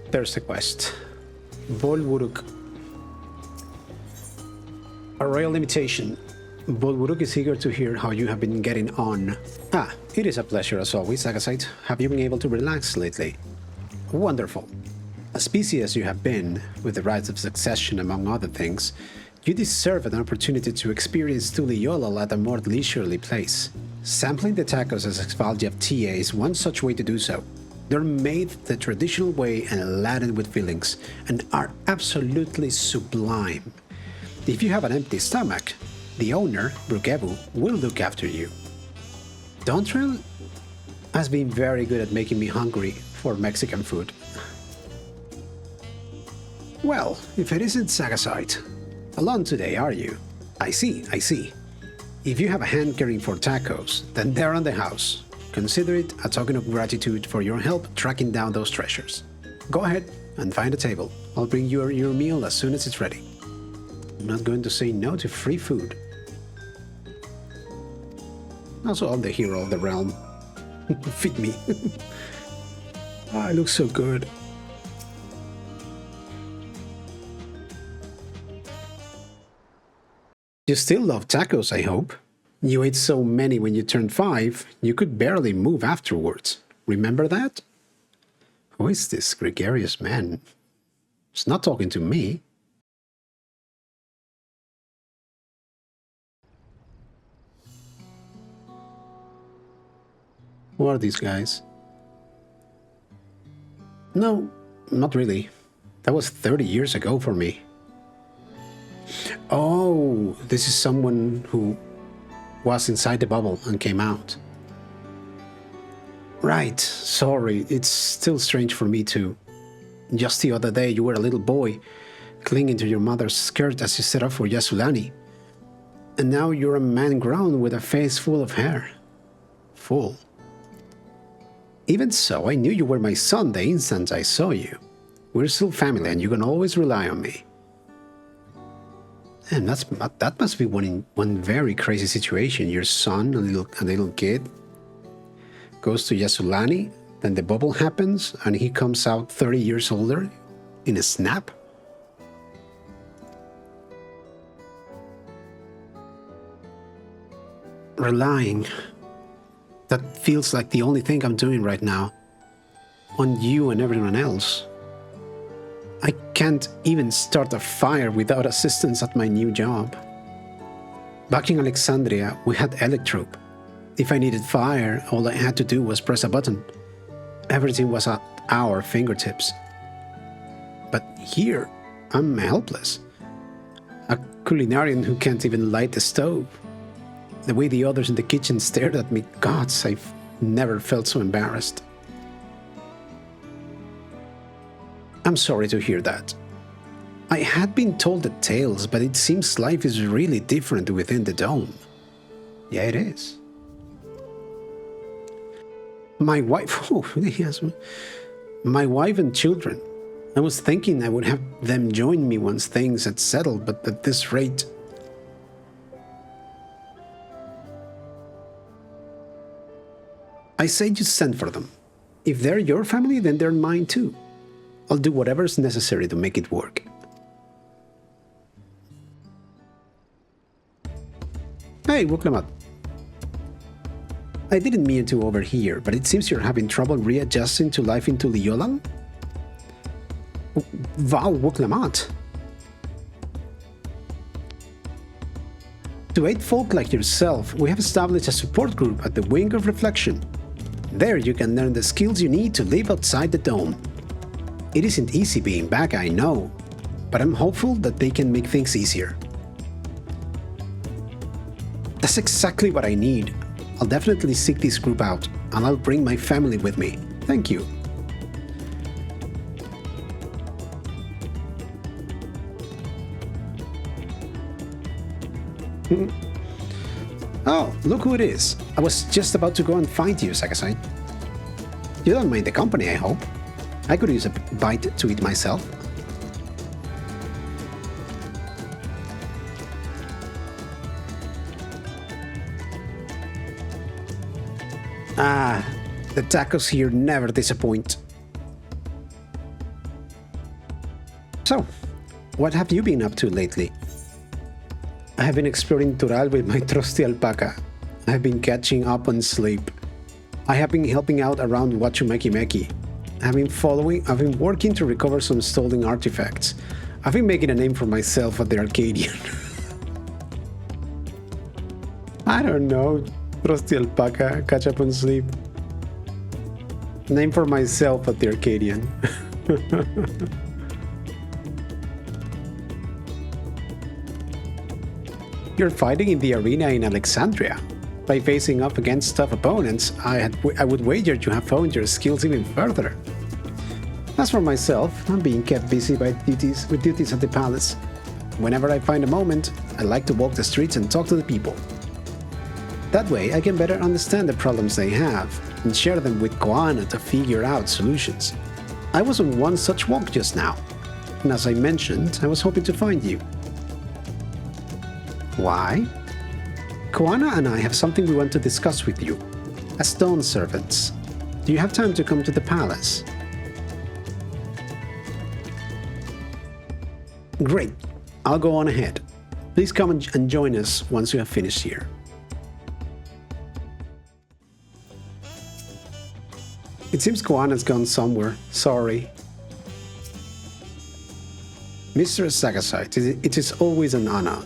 There's the quest. Bolwuruk. A royal invitation. Bolwuruk is eager to hear how you have been getting on. Ah, it is a pleasure as always, Agasite. Have you been able to relax lately? Wonderful. As busy as you have been, with the rites of succession among other things, you deserve an opportunity to experience Tuliyollal at a more leisurely place. Sampling the tacos as XIV of TA is one such way to do so. They're made the traditional way and laden with fillings, and are absolutely sublime. If you have an empty stomach, the owner, Brukebu, will look after you. Dawntrail has been very good at making me hungry for Mexican food. Well, if it isn't Sagasite. Alone today, are you? I see. If you have a hankering for tacos, then they're on the house. Consider it a token of gratitude for your help tracking down those treasures. Go ahead and find a table. I'll bring you your meal as soon as it's ready. I'm not going to say no to free food. Also, I'm the hero of the realm. Feed me. Ah, it looks so good. You still love tacos, I hope. You ate so many when you turned 5, you could barely move afterwards. Remember that? Who is this gregarious man? He's not talking to me. Who are these guys? No, not really. That was 30 years ago for me. Oh, this is someone who was inside the bubble and came out. Right, sorry, it's still strange for me too. Just the other day you were a little boy, clinging to your mother's skirt as you set off for Shaaloani. And now you're a man grown with a face full of hair. Full. Even so, I knew you were my son the instant I saw you. We're still family and you can always rely on me. And that must be one very crazy situation. Your son, a little kid, goes to Shaaloani, then the bubble happens, and he comes out 30 years older in a snap. Relying. That feels like the only thing I'm doing right now. On you and everyone else. I can't even start a fire without assistance at my new job. Back in Alexandria, we had Electrope. If I needed fire, all I had to do was press a button. Everything was at our fingertips. But here, I'm helpless. A culinarian who can't even light the stove. The way the others in the kitchen stared at me, gods, I've never felt so embarrassed. I'm sorry to hear that. I had been told the tales, but it seems life is really different within the dome. Yeah, it is. My wife, my wife and children. I was thinking I would have them join me once things had settled, but at this rate... I say you send for them. If they're your family, then they're mine too. I'll do whatever's necessary to make it work. Hey, Wuklamat. I didn't mean to overhear, but it seems you're having trouble readjusting to life in Tuliyollal? Wow, Wuklamat. To aid folk like yourself, we have established a support group at the Wing of Reflection. There you can learn the skills you need to live outside the dome. It isn't easy being back, I know, but I'm hopeful that they can make things easier. That's exactly what I need. I'll definitely seek this group out, and I'll bring my family with me. Thank you. Oh, look who it is. I was just about to go and find you, Sagasite. You don't mind the company, I hope. I could use a bite to eat myself. Ah, the tacos here never disappoint. So, what have you been up to lately? I have been exploring Tural with my trusty alpaca. I have been catching up on sleep. I have been helping out around Wachumeki. I've been working to recover some stolen artifacts. I've been making a name for myself at the Arcadian. I don't know. Trusty alpaca, catch up on sleep. Name for myself at the Arcadian. You're fighting in the arena in Alexandria. By facing up against tough opponents, I would wager you have honed your skills even further. As for myself, I'm being kept busy with duties at the palace. Whenever I find a moment, I like to walk the streets and talk to the people. That way, I can better understand the problems they have and share them with Koana to figure out solutions. I was on one such walk just now, and as I mentioned, I was hoping to find you. Why? Koana and I have something we want to discuss with you, as Dawn servants. Do you have time to come to the palace? Great. I'll go on ahead. Please come and join us once you have finished here. It seems Koana's gone somewhere. Sorry. Mr. Sagasite, it is always an honor.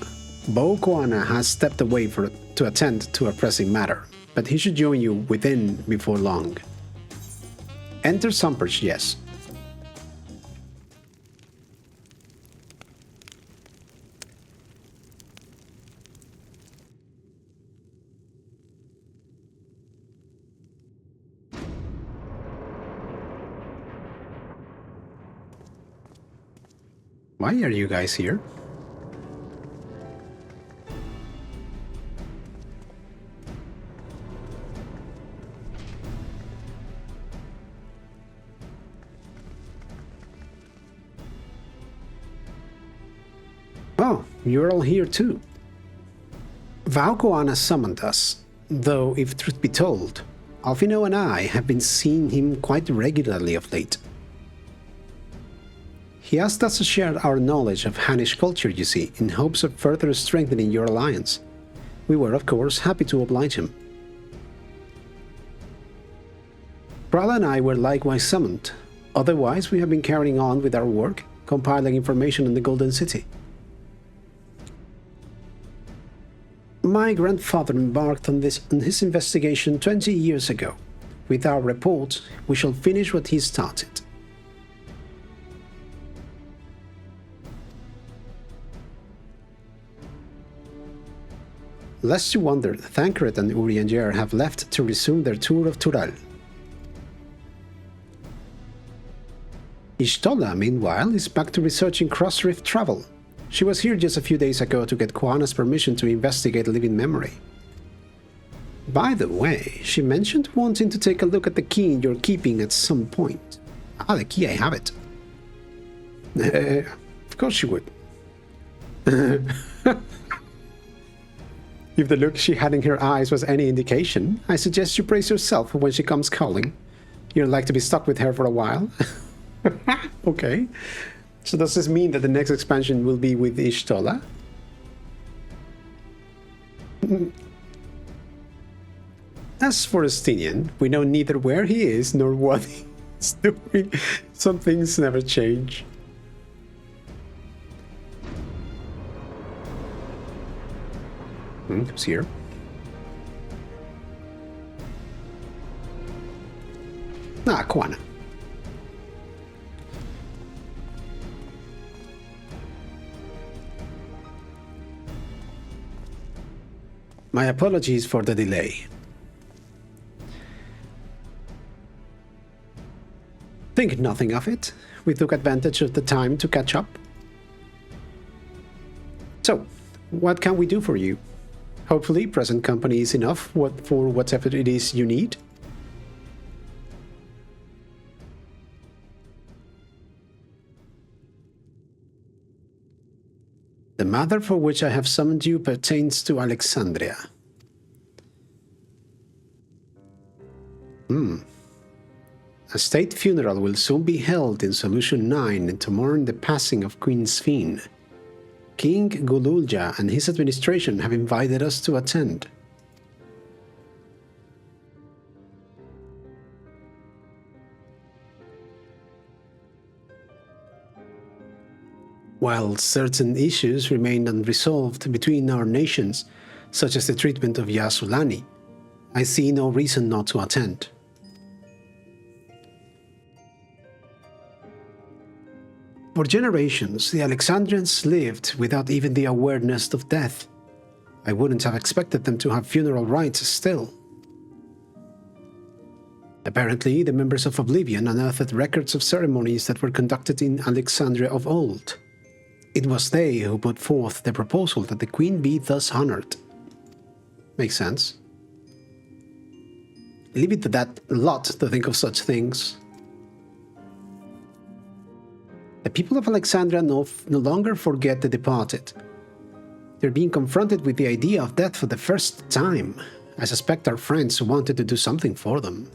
Bo Koana has stepped away to attend to a pressing matter, but he should join you within before long. Enter Sumpers, yes. Why are you guys here? Oh, you're all here too. Koana summoned us, though if truth be told, Alfino and I have been seeing him quite regularly of late. He asked us to share our knowledge of Hannish culture, you see, in hopes of further strengthening your alliance. We were, of course, happy to oblige him. Prala and I were likewise summoned. Otherwise, we have been carrying on with our work, compiling information on the Golden City. My grandfather embarked on his investigation 20 years ago. With our report, we shall finish what he started. Lest you wonder, Thancred and Urianger have left to resume their tour of Tural. Y'shtola, meanwhile, is back to researching cross-rift travel. She was here just a few days ago to get Koana's permission to investigate living memory. By the way, she mentioned wanting to take a look at the key you're keeping at some point. Ah, the key, I have it. Of course she would. If the look she had in her eyes was any indication, I suggest you brace yourself for when she comes calling. You'd like to be stuck with her for a while. Okay. So does this mean that the next expansion will be with Y'shtola? As for Estinian, we know neither where he is nor what he's doing. Some things never change. Who's here? Ah, Koana. My apologies for the delay. Think nothing of it. We took advantage of the time to catch up. So, what can we do for you? Hopefully, present company is enough for whatever it is you need. The matter for which I have summoned you pertains to Alexandria. A state funeral will soon be held in Solution 9 to mourn the passing of Queen Sphene. King Gulool Ja and his administration have invited us to attend. While certain issues remain unresolved between our nations, such as the treatment of Shaaloani, I see no reason not to attend. For generations, the Alexandrians lived without even the awareness of death. I wouldn't have expected them to have funeral rites still. Apparently, the members of Oblivion unearthed records of ceremonies that were conducted in Alexandria of old. It was they who put forth the proposal that the Queen be thus honored. Makes sense. Leave it to that lot to think of such things. The people of Alexandria no longer forget the departed. They're being confronted with the idea of death for the first time. I suspect our friends wanted to do something for them.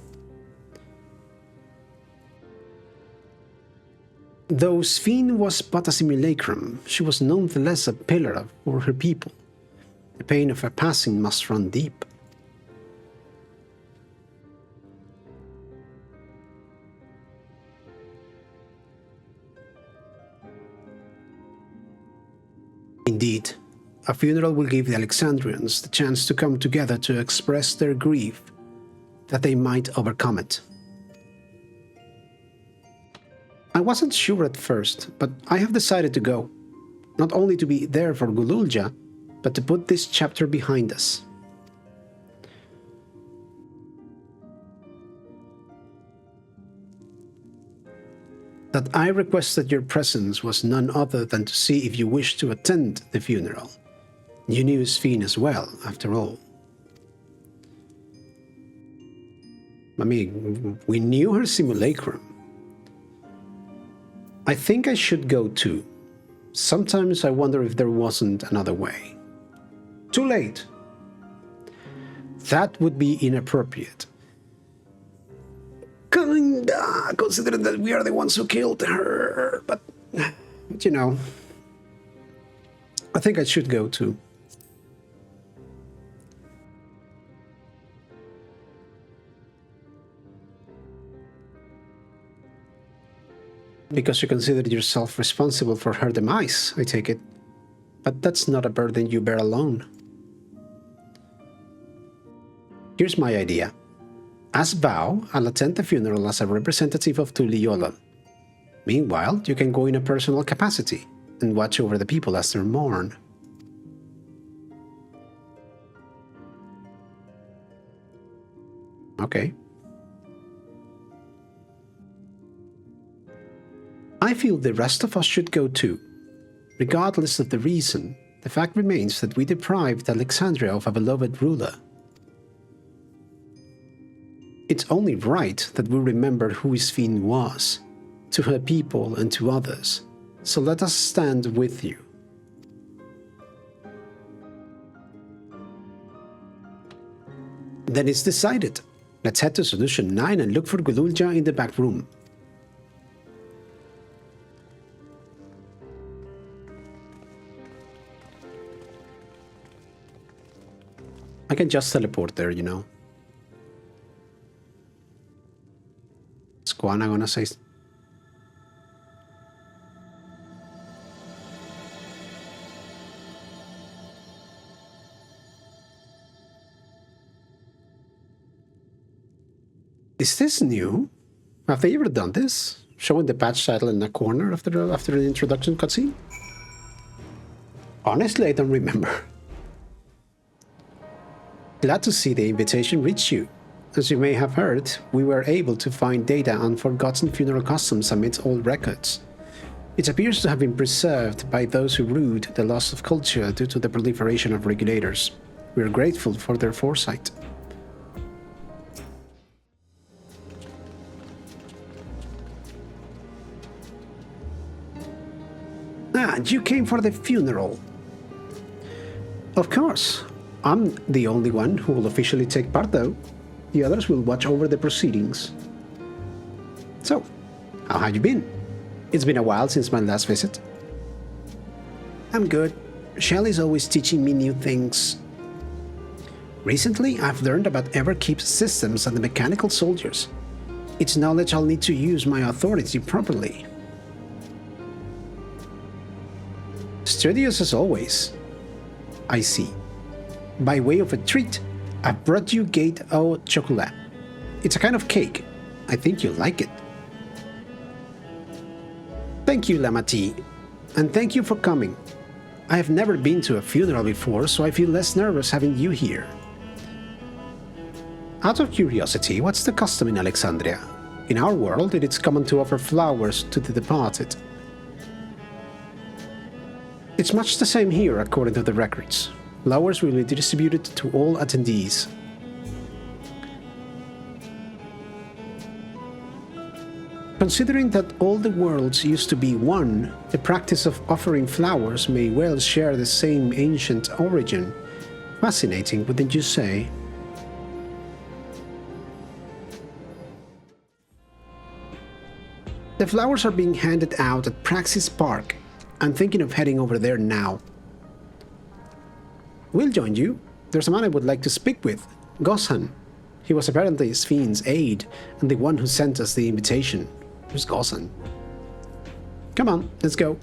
Though Sphene was but a simulacrum, she was nonetheless a pillar for her people. The pain of her passing must run deep. Indeed, a funeral will give the Alexandrians the chance to come together to express their grief, that they might overcome it. I wasn't sure at first, but I have decided to go, not only to be there for Gulool Ja, but to put this chapter behind us. That I requested your presence was none other than to see if you wished to attend the funeral. You knew Sphene as well, after all. I mean, we knew her simulacrum. I think I should go too. Sometimes I wonder if there wasn't another way. Too late. That would be inappropriate. Kinda, considering that we are the ones who killed her. But you know, I think I should go too. Because you considered yourself responsible for her demise, I take it. But that's not a burden you bear alone. Here's my idea. As vow, I'll attend the funeral as a representative of Tuliyollal. Meanwhile, you can go in a personal capacity and watch over the people as they mourn. Okay. I feel the rest of us should go too. Regardless of the reason, the fact remains that we deprived Alexandria of a beloved ruler. It's only right that we remember who Sphene was, to her people and to others, so let us stand with you. Then it's decided. Let's head to Solution 9 and look for Gulool Ja in the back room. I can just teleport there, you know. Is Koana gonna say... Is this new? Have they ever done this? Showing the patch title in the corner after the introduction cutscene? Honestly, I don't remember. Glad to see the invitation reach you. As you may have heard, we were able to find data on forgotten funeral customs amidst old records. It appears to have been preserved by those who rued the loss of culture due to the proliferation of regulators. We are grateful for their foresight. Ah, you came for the funeral. Of course. I'm the only one who will officially take part, though. The others will watch over the proceedings. So, how have you been? It's been a while since my last visit. I'm good. Shelley's always teaching me new things. Recently, I've learned about Everkeep's systems and the mechanical soldiers. It's knowledge I'll need to use my authority properly. Studious as always. I see. By way of a treat, I've brought you gâteau au chocolat. It's a kind of cake. I think you'll like it. Thank you, Lamati, and thank you for coming. I have never been to a funeral before, so I feel less nervous having you here. Out of curiosity, what's the custom in Alexandria? In our world, it is common to offer flowers to the departed. It's much the same here, according to the records. Flowers will be distributed to all attendees. Considering that all the worlds used to be one, the practice of offering flowers may well share the same ancient origin. Fascinating, wouldn't you say? The flowers are being handed out at Praxis Park. I'm thinking of heading over there now. We'll join you. There's a man I would like to speak with, Gossan. He was apparently Sven's aide and the one who sent us the invitation. Who's Gossan? Come on, let's go.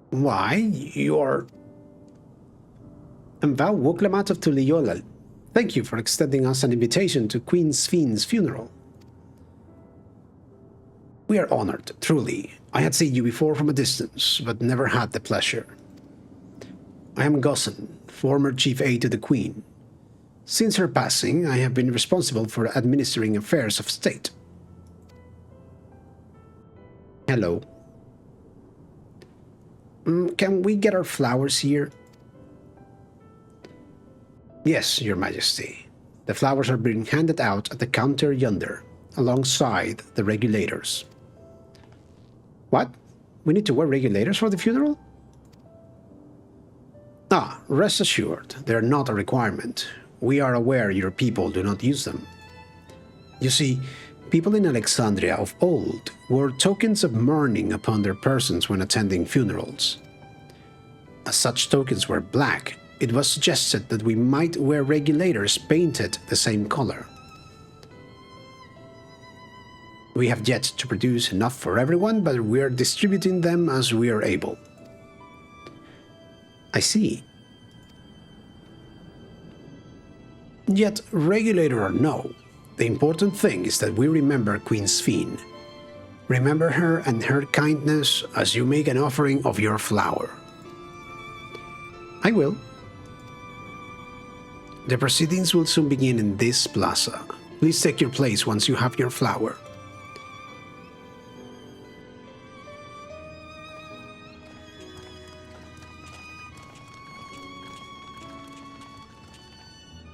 Why, you're... I'm Val Woklamat of Tuliyollal. Thank you for extending us an invitation to Queen Sven's funeral. We are honored, truly. I had seen you before from a distance, but never had the pleasure. I am Gossan, former chief aide to the Queen. Since her passing, I have been responsible for administering affairs of state. Hello. Can we get our flowers here? Yes, Your Majesty. The flowers are being handed out at the counter yonder, alongside the regulators. What? We need to wear regulators for the funeral? Ah, rest assured, they're not a requirement. We are aware your people do not use them. You see, people in Alexandria of old wore tokens of mourning upon their persons when attending funerals. As such tokens were black, it was suggested that we might wear regulators painted the same color. We have yet to produce enough for everyone, but we are distributing them as we are able. I see. Yet, regulator or no, the important thing is that we remember Queen Sven. Remember her and her kindness as you make an offering of your flower. I will. The proceedings will soon begin in this plaza. Please take your place once you have your flower.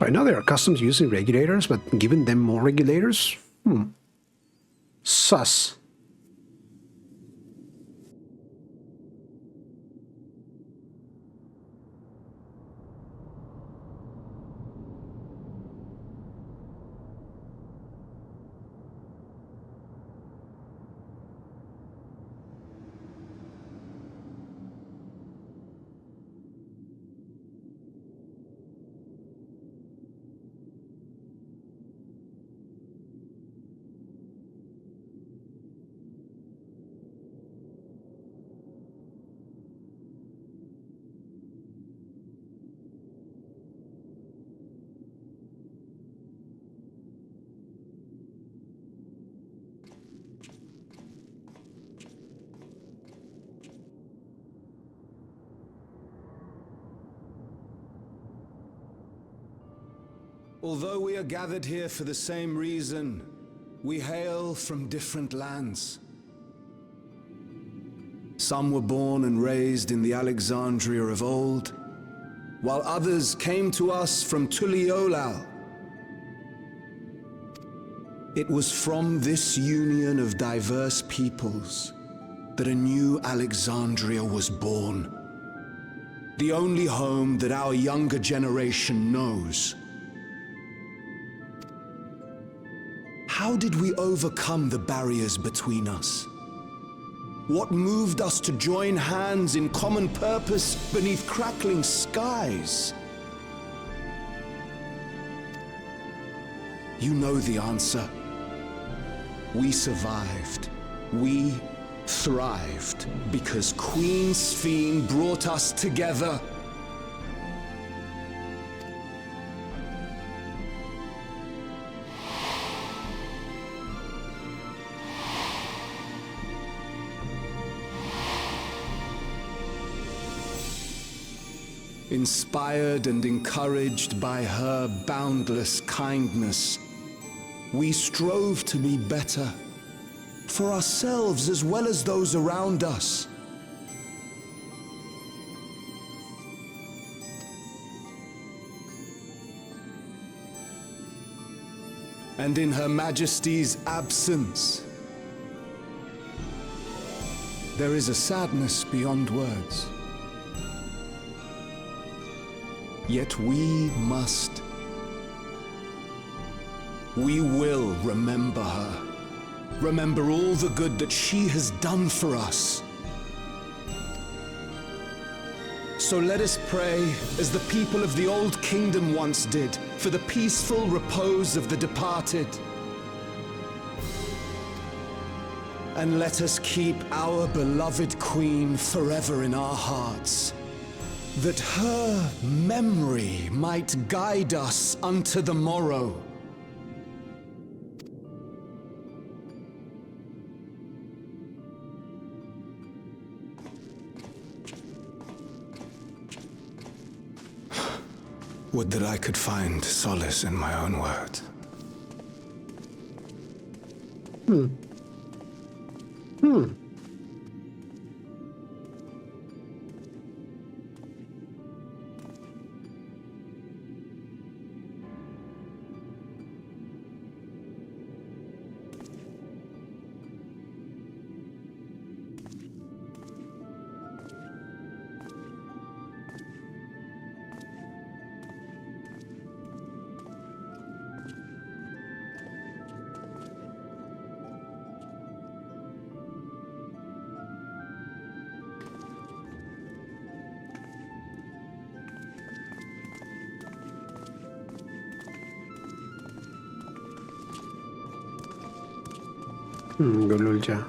I know there are customs using regulators, but giving them more regulators? Sus. Although we are gathered here for the same reason, we hail from different lands. Some were born and raised in the Alexandria of old, while others came to us from Tuliyollal. It was from this union of diverse peoples that a new Alexandria was born. The only home that our younger generation knows. How did we overcome the barriers between us? What moved us to join hands in common purpose beneath crackling skies? You know the answer. We survived. We thrived because Queen Sphene brought us together. Inspired and encouraged by her boundless kindness, we strove to be better, for ourselves as well as those around us. And in Her Majesty's absence, there is a sadness beyond words. Yet we must. We will remember her. Remember all the good that she has done for us. So let us pray, as the people of the Old Kingdom once did, for the peaceful repose of the departed. And let us keep our beloved Queen forever in our hearts, that her memory might guide us unto the morrow. Would that I could find solace in my own words. Gulool Ja.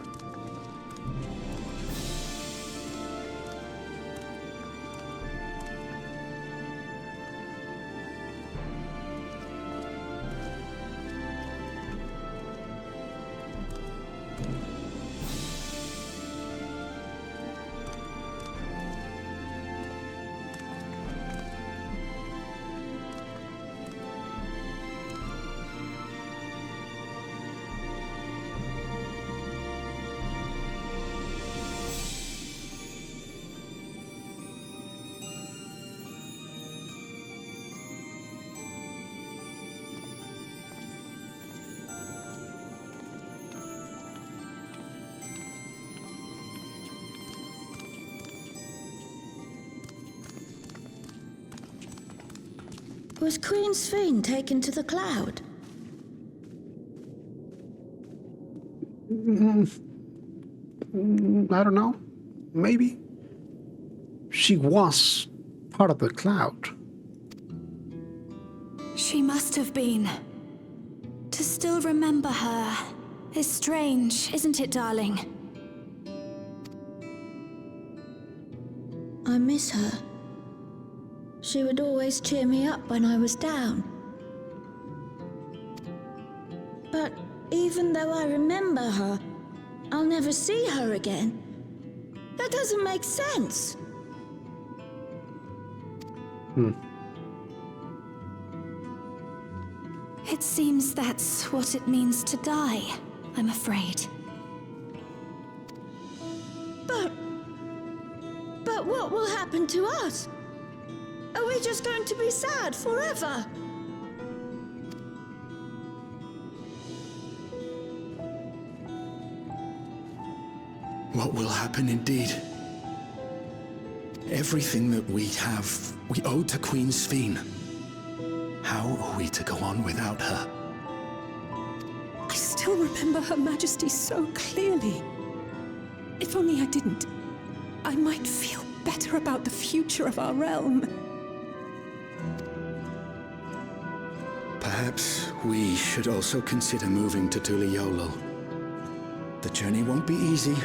Was Queen Sphene taken to the cloud? I don't know. Maybe. She was part of the cloud. She must have been. To still remember her is strange, isn't it, darling? I miss her. She would always cheer me up when I was down. But even though I remember her, I'll never see her again. That doesn't make sense. It seems that's what it means to die, I'm afraid. But what will happen to us? Are we just going to be sad forever? What will happen indeed? Everything that we have, we owe to Queen Sveen. How are we to go on without her? I still remember Her Majesty so clearly. If only I didn't, I might feel better about the future of our realm. Perhaps we should also consider moving to Tuliyollal. The journey won't be easy,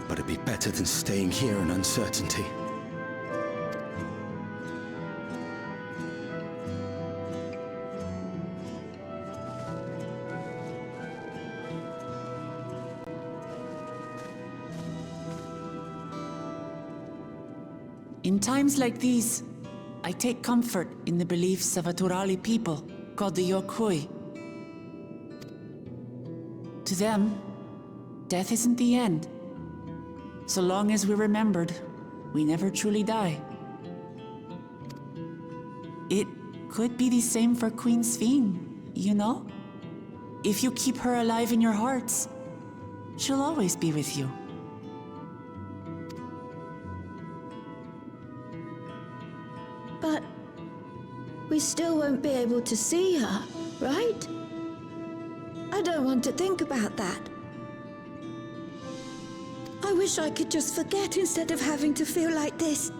but it'd be better than staying here in uncertainty. In times like these, I take comfort in the beliefs of a Turali people called the Yokui. To them, death isn't the end. So long as we're remembered, we never truly die. It could be the same for Queen Sveen, you know? If you keep her alive in your hearts, she'll always be with you. But we still won't be able to see her, right? I don't want to think about that. I wish I could just forget instead of having to feel like this.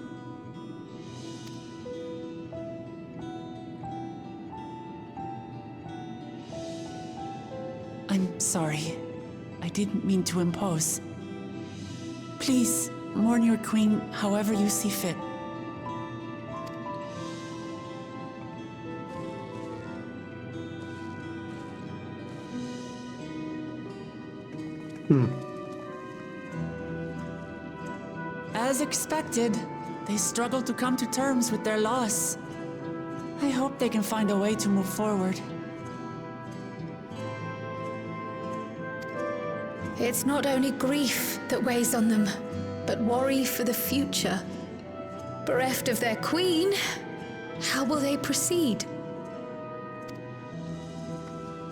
I'm sorry. I didn't mean to impose. Please, mourn your queen however you see fit. As expected, they struggle to come to terms with their loss. I hope they can find a way to move forward. It's not only grief that weighs on them, but worry for the future. Bereft of their queen, how will they proceed?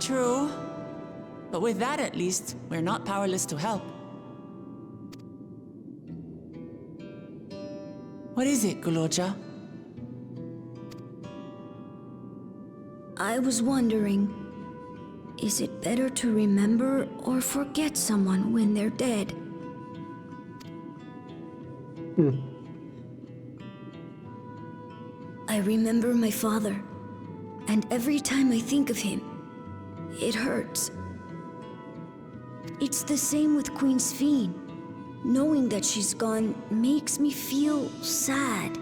True. But with that at least, we're not powerless to help. What is it, Gulool Ja? I was wondering, is it better to remember or forget someone when they're dead? I remember my father, and every time I think of him, it hurts. It's the same with Queen Sveen. Knowing that she's gone makes me feel sad.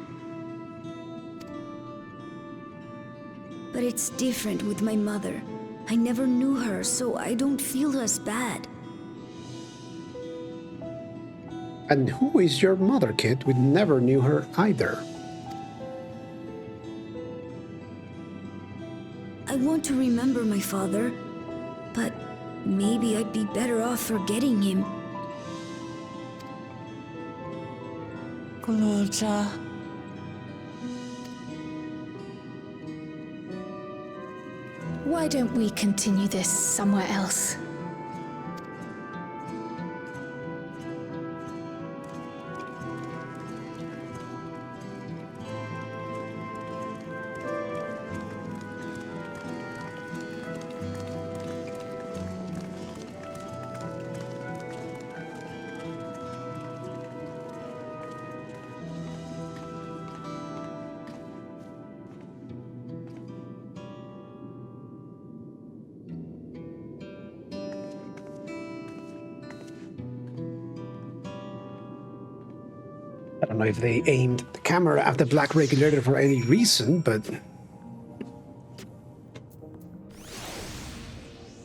But it's different with my mother. I never knew her, so I don't feel as bad. And who is your mother, kid? We never knew her either. I want to remember my father, but maybe I'd be better off forgetting him. Gulool Ja. Why don't we continue this somewhere else? I don't know if they aimed the camera at the black regulator for any reason, but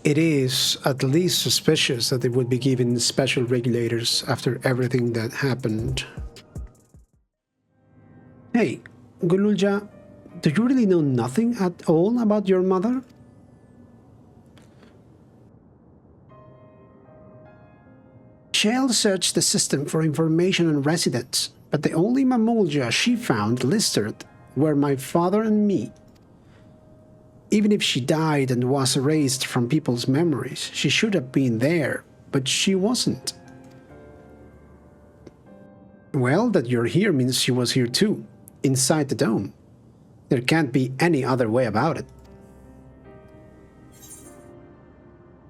it is at least suspicious that they would be given special regulators after everything that happened. Hey, Gulool Ja, do you really know nothing at all about your mother? Shale searched the system for information on residents, but the only Mamool Ja she found listed were my father and me. Even if she died and was erased from people's memories, she should have been there, but she wasn't. Well, that you're here means she was here too, inside the dome. There can't be any other way about it.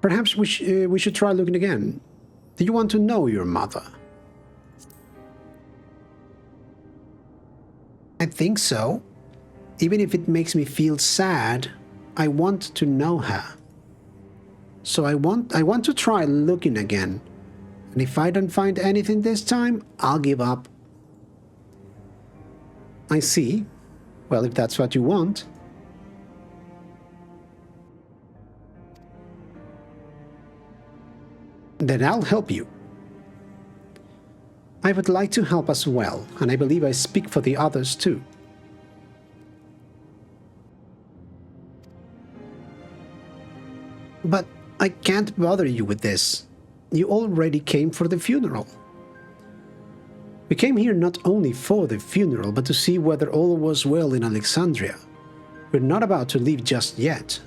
Perhaps we should try looking again. Do you want to know your mother? I think so. Even if it makes me feel sad, I want to know her. So I want to try looking again. And if I don't find anything this time, I'll give up. I see. Well, if that's what you want. Then I'll help you. I would like to help as well, and I believe I speak for the others too. But I can't bother you with this. You already came for the funeral. We came here not only for the funeral, but to see whether all was well in Alexandria. We're not about to leave just yet.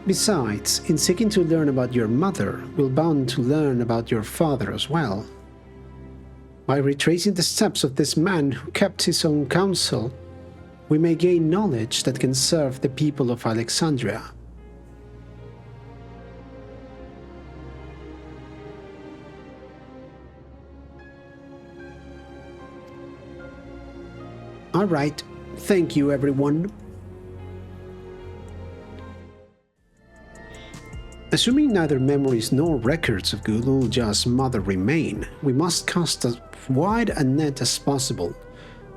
Besides, in seeking to learn about your mother, we're bound to learn about your father as well. By retracing the steps of this man who kept his own counsel, we may gain knowledge that can serve the people of Alexandria. All right, thank you everyone. Assuming neither memories nor records of Gulool Ja's mother remain, we must cast as wide a net as possible.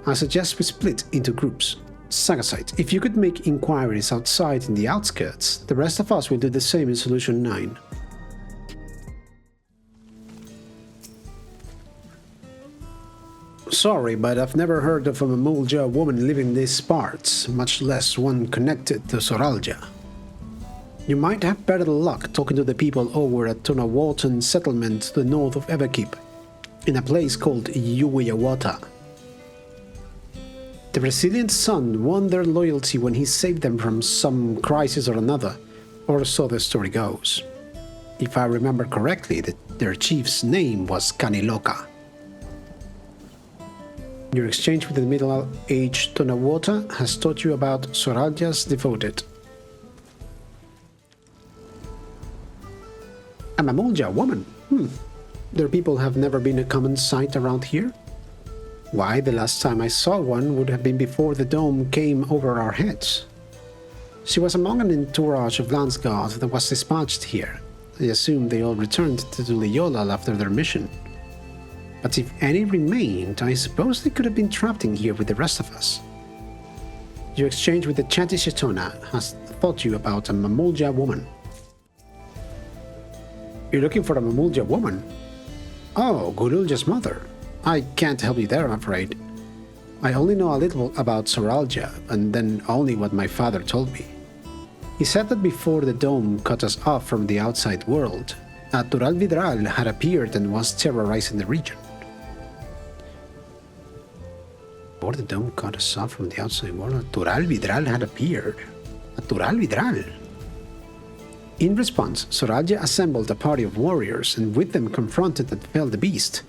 I suggest we split into groups. Sagasite, if you could make inquiries outside in the outskirts, the rest of us will do the same in Solution 9. Sorry, but I've never heard of a Mamool Ja woman living in these parts, much less one connected to Tturuhhetso Ja. You might have better luck talking to the people over at Tturuhhetso settlement to the north of Everkeep, in a place called Yuweyawata. The resilient son won their loyalty when he saved them from some crisis or another, or so the story goes. If I remember correctly, their chief's name was Kaniloka. Your exchange with the middle-aged Tturuhhetso has taught you about Tturuhhetso Ja's devoted. A Mamool Ja woman? Their people have never been a common sight around here? Why, the last time I saw one would have been before the dome came over our heads. She was among an entourage of lance guards that was dispatched here. I assume they all returned to Tuliyollal after their mission. But if any remained, I suppose they could have been trapped in here with the rest of us. Your exchange with the Teeshal Ja has taught you about a Mamool Ja woman. You're looking for a Mamool Ja woman? Oh, Gulool Ja's mother. I can't help you there, I'm afraid. I only know a little about Tturuhhetso Ja, and then only what my father told me. He said that before the dome cut us off from the outside world, a Tturuhhetso had appeared and was terrorizing the region. Before the dome cut us off from the outside world, a Tturuhhetso had appeared. A Tturuhhetso? In response, Tturuhhetso Ja assembled a party of warriors and with them confronted and felled the beast.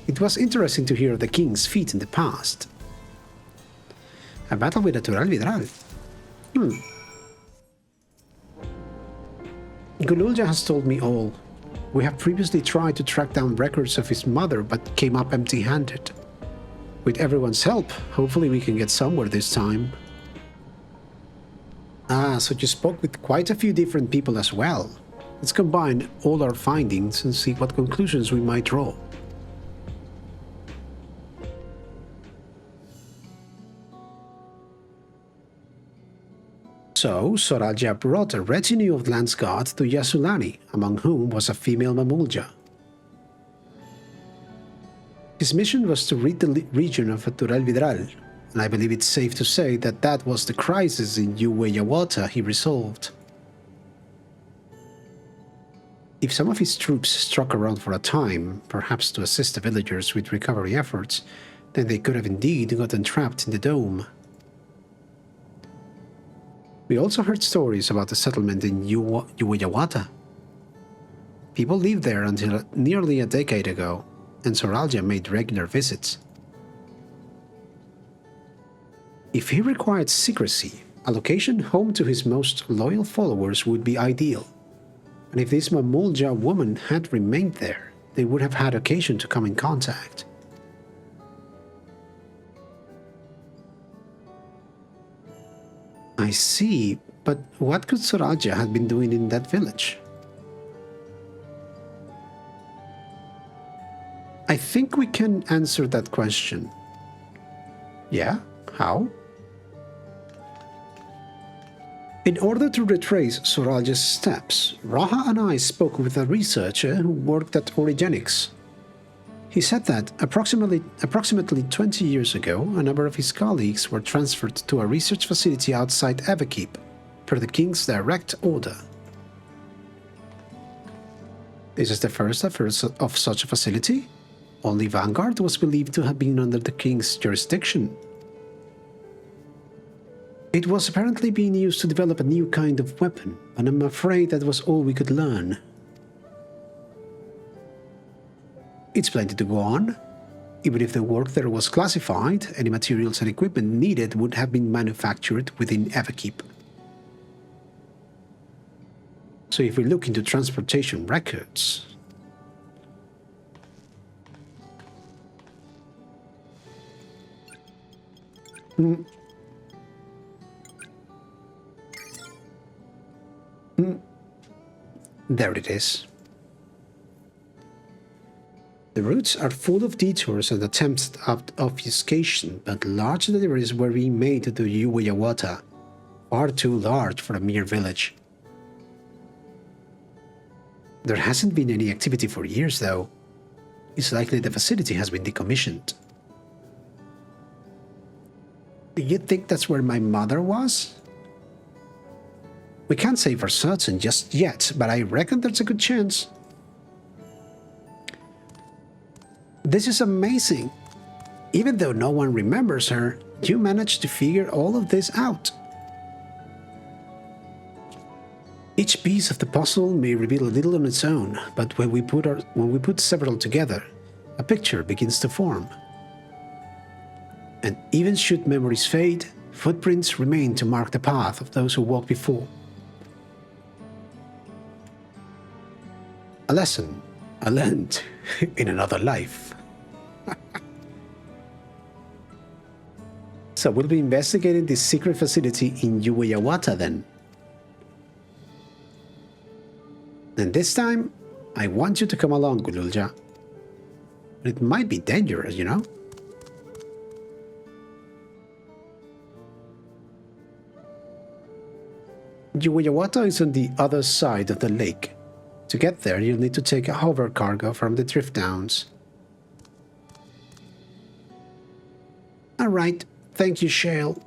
It was interesting to hear the king's feat in the past. A battle with a Tturuhhetso? Gulool Ja has told me all. We have previously tried to track down records of his mother, but came up empty-handed. With everyone's help, hopefully we can get somewhere this time. Ah, so you spoke with quite a few different people as well. Let's combine all our findings and see what conclusions we might draw. So, Tturuhhetso Ja brought a retinue of lance guards to Shaaloani, among whom was a female Mamool Ja. His mission was to rid the region of Tturuhhetso, and I believe it's safe to say that that was the crisis in Yuweyawata he resolved. If some of his troops struck around for a time, perhaps to assist the villagers with recovery efforts, then they could have indeed gotten trapped in the dome. We also heard stories about the settlement in Yuweyawata. People lived there until nearly a decade ago. and Tturuhhetso Ja made regular visits. If he required secrecy, a location home to his most loyal followers would be ideal. And if this Mamool Ja woman had remained there, they would have had occasion to come in contact. I see, but what could Tturuhhetso Ja have been doing in that village? I think we can answer that question. Yeah? How? In order to retrace Tturuhhetso Ja's steps, Raha and I spoke with a researcher who worked at Origenics. He said that approximately 20 years ago, a number of his colleagues were transferred to a research facility outside Everkeep, per the King's direct order. This is the first of such a facility. Only Vanguard was believed to have been under the King's jurisdiction. It was apparently being used to develop a new kind of weapon, and I'm afraid that was all we could learn. It's plenty to go on. Even if the work there was classified, any materials and equipment needed would have been manufactured within Everkeep. So if we look into transportation records... There it is. The routes are full of detours and attempts at obfuscation, but large deliveries were being made to Yuweyawata, far too large for a mere village. There hasn't been any activity for years, though. It's likely the facility has been decommissioned. Do you think that's where my mother was? We can't say for certain just yet, but I reckon there's a good chance. This is amazing. Even though no one remembers her, you managed to figure all of this out. Each piece of the puzzle may reveal a little on its own, but when we put several together, a picture begins to form. And even should memories fade, footprints remain to mark the path of those who walked before. A lesson I learned in another life. So we'll be investigating this secret facility in Yuweyawata then. And this time, I want you to come along, Gulool Ja. It might be dangerous, you know? Yuweyawata is on the other side of the lake. To get there, you'll need to take a hover cargo from the Drift Downs. Alright, thank you, Shale.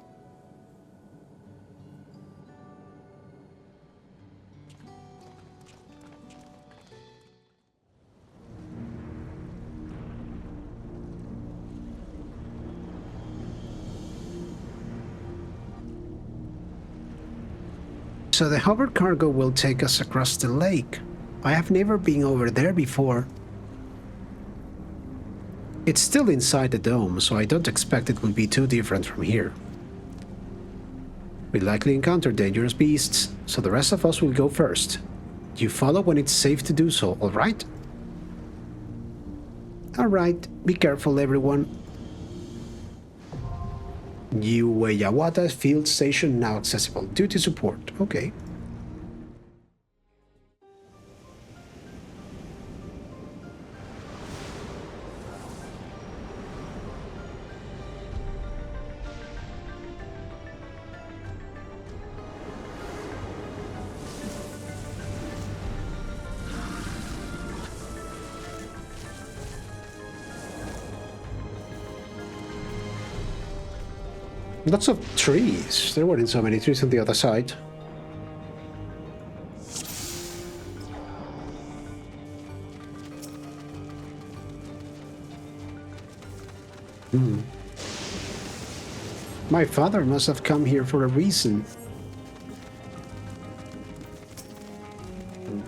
So the hover cargo will take us across the lake. I have never been over there before. It's still inside the dome, so I don't expect it will be too different from here. We'll likely encounter dangerous beasts, so the rest of us will go first. You follow when it's safe to do so, alright? Alright, be careful everyone. Yuweyawata field station now accessible. Duty support, okay. Lots of trees. There weren't so many trees on the other side. My father must have come here for a reason.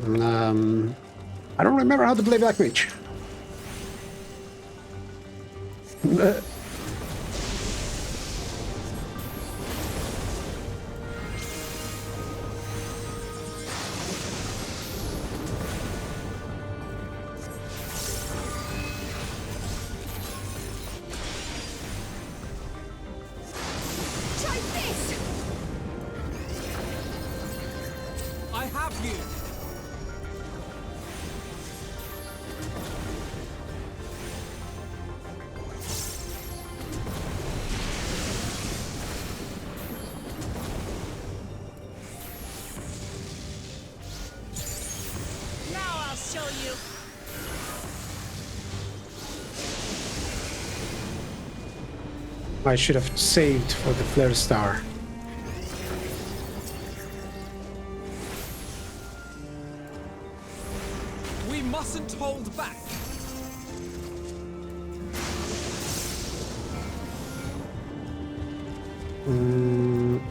I don't remember how to play Black Mage. on. Try this! I have you! Now I'll show you! I should have saved for the flare star. We mustn't hold back!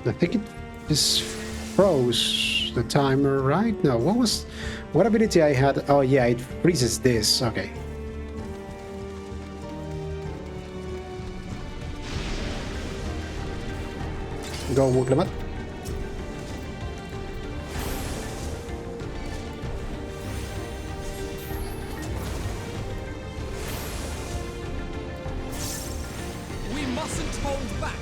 I think it just froze the timer, right? No, what ability I had? Oh yeah, it freezes this. Okay. Go, Muglamat. We mustn't hold back!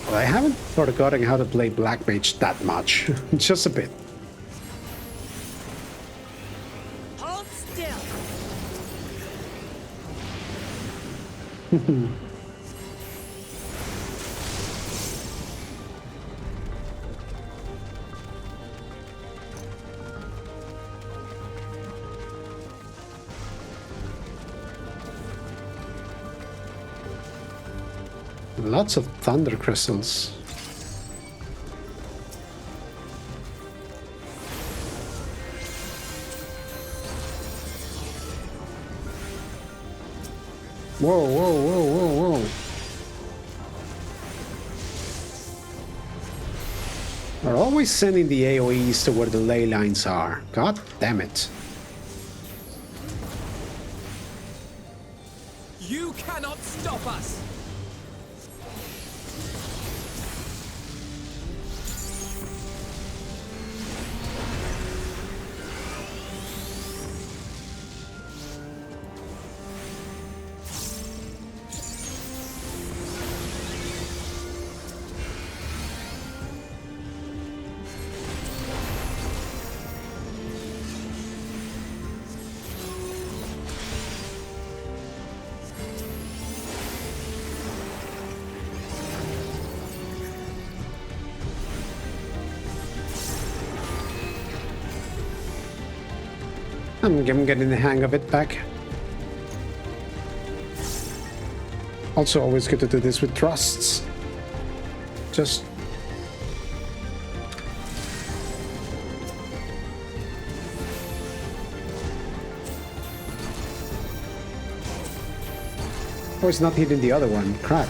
Well, I haven't forgotten how to play Black Mage that much. Just a bit. Hold still! Lots of thunder crystals. Whoa, whoa, whoa, whoa, whoa. They're always sending the AoEs to where the ley lines are. God damn it. You cannot stop us! I'm getting the hang of it back. Also, always good to do this with trusts. Just... Oh, it's not hitting the other one. Crap.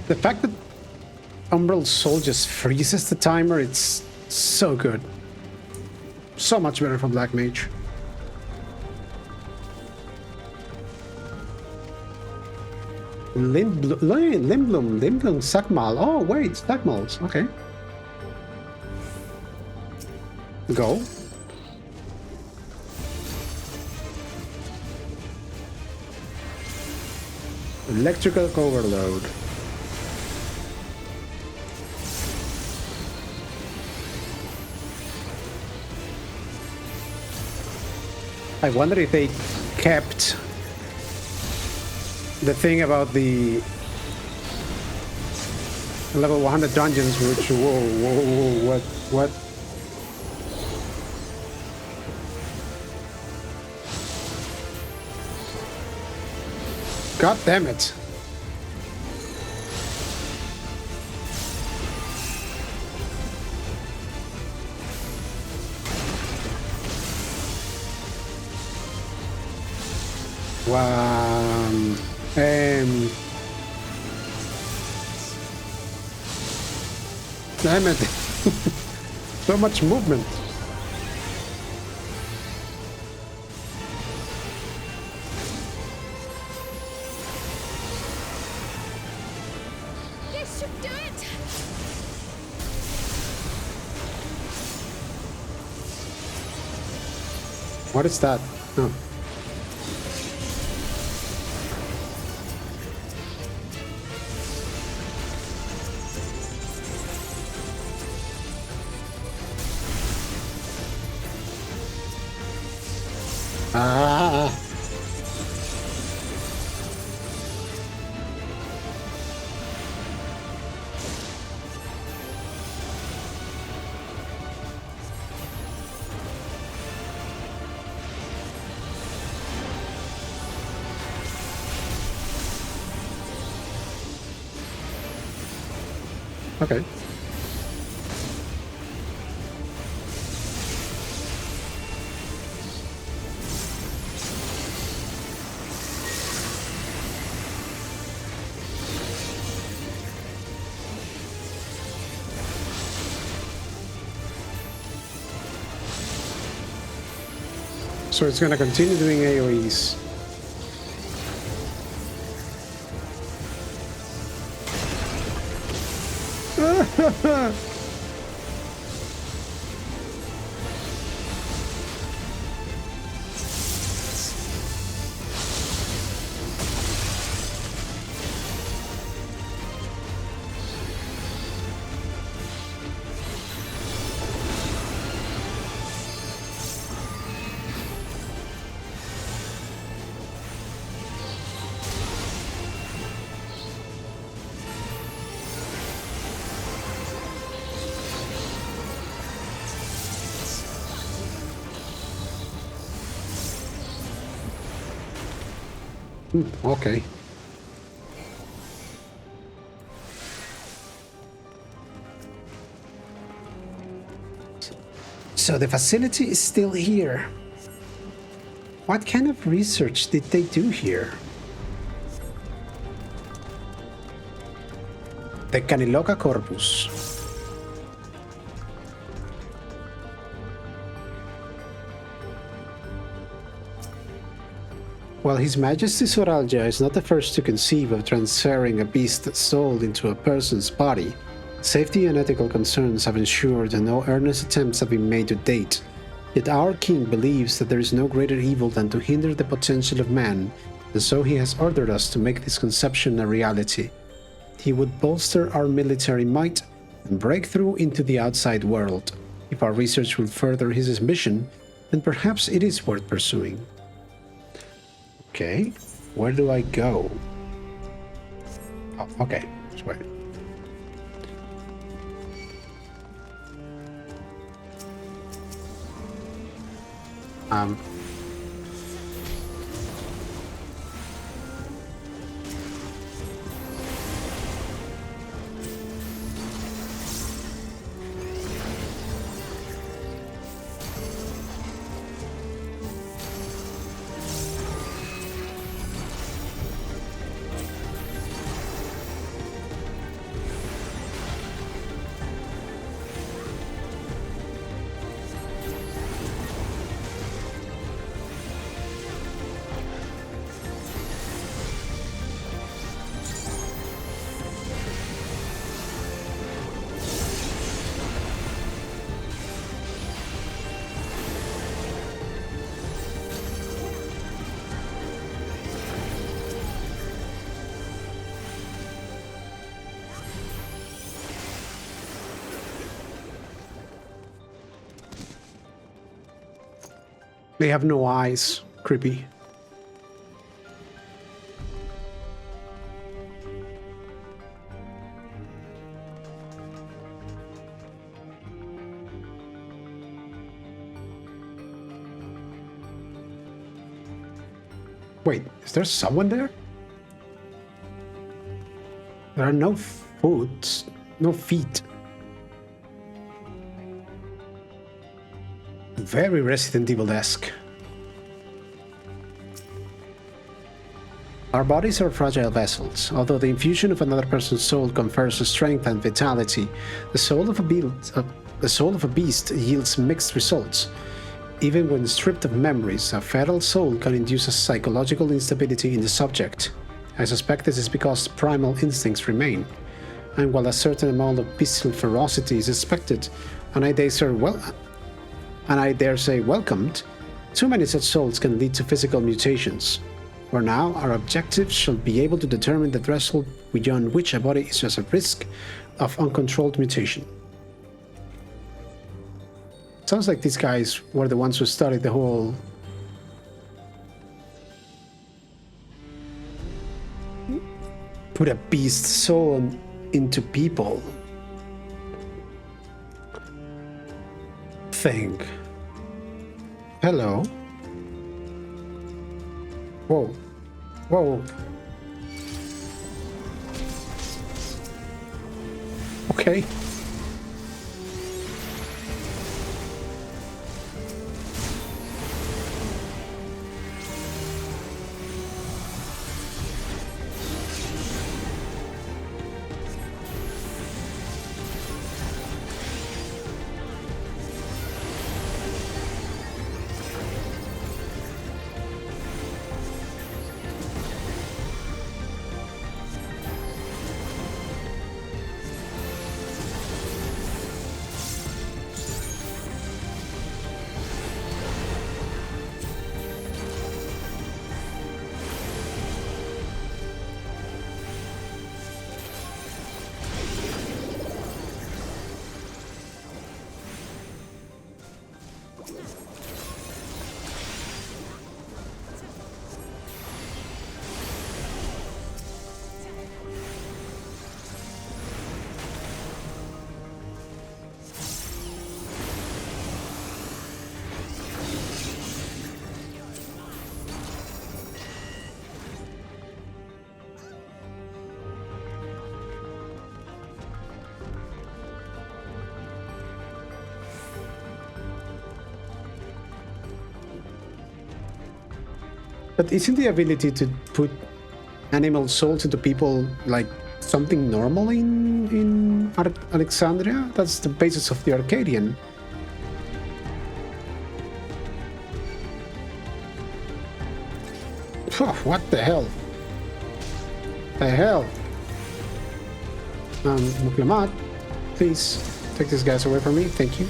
The fact that Umbral Soul just freezes the timer, it's so good. So much better for Black Mage. Limblum, Sakmal. Oh, wait, Sakmals. Okay. Go. Electrical overload. I wonder if they kept the thing about the level 100 dungeons, which, whoa, what? God damn it. Wow. Damn it. So much movement. This should do it! What is that? Oh. Ah. Okay. So it's gonna continue doing AoEs. Okay. So the facility is still here. What kind of research did they do here? The Caniloca Corpus. While His Majesty Teeshal Ja is not the first to conceive of transferring a beast's soul into a person's body, safety and ethical concerns have ensured that no earnest attempts have been made to date. Yet our king believes that there is no greater evil than to hinder the potential of man, and so he has ordered us to make this conception a reality. He would bolster our military might and break through into the outside world. If our research will further his mission, then perhaps it is worth pursuing. Okay, where do I go? Oh, okay, this way. They have no eyes. Creepy. Wait, is there someone there? There are no foots, no feet. Very Resident Evil-esque. Our bodies are fragile vessels. Although the infusion of another person's soul confers strength and vitality, the soul of a beast yields mixed results. Even when stripped of memories, a feral soul can induce a psychological instability in the subject. I suspect this is because primal instincts remain, and while a certain amount of bestial ferocity is expected, and I dare say welcomed, too many such souls can lead to physical mutations. For now, our objective shall be able to determine the threshold beyond which a body is at risk of uncontrolled mutation. Sounds like these guys were the ones who started the whole... put a beast soul into people thing. Hello. Whoa. Whoa. Okay. But isn't the ability to put animal souls into people like something normal in Alexandria? That's the basis of the Arcadian. What the hell? The hell? Muklamat, please take these guys away from me. Thank you.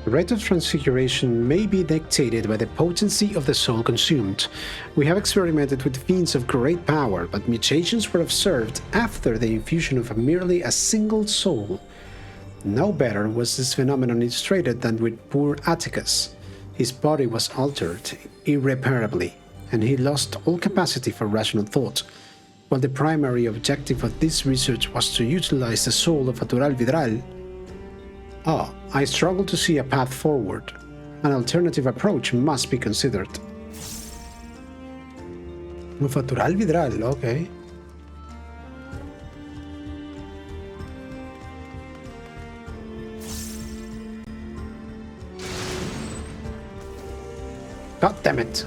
The rate of transfiguration may be dictated by the potency of the soul consumed. We have experimented with fiends of great power, but mutations were observed after the infusion of merely a single soul. No better was this phenomenon illustrated than with poor Atticus. His body was altered irreparably, and he lost all capacity for rational thought, while the primary objective of this research was to utilize the soul of Natural Vidral. I struggle to see a path forward. An alternative approach must be considered. Natural Vidral, okay. God damn it.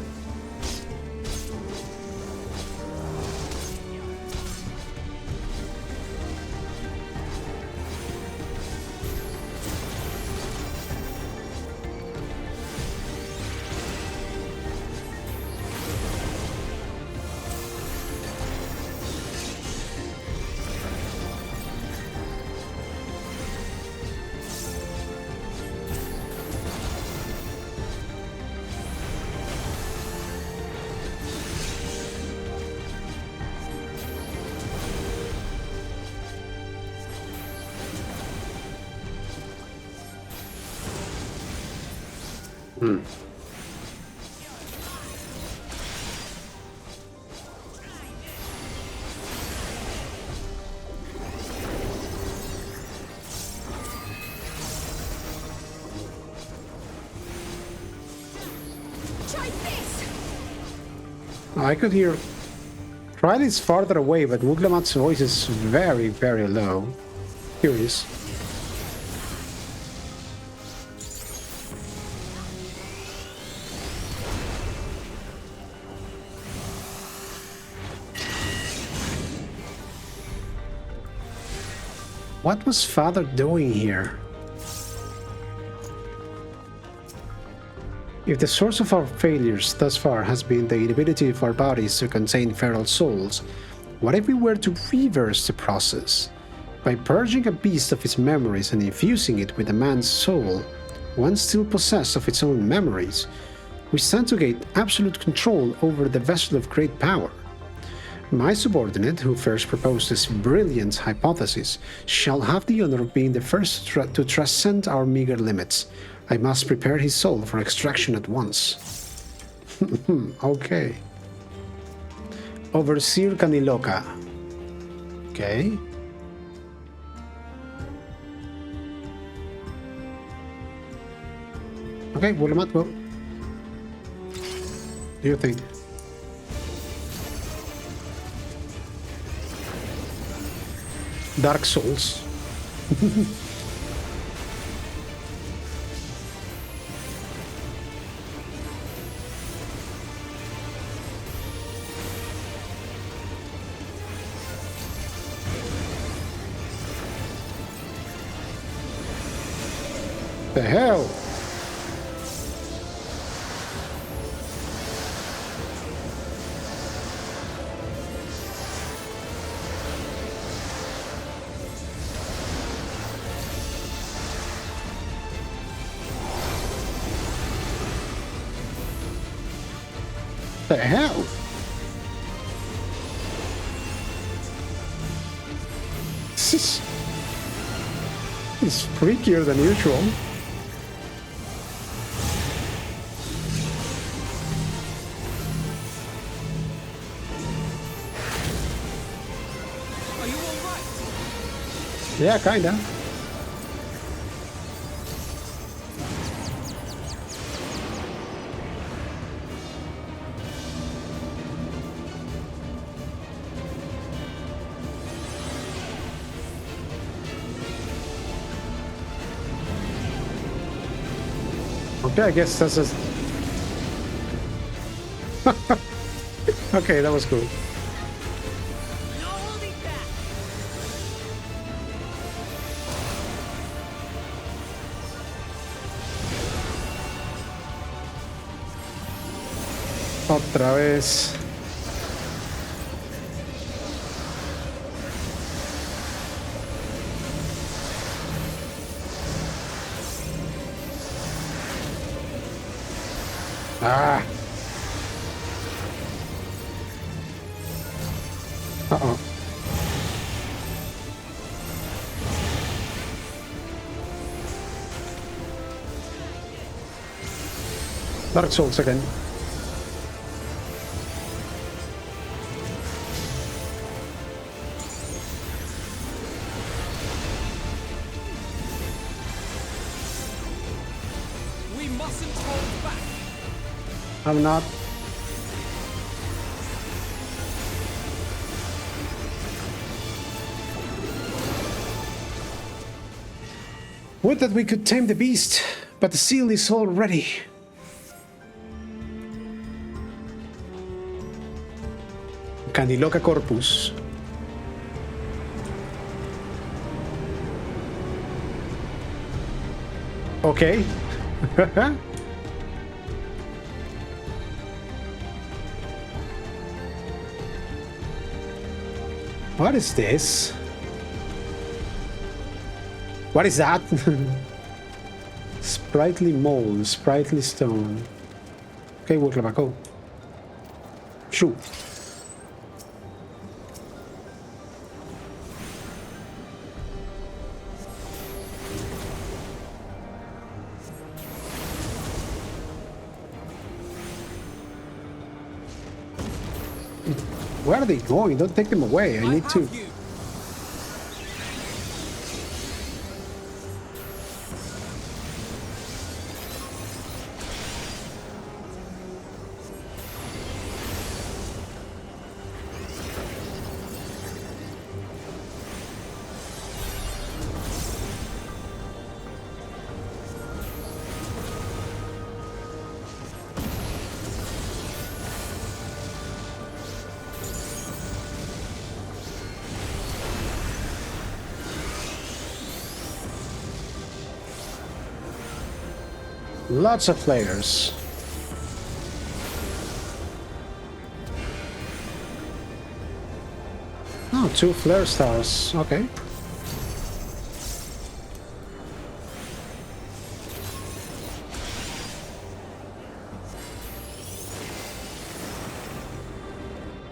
I could hear Riley is farther away, but Wuglamat's voice is very, very low. Curious. What was Father doing here? If the source of our failures thus far has been the inability of our bodies to contain feral souls, what if we were to reverse the process? By purging a beast of its memories and infusing it with a man's soul, one still possessed of its own memories, we stand to gain absolute control over the vessel of great power. My subordinate, who first proposed this brilliant hypothesis, shall have the honor of being the first to transcend our meager limits. I must prepare his soul for extraction at once. Okay. Overseer Caniloca. Okay. Okay, Wulamat, what do you think? Dark Souls. The hell? The hell? This is freakier than usual. Yeah, kinda. Okay, I guess that's just... Okay, that was cool. Otra vez. Ah. Uh-oh. Dark Souls again. We mustn't hold back. I'm not. Would that we could tame the beast, but the seal is all ready. Candiloca corpus. Okay. What is this? What is that? Sprightly mold, sprightly stone. Okay, Wuklabaco. Shoo. Where are they going? Don't take them away. I need to. You. Lots of flares. Oh, 2 flare stars. Okay.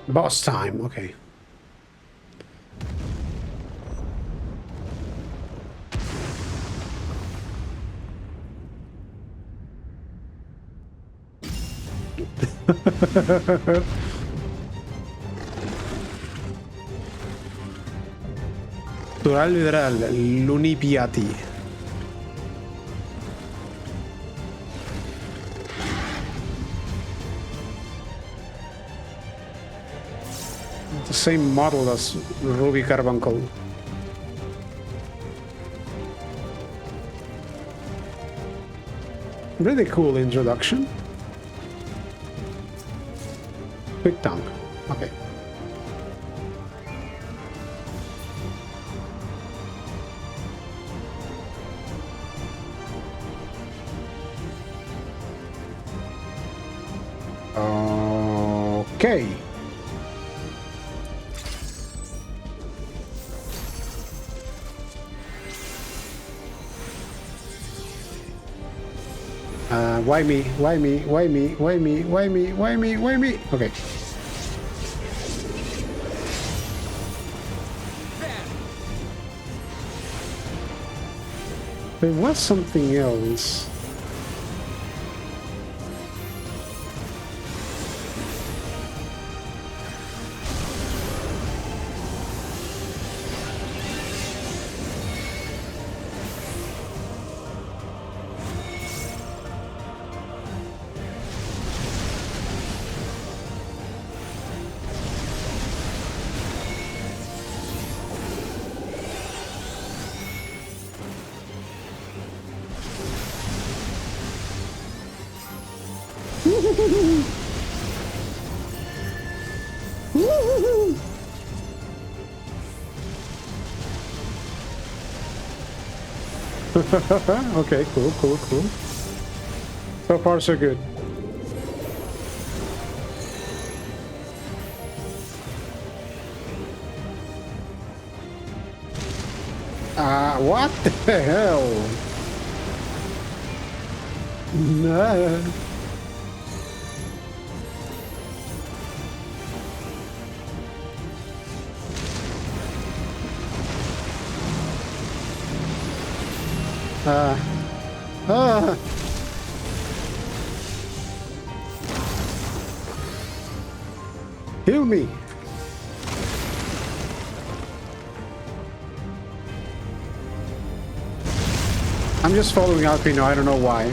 Boss time. Okay. Tuliyollal, Lunipiati. The same model as Ruby Carbuncle. Really cool introduction. Quick tongue. Okay. Okay. Why me? Why me? Why me? Why me? Why me? Why me? Why me? Okay. There was something else. Okay, cool, cool, cool. So far, so good. What the hell? No. Heal me. I'm just following Alpino, I don't know why.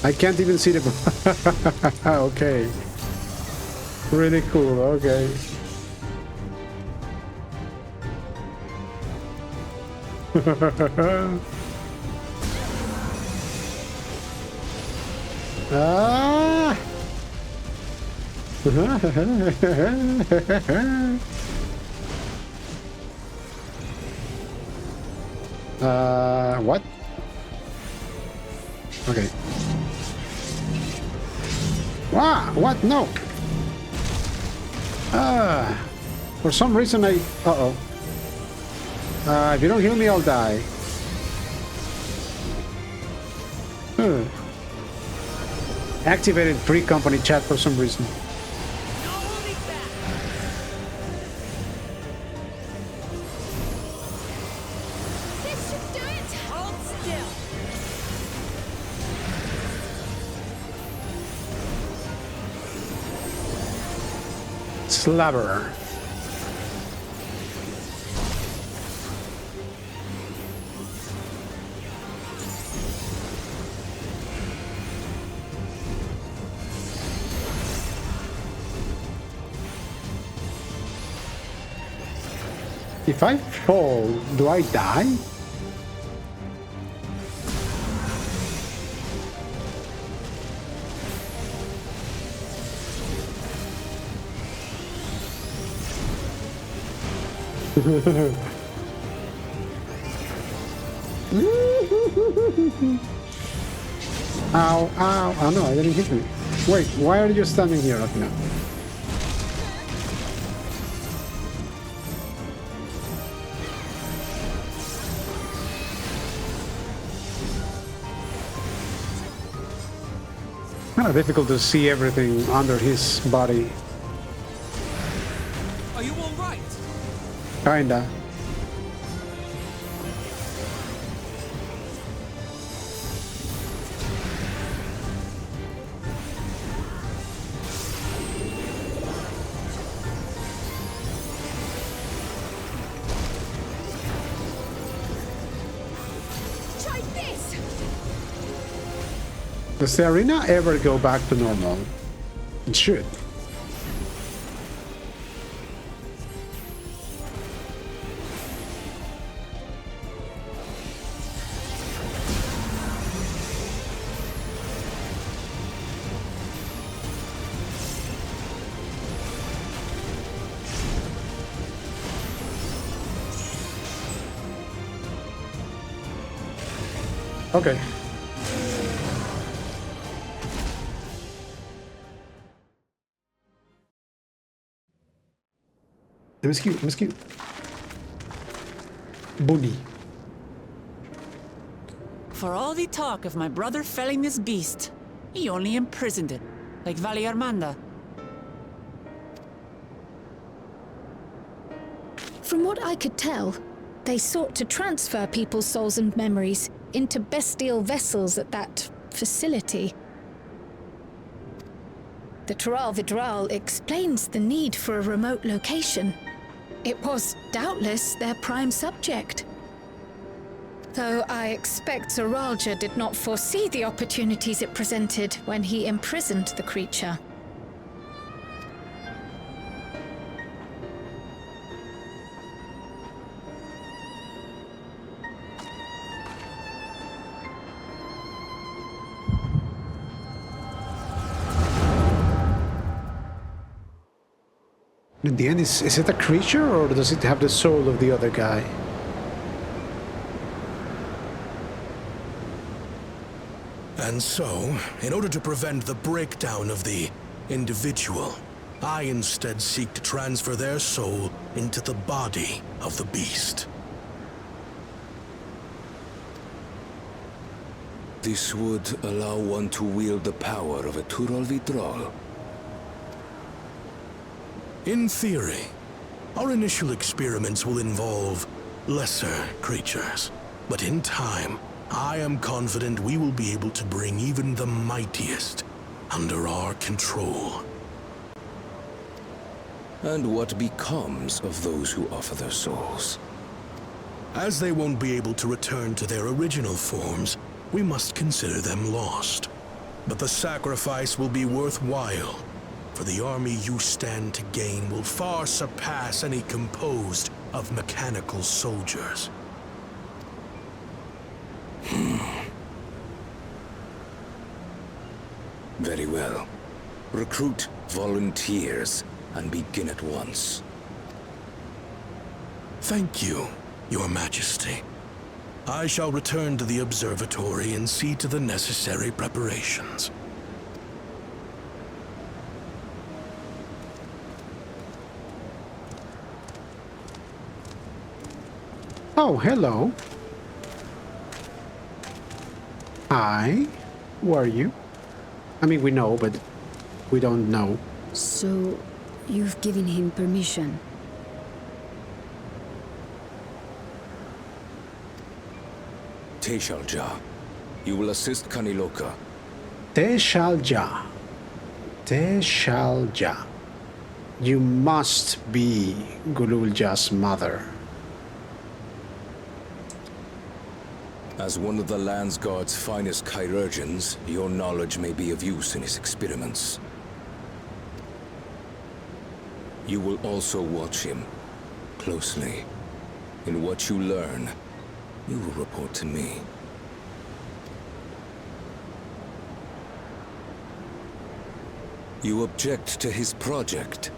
I can't even see the... Okay. Really cool, okay. Ah! What? Okay. Ah, what? No. For some reason I... Uh-oh. If you don't heal me, I'll die. Activated pre-company chat for some reason. Slabber. If I fall, do I die? Ow, ow. Oh no, I didn't hit me. Wait, why are you standing here right now? Kind of difficult to see everything under his body. Are you all right? Kinda. Try this. Does the arena ever go back to normal? It should. Okay. MSQ. Bunny. For all the talk of my brother felling this beast, he only imprisoned it, like Valley Armanda. From what I could tell, they sought to transfer people's souls and memories into bestial vessels at that facility. The Tturuhhetso explains the need for a remote location. It was doubtless their prime subject. Though I expect Tuliyollal Ja did not foresee the opportunities it presented when he imprisoned the creature. In the end, is it a creature or does it have the soul of the other guy? And so, in order to prevent the breakdown of the individual, I instead seek to transfer their soul into the body of the beast. This would allow one to wield the power of a Tturuhhetso. In theory, our initial experiments will involve lesser creatures. But in time, I am confident we will be able to bring even the mightiest under our control. And what becomes of those who offer their souls? As they won't be able to return to their original forms, we must consider them lost. But the sacrifice will be worthwhile, for the army you stand to gain will far surpass any composed of mechanical soldiers. Very well. Recruit volunteers and begin at once. Thank you, Your Majesty. I shall return to the observatory and see to the necessary preparations. Oh, hello. Hi. Who are you? I mean, we know, but we don't know. So, you've given him permission? Teeshal Ja, you will assist Kaniloka. Teeshal Ja. Teeshal Ja. You must be Gulool Ja's mother. As one of the Land's Guard's finest chirurgeons, your knowledge may be of use in his experiments. You will also watch him closely. In what you learn, you will report to me. You object to his project,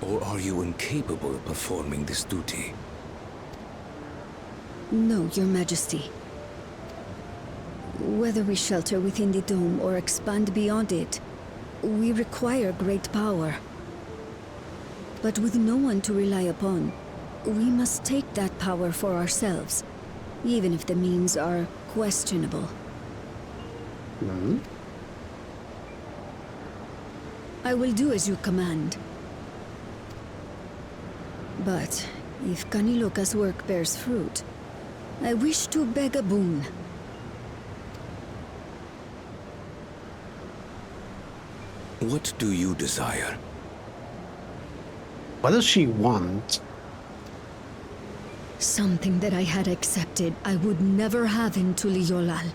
or are you incapable of performing this duty? No, Your Majesty. Whether we shelter within the dome or expand beyond it, we require great power. But with no one to rely upon, we must take that power for ourselves, even if the means are questionable. I will do as you command. But if Kaniloka's work bears fruit, I wish to beg a boon. What do you desire? What does she want? Something that I had accepted I would never have in Tuliyollal.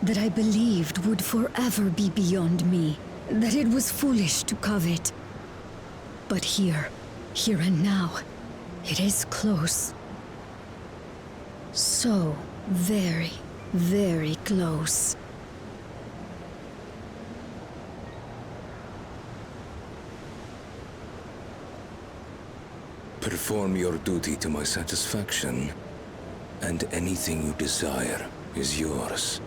That I believed would forever be beyond me. That it was foolish to covet. But here and now, it is close. So very, very close. Perform your duty to my satisfaction, and anything you desire is yours.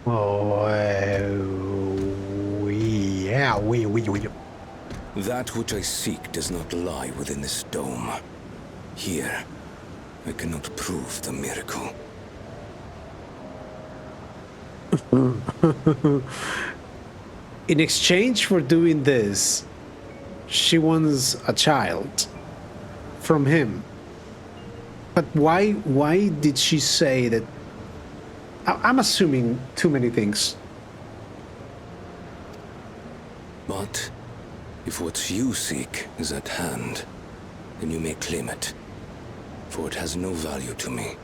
Oh, yeah, we. That which I seek does not lie within this dome. Here, I cannot prove the miracle. In exchange for doing this, she wants a child from him. But why did she say that? I'm assuming too many things. But if what you seek is at hand, then you may claim it, for it has no value to me.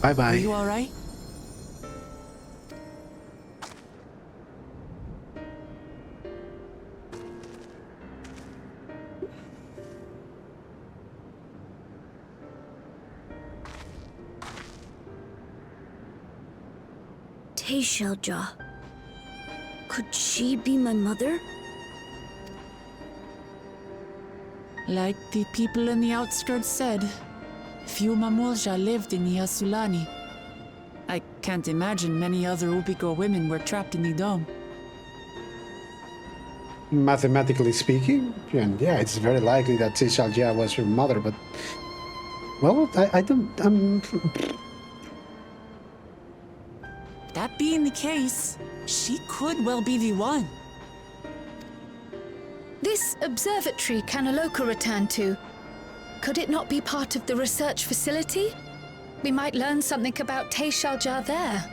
Bye-bye. Are you all right? Teeshal Ja. Could she be my mother? Like the people in the outskirts said, few Mamool Ja lived in the Shaaloani. I can't imagine many other Ubigo women were trapped in the dome. mathematically speaking, and yeah, it's very likely that Teeshal Ja was her mother, but well, I don't. That being the case, she could well be the one. This observatory Kanaloka returned to, could it not be part of the research facility? We might learn something about Teeshal Ja there.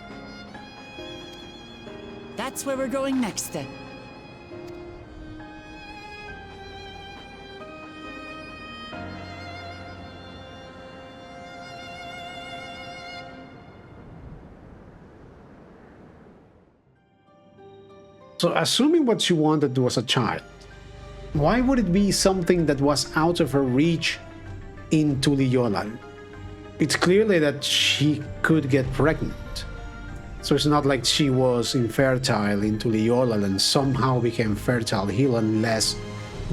That's where we're going next then. So, assuming what she wanted was a child, why would it be something that was out of her reach in Tuliyollal? It's clearly that she could get pregnant. So it's not like she was infertile in Tuliyollal and somehow became fertile here unless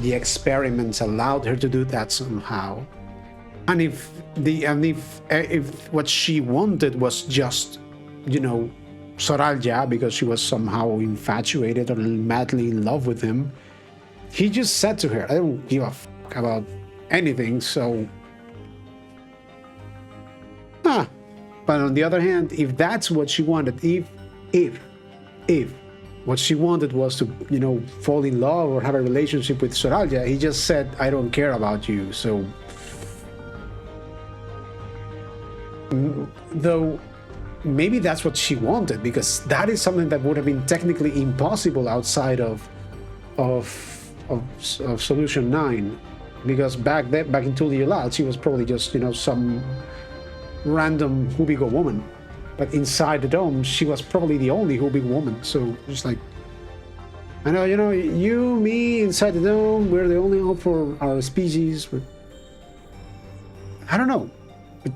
the experiments allowed her to do that somehow. And if what she wanted was just, you know, Square Ja because she was somehow infatuated or madly in love with him, he just said to her, I don't give a fuck about anything, so... But on the other hand, if that's what she wanted, if what she wanted was to, you know, fall in love or have a relationship with Square Ja, he just said, I don't care about you, so... Though... maybe that's what she wanted, because that is something that would have been technically impossible outside of Solution 9, because back in Tuliyollal, she was probably just, you know, some random Hubigo woman, but inside the dome, she was probably the only Hubigo woman. So just like, I know, you know, you, me, inside the dome, we're the only hope for our species. I don't know, but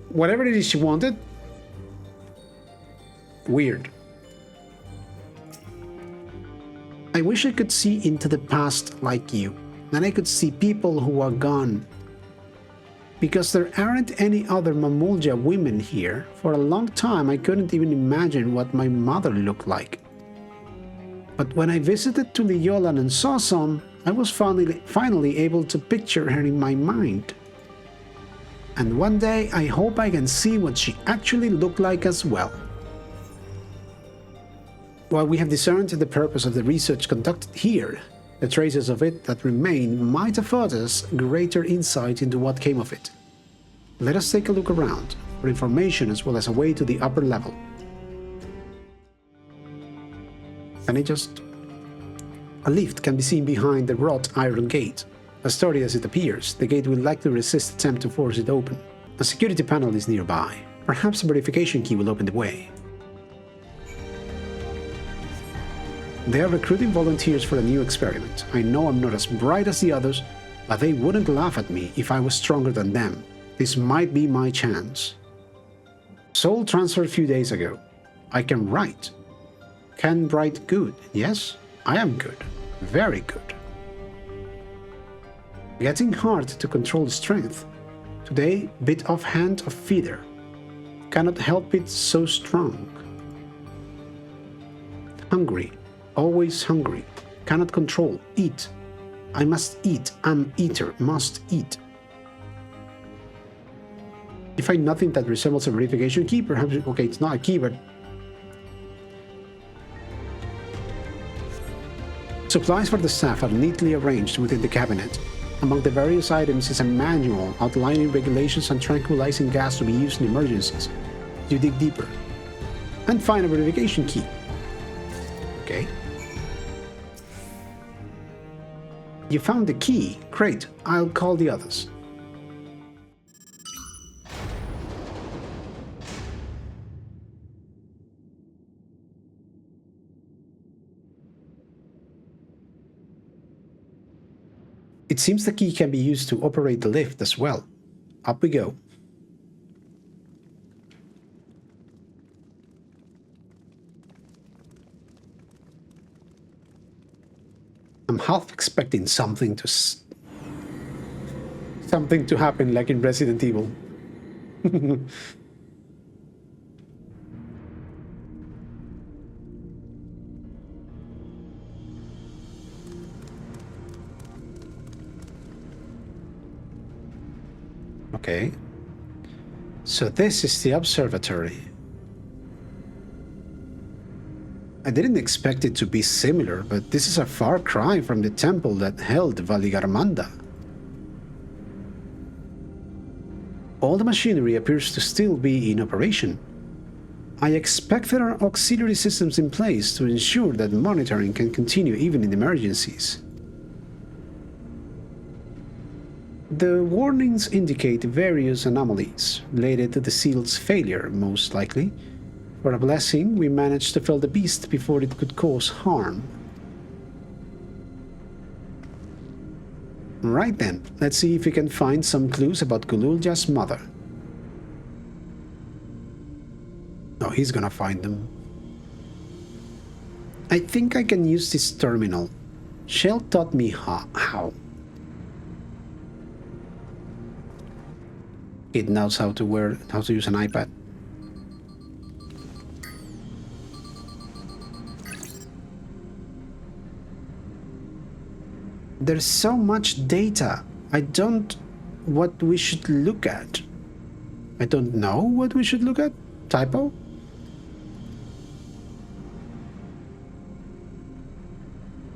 whatever it is she wanted. Weird. I wish I could see into the past like you, and I could see people who are gone. Because there aren't any other Mamool Ja women here, for a long time I couldn't even imagine what my mother looked like. But when I visited Tuliyollal and saw some, I was finally able to picture her in my mind. And one day I hope I can see what she actually looked like as well. While we have discerned the purpose of the research conducted here, the traces of it that remain might afford us greater insight into what came of it. Let us take a look around for information as well as a way to the upper level. A lift can be seen behind the wrought iron gate. As sturdy as it appears, the gate will likely resist attempt to force it open. A security panel is nearby. Perhaps a verification key will open the way. They are recruiting volunteers for a new experiment. I know I'm not as bright as the others, but they wouldn't laugh at me if I was stronger than them. This might be my chance. Soul transferred a few days ago. I can write. Can write good. Yes, I am good. Very good. Getting hard to control the strength. Today, bit off hand of feeder. Cannot help it, so strong. Hungry. Always hungry. Cannot control. Eat. I must eat. Am eater. Must eat. You find nothing that resembles a verification key. Perhaps, okay, it's not a key, but... Supplies for the staff are neatly arranged within the cabinet. Among the various items is a manual outlining regulations and tranquilizing gas to be used in emergencies. You dig deeper. And find a verification key. Okay. You found the key. Great. I'll call the others. It seems the key can be used to operate the lift as well. Up we go. I'm half expecting something to happen like in Resident Evil. Okay. So this is the observatory. I didn't expect it to be similar, but this is a far cry from the temple that held Valigarmanda. All the machinery appears to still be in operation. I expect there are auxiliary systems in place to ensure that monitoring can continue even in emergencies. The warnings indicate various anomalies related to the seal's failure, most likely. For a blessing, we managed to fell the beast before it could cause harm. Right then, let's see if we can find some clues about Gulool Ja's mother. Oh, he's gonna find them. I think I can use this terminal. Shell taught me how. It knows how to use an iPad. There's so much data. I don't know what we should look at. I don't know what we should look at? Typo?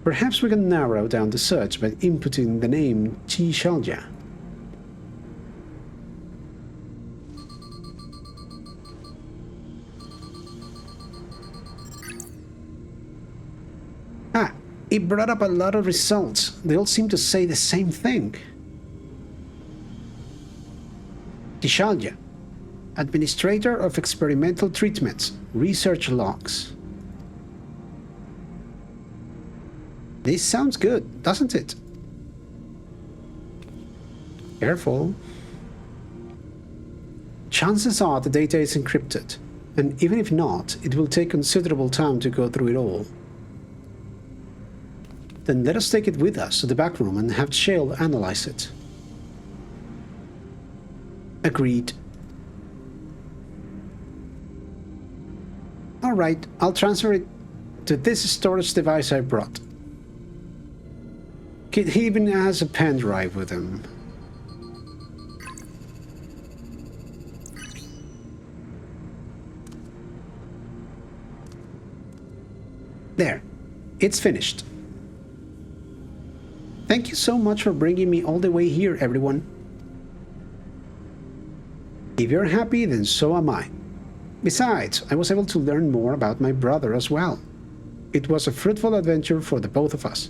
Perhaps we can narrow down the search by inputting the name Teeshal Ja. Ah, it brought up a lot of results. They all seem to say the same thing. Teeshal Ja, Administrator of Experimental Treatments, Research Logs. This sounds good, doesn't it? Careful. Chances are the data is encrypted, and even if not, it will take considerable time to go through it all. Then let us take it with us to the back room and have Shale analyze it. Agreed. Alright, I'll transfer it to this storage device I brought. He even has a pen drive with him. There, it's finished. Thank you so much for bringing me all the way here, everyone. If you're happy, then so am I. Besides, I was able to learn more about my brother as well. It was a fruitful adventure for the both of us.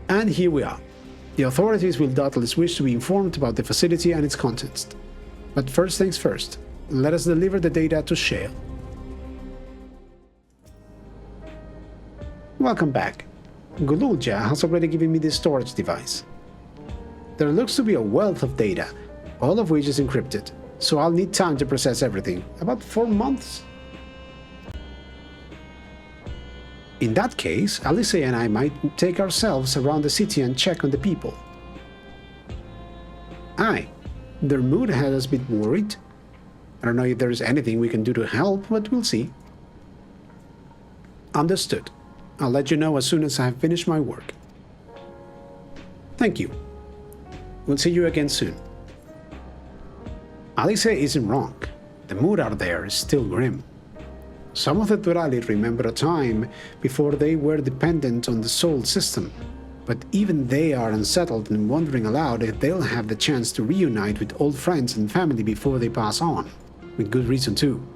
And here we are. The authorities will doubtless wish to be informed about the facility and its contents. But first things first, let us deliver the data to Shale. Welcome back. Gulool Ja has already given me this storage device. There looks to be a wealth of data, all of which is encrypted, so I'll need time to process everything, about 4 months. In that case, Alice and I might take ourselves around the city and check on the people. Aye, their mood has us a bit worried. I don't know if there's anything we can do to help, but we'll see. Understood. I'll let you know as soon as I have finished my work. Thank you. We'll see you again soon. Alice isn't wrong. The mood out there is still grim. Some of the Tturuhhetso remember a time before they were dependent on the soul system, but even they are unsettled and wondering aloud if they'll have the chance to reunite with old friends and family before they pass on, with good reason too.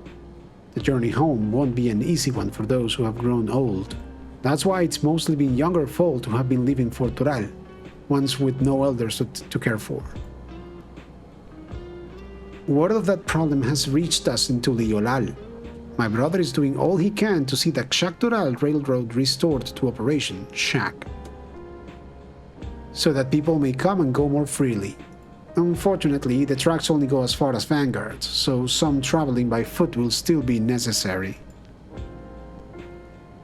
The journey home won't be an easy one for those who have grown old. That's why it's mostly been younger folk who have been living for Tturuhhetso, ones with no elders to care for. Word of that problem has reached us in Tuliyollal. My brother is doing all he can to see the Tturuhhetso Railroad restored to operation, Shack, so that people may come and go more freely. Unfortunately, the tracks only go as far as Vanguard, so some traveling by foot will still be necessary.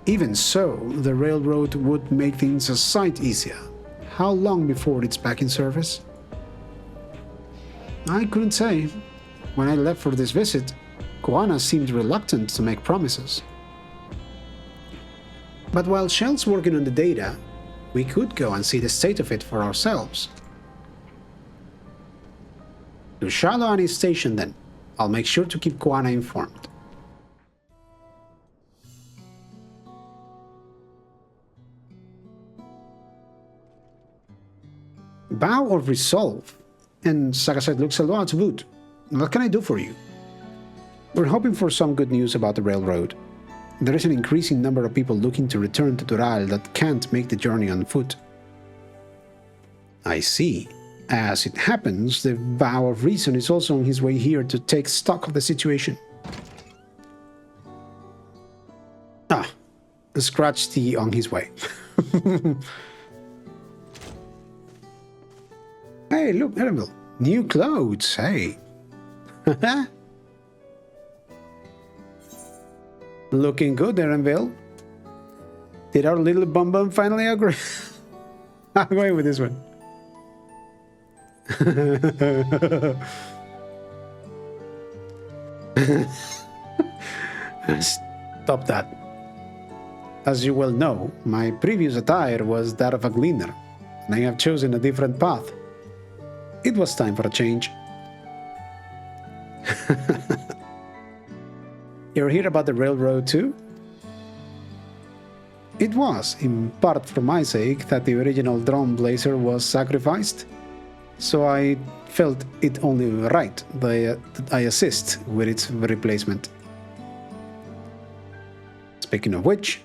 Even so, the railroad would make things a sight easier. How long before it's back in service? I couldn't say. When I left for this visit, Koana seemed reluctant to make promises. But while Shell's working on the data, we could go and see the state of it for ourselves. To Shaaloani station then. I'll make sure to keep Koana informed. Vow of resolve. And Sagasite looks a lot wood. What can I do for you? We're hoping for some good news about the railroad. There is an increasing number of people looking to return to Tural that can't make the journey on foot. I see. As it happens, the Vow of Reason is also on his way here to take stock of the situation. Ah, scratch T on his way. Hey, look, Erenville. New clothes, hey. Looking good, Erenville. Did our little bum bum finally agree? I'm going with this one. Stop that. As you well know, my previous attire was that of a gleaner, and I have chosen a different path. It was time for a change. You hear about the railroad too? It was, in part for my sake, that the original drum blazer was sacrificed, so I felt it only right that I assist with its replacement. Speaking of which,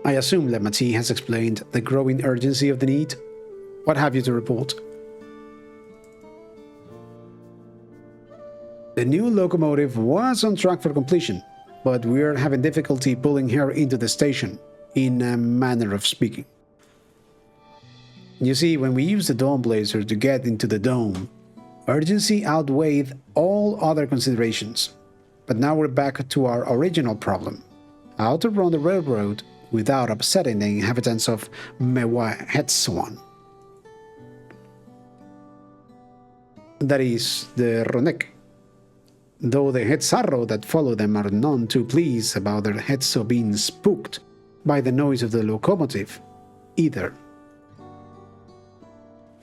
I assume that Mati has explained the growing urgency of the need. What have you to report? The new locomotive was on track for completion, but we're having difficulty pulling her into the station, in a manner of speaking. You see, when we used the Dawn Blazer to get into the dome, urgency outweighed all other considerations. But now we're back to our original problem: how to run the railroad without upsetting the inhabitants of Mewahetswan. That is, the Ronek. Though the Hetzarro that follow them are none too pleased about their Hetso being spooked by the noise of the locomotive, either.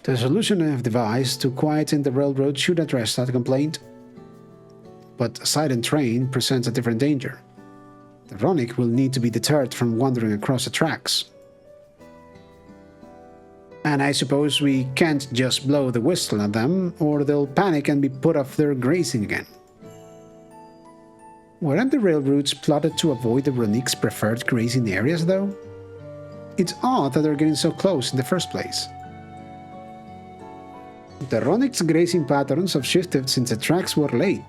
The solution I have devised to quieten the railroad should address that complaint. But a silent train presents a different danger. The Ronek will need to be deterred from wandering across the tracks. And I suppose we can't just blow the whistle at them, or they'll panic and be put off their grazing again. Weren't the railroads plotted to avoid the Ronek's preferred grazing areas, though? It's odd that they're getting so close in the first place. The Ronek's grazing patterns have shifted since the tracks were laid.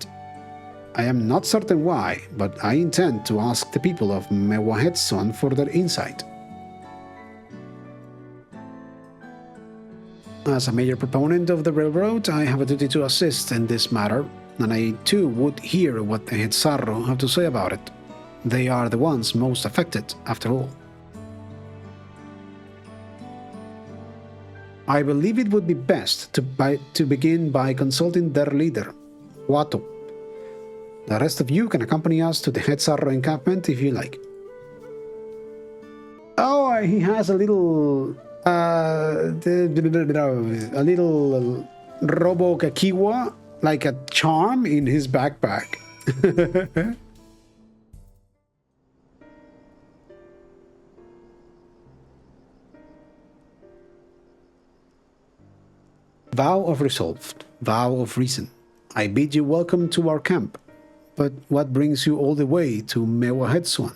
I am not certain why, but I intend to ask the people of Mewahetswan for their insight. As a major proponent of the railroad, I have a duty to assist in this matter, and I too would hear what the Hetzarro have to say about it. They are the ones most affected, after all. I believe it would be best to begin by consulting their leader, Wato. The rest of you can accompany us to the Hetzarro encampment if you like. Oh, he has a little Robo Kakiwa, like a charm in his backpack. Vow of resolve, vow of reason. I bid you welcome to our camp. But what brings you all the way to Mewahetswan?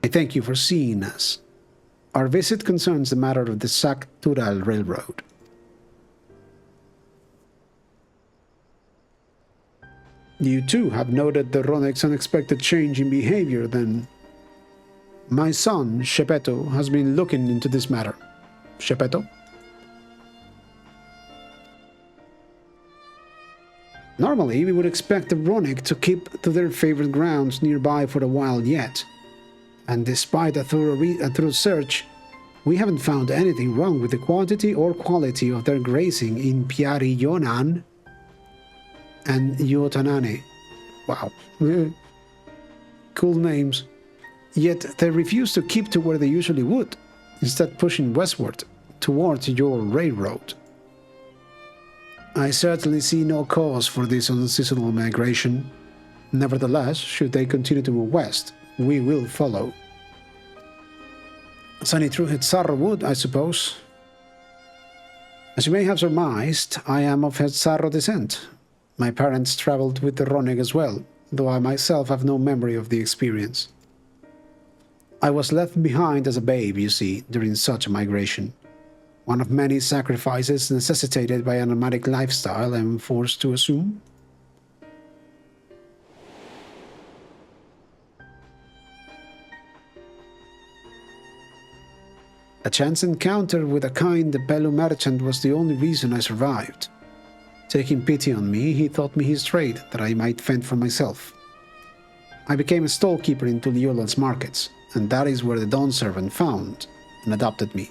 I thank you for seeing us. Our visit concerns the matter of the Tural Railroad. You too have noted the Ronek's unexpected change in behavior, then. My son, Shepeto, has been looking into this matter. Shepeto? Normally, we would expect the Ronek to keep to their favorite grounds nearby for a while yet. And despite a thorough search, we haven't found anything wrong with the quantity or quality of their grazing in Piari Yonan and Yotanane. Wow. Cool names. Yet they refuse to keep to where they usually would, instead pushing westward, towards your railroad. I certainly see no cause for this unseasonal migration. Nevertheless, should they continue to move west, we will follow. Sunny Tturuhhetso would, I suppose. As you may have surmised, I am of Hetsaro descent. My parents traveled with the Ronig as well, though I myself have no memory of the experience. I was left behind as a babe, you see, during such a migration. One of many sacrifices necessitated by a nomadic lifestyle I am forced to assume. A chance encounter with a kind Belu merchant was the only reason I survived. Taking pity on me, he taught me his trade, that I might fend for myself. I became a storekeeper in Tuliyollal's markets, and that is where the Dawn servant found and adopted me.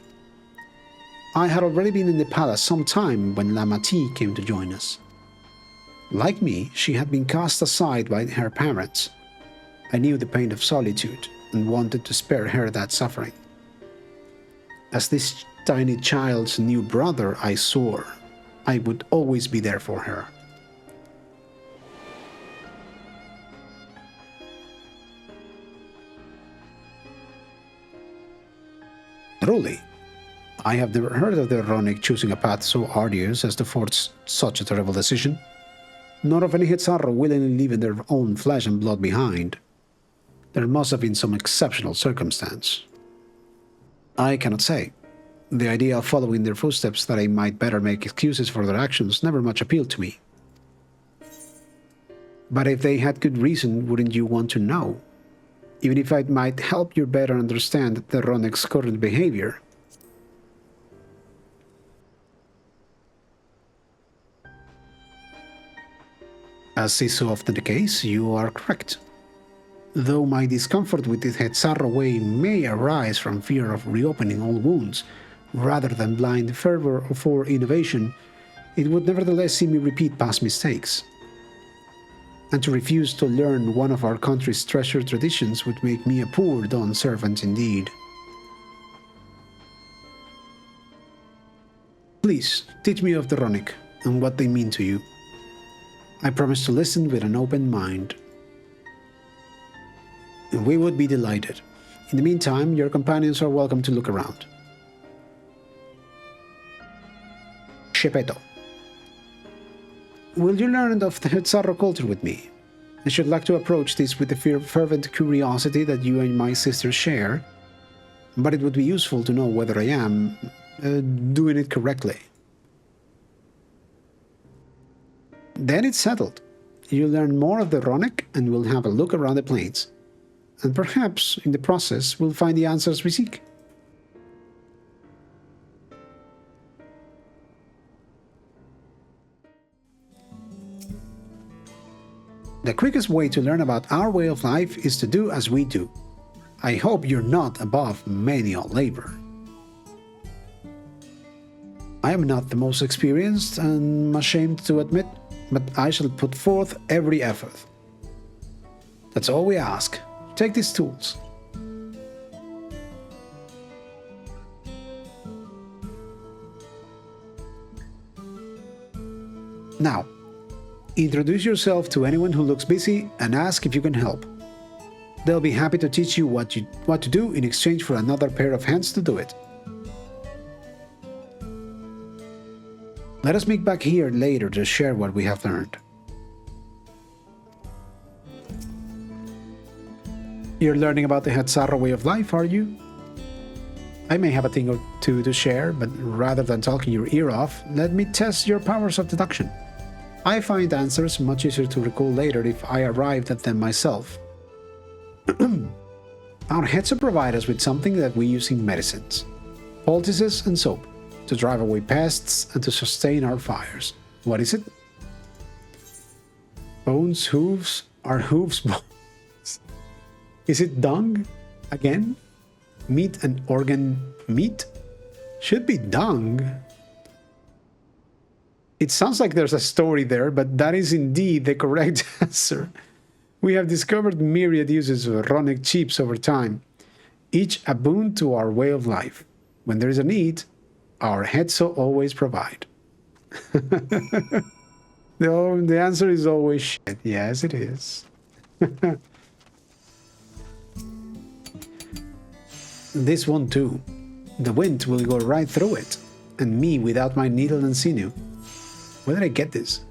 I had already been in the palace some time when Lamati came to join us. Like me, she had been cast aside by her parents. I knew the pain of solitude and wanted to spare her that suffering. As this tiny child's new brother, I swore I would always be there for her. Truly, I have never heard of the Ronig choosing a path so arduous as to force such a terrible decision, nor of any Hetsaro willingly leaving their own flesh and blood behind. There must have been some exceptional circumstance. I cannot say. The idea of following their footsteps that I might better make excuses for their actions never much appealed to me. But if they had good reason, wouldn't you want to know? Even if it might help you better understand the Ronig's current behavior. As is so often the case, you are correct. Though my discomfort with the Hetsaro way may arise from fear of reopening old wounds, rather than blind fervor for innovation, it would nevertheless see me repeat past mistakes. And to refuse to learn one of our country's treasured traditions would make me a poor Dawn servant indeed. Please, teach me of the Ronig and what they mean to you. I promise to listen with an open mind. We would be delighted. In the meantime, your companions are welcome to look around. Shepeto. Will you learn of the Hetsaro culture with me? I should like to approach this with the fervent curiosity that you and my sister share, but it would be useful to know whether I am doing it correctly. Then it's settled. You'll learn more of the Ronig and we'll have a look around the plains. And perhaps, in the process, we'll find the answers we seek. The quickest way to learn about our way of life is to do as we do. I hope you're not above manual labor. I am not the most experienced, and I'm ashamed to admit, but I shall put forth every effort. That's all we ask. Take these tools. Now, introduce yourself to anyone who looks busy and ask if you can help. They'll be happy to teach you what to do in exchange for another pair of hands to do it. Let us meet back here later to share what we have learned. You're learning about the Hetsaro way of life, are you? I may have a thing or two to share, but rather than talking your ear off, let me test your powers of deduction. I find answers much easier to recall later if I arrived at them myself. Our Hetso provide us with something that we use in medicines, poultices and soap, to drive away pests and to sustain our fires. What is it? Bones, hooves, are hooves bones? Is it dung? Again? Meat and organ meat? Should be dung. It sounds like there's a story there, but that is indeed the correct answer. We have discovered myriad uses of Ronic chips over time, each a boon to our way of life. When there is a need, our Hetso always provide. The answer is always shit. Yes, it is. This won't do. The wind will go right through it, and me without my needle and sinew. Where did I get this?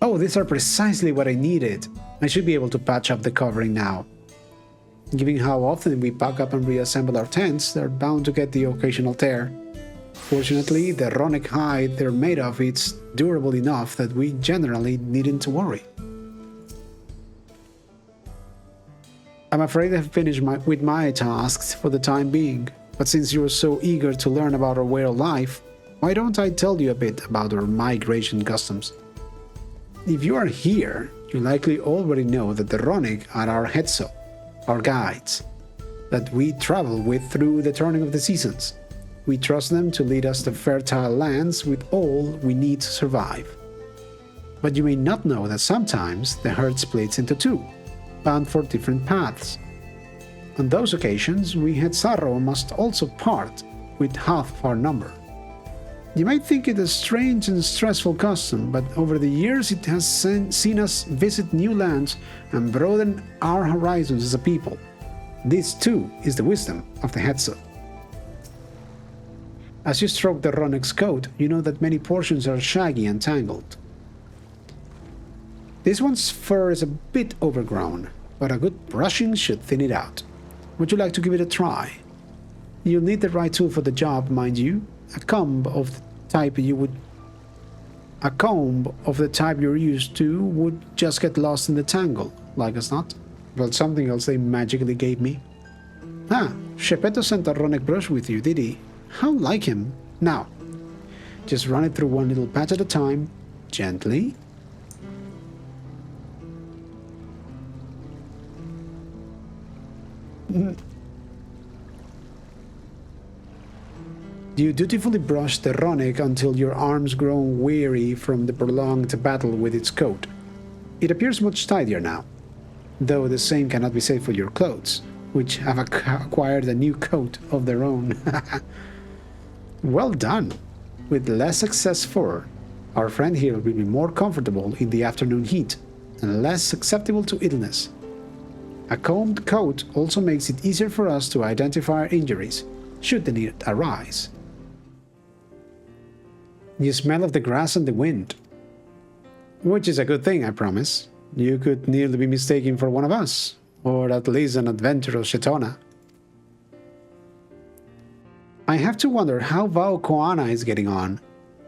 Oh, these are precisely what I needed. I should be able to patch up the covering now. Given how often we pack up and reassemble our tents, they're bound to get the occasional tear. Fortunately, the Ronic hide they're made of is durable enough that we generally needn't to worry. I'm afraid I've finished with my tasks for the time being, but since you're so eager to learn about our way of life, why don't I tell you a bit about our migration customs? If you are here, you likely already know that the Ronic are our Hetso, our guides, that we travel with through the turning of the seasons. We trust them to lead us to fertile lands with all we need to survive. But you may not know that sometimes the herd splits into two, bound for different paths. On those occasions, we Hetzarro must also part with half of our number. You might think it a strange and stressful custom, but over the years it has seen us visit new lands and broaden our horizons as a people. This too is the wisdom of the Hetso. As you stroke the Ronic's coat, you know that many portions are shaggy and tangled. This one's fur is a bit overgrown, but a good brushing should thin it out. Would you like to give it a try? You'll need the right tool for the job, mind you. A comb of the type you're used to would just get lost in the tangle, like as not. Well, something else they magically gave me. Ah, Shepeto sent a Ronic brush with you, did he? How like him. Now, just run it through one little patch at a time, gently. You dutifully brush the Ronic until your arms grow weary from the prolonged battle with its coat. It appears much tidier now, though the same cannot be said for your clothes, which have acquired a new coat of their own. Well done! With less excess fur, our friend here will be more comfortable in the afternoon heat and less susceptible to illness. A combed coat also makes it easier for us to identify injuries, should the need arise. You smell of the grass and the wind. Which is a good thing, I promise. You could nearly be mistaken for one of us, or at least an adventurous Shetona. I have to wonder how Vao Koana is getting on.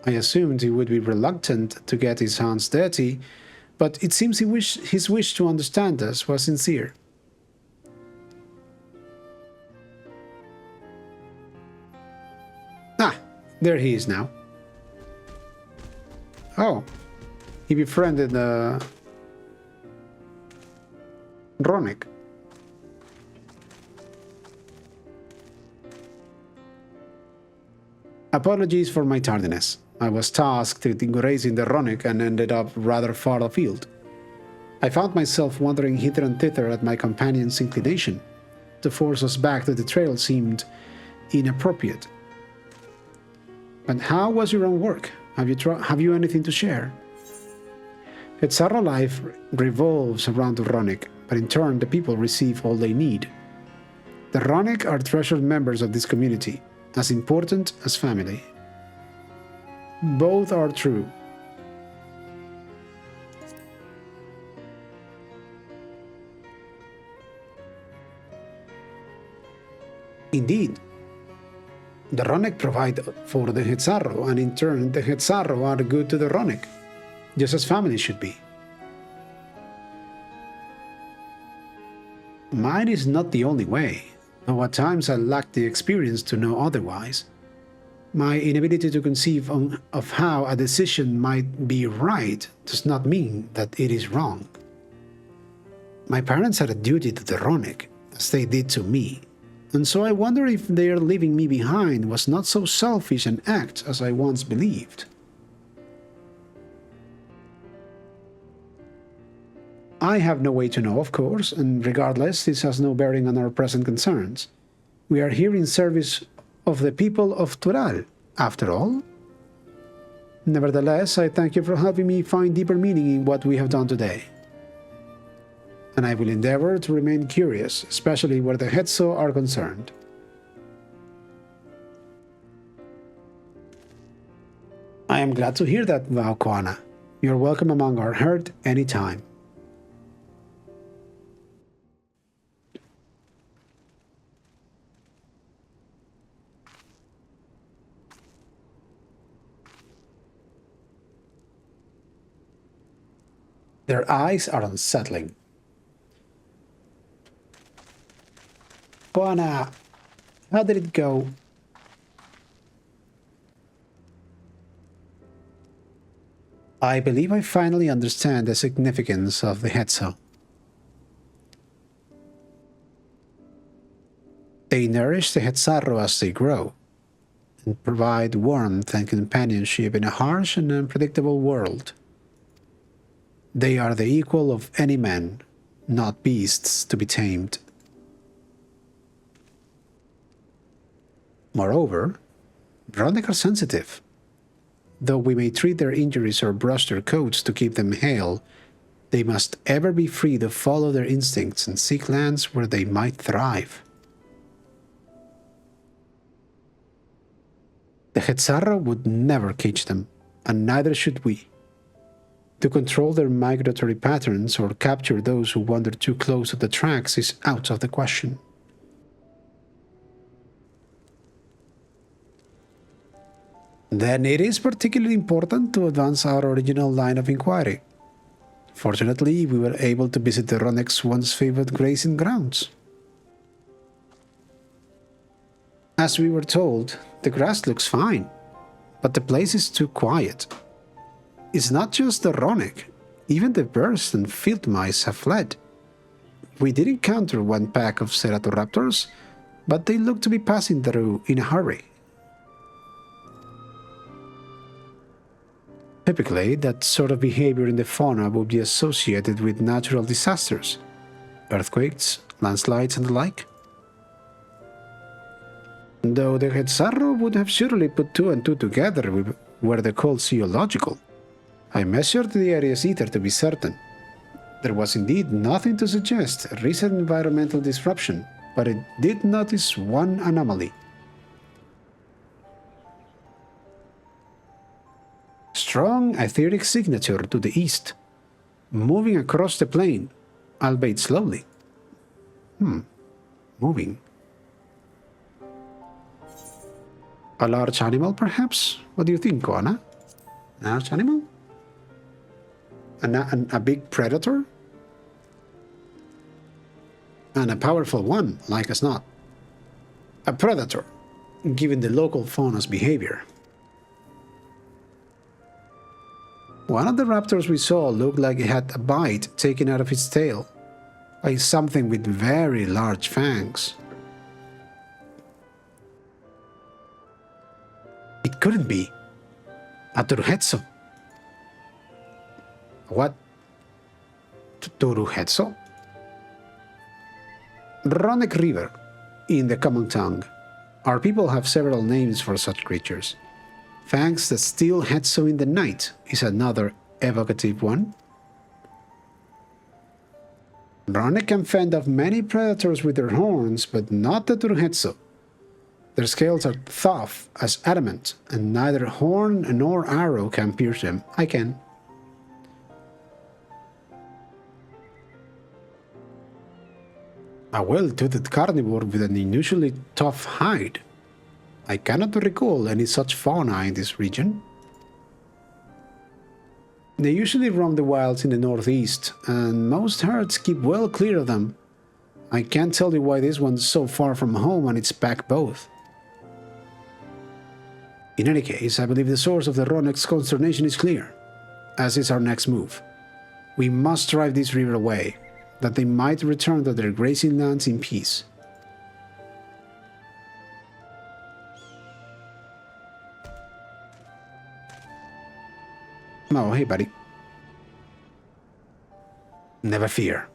I assumed he would be reluctant to get his hands dirty, but it seems his wish to understand us was sincere. Ah, there he is now. Oh, he befriended Ronic. Apologies for my tardiness. I was tasked with raising the Ronic and ended up rather far afield. I found myself wandering hither and thither at my companion's inclination. To force us back to the trail seemed inappropriate. But how was your own work? Have you anything to share? Hetzarro life revolves around the Ronic, but in turn the people receive all they need. The Ronic are treasured members of this community, as important as family. Both are true. Indeed. The Ronic provide for the Hetzarro, and in turn the Hetzarro are good to the Ronic, just as family should be. Mine is not the only way, though at times I lack the experience to know otherwise. My inability to conceive of how a decision might be right does not mean that it is wrong. My parents had a duty to the Ronic, as they did to me, and so I wonder if their leaving me behind was not so selfish an act as I once believed. I have no way to know, of course, and regardless, this has no bearing on our present concerns. We are here in service of the people of Tural, after all. Nevertheless, I thank you for helping me find deeper meaning in what we have done today. And I will endeavor to remain curious, especially where the Hetso are concerned. I am glad to hear that, Koana. You're welcome among our herd anytime. Their eyes are unsettling. Koana, how did it go? I believe I finally understand the significance of the Hetso. They nourish the Hetzarro as they grow, and provide warmth and companionship in a harsh and unpredictable world. They are the equal of any man, not beasts to be tamed. Moreover, Ronic are sensitive. Though we may treat their injuries or brush their coats to keep them hale, they must ever be free to follow their instincts and seek lands where they might thrive. The Hetzarro would never cage them, and neither should we. To control their migratory patterns or capture those who wander too close to the tracks is out of the question. Then it is particularly important to advance our original line of inquiry. Fortunately, we were able to visit the Ronic's once favored grazing grounds. As we were told, the grass looks fine, but the place is too quiet. It's not just the Ronic, even the birds and field mice have fled. We did encounter one pack of Ceratoraptors, but they look to be passing through in a hurry. Typically, that sort of behavior in the fauna would be associated with natural disasters, earthquakes, landslides, and the like. Though the Hetzarro would have surely put two and two together were they called zoological. I measured the area's ether to be certain. There was indeed nothing to suggest a recent environmental disruption, but it did notice one anomaly. Strong etheric signature to the east, moving across the plain, albeit slowly. Moving. A large animal, perhaps? What do you think, Koana? A large animal? A big predator? And a powerful one, like as not. A predator, given the local fauna's behavior. One of the raptors we saw looked like it had a bite taken out of its tail, by something with very large fangs. It couldn't be. A Tturuhhetso. What? Tturuhhetso? Ronic River, in the common tongue. Our people have several names for such creatures. Fangs that steal Hetso in the night is another evocative one. Ronic can fend off many predators with their horns, but not the Tturuhhetso. Their scales are tough as adamant, and neither horn nor arrow can pierce them. I can. A well-toothed carnivore with an unusually tough hide. I cannot recall any such fauna in this region. They usually roam the wilds in the northeast, and most herds keep well clear of them. I can't tell you why this one's so far from home and it's back both. In any case, I believe the source of the Ronic's consternation is clear, as is our next move. We must drive this river away, that they might return to their grazing lands in peace. Oh, hey, buddy. Never fear.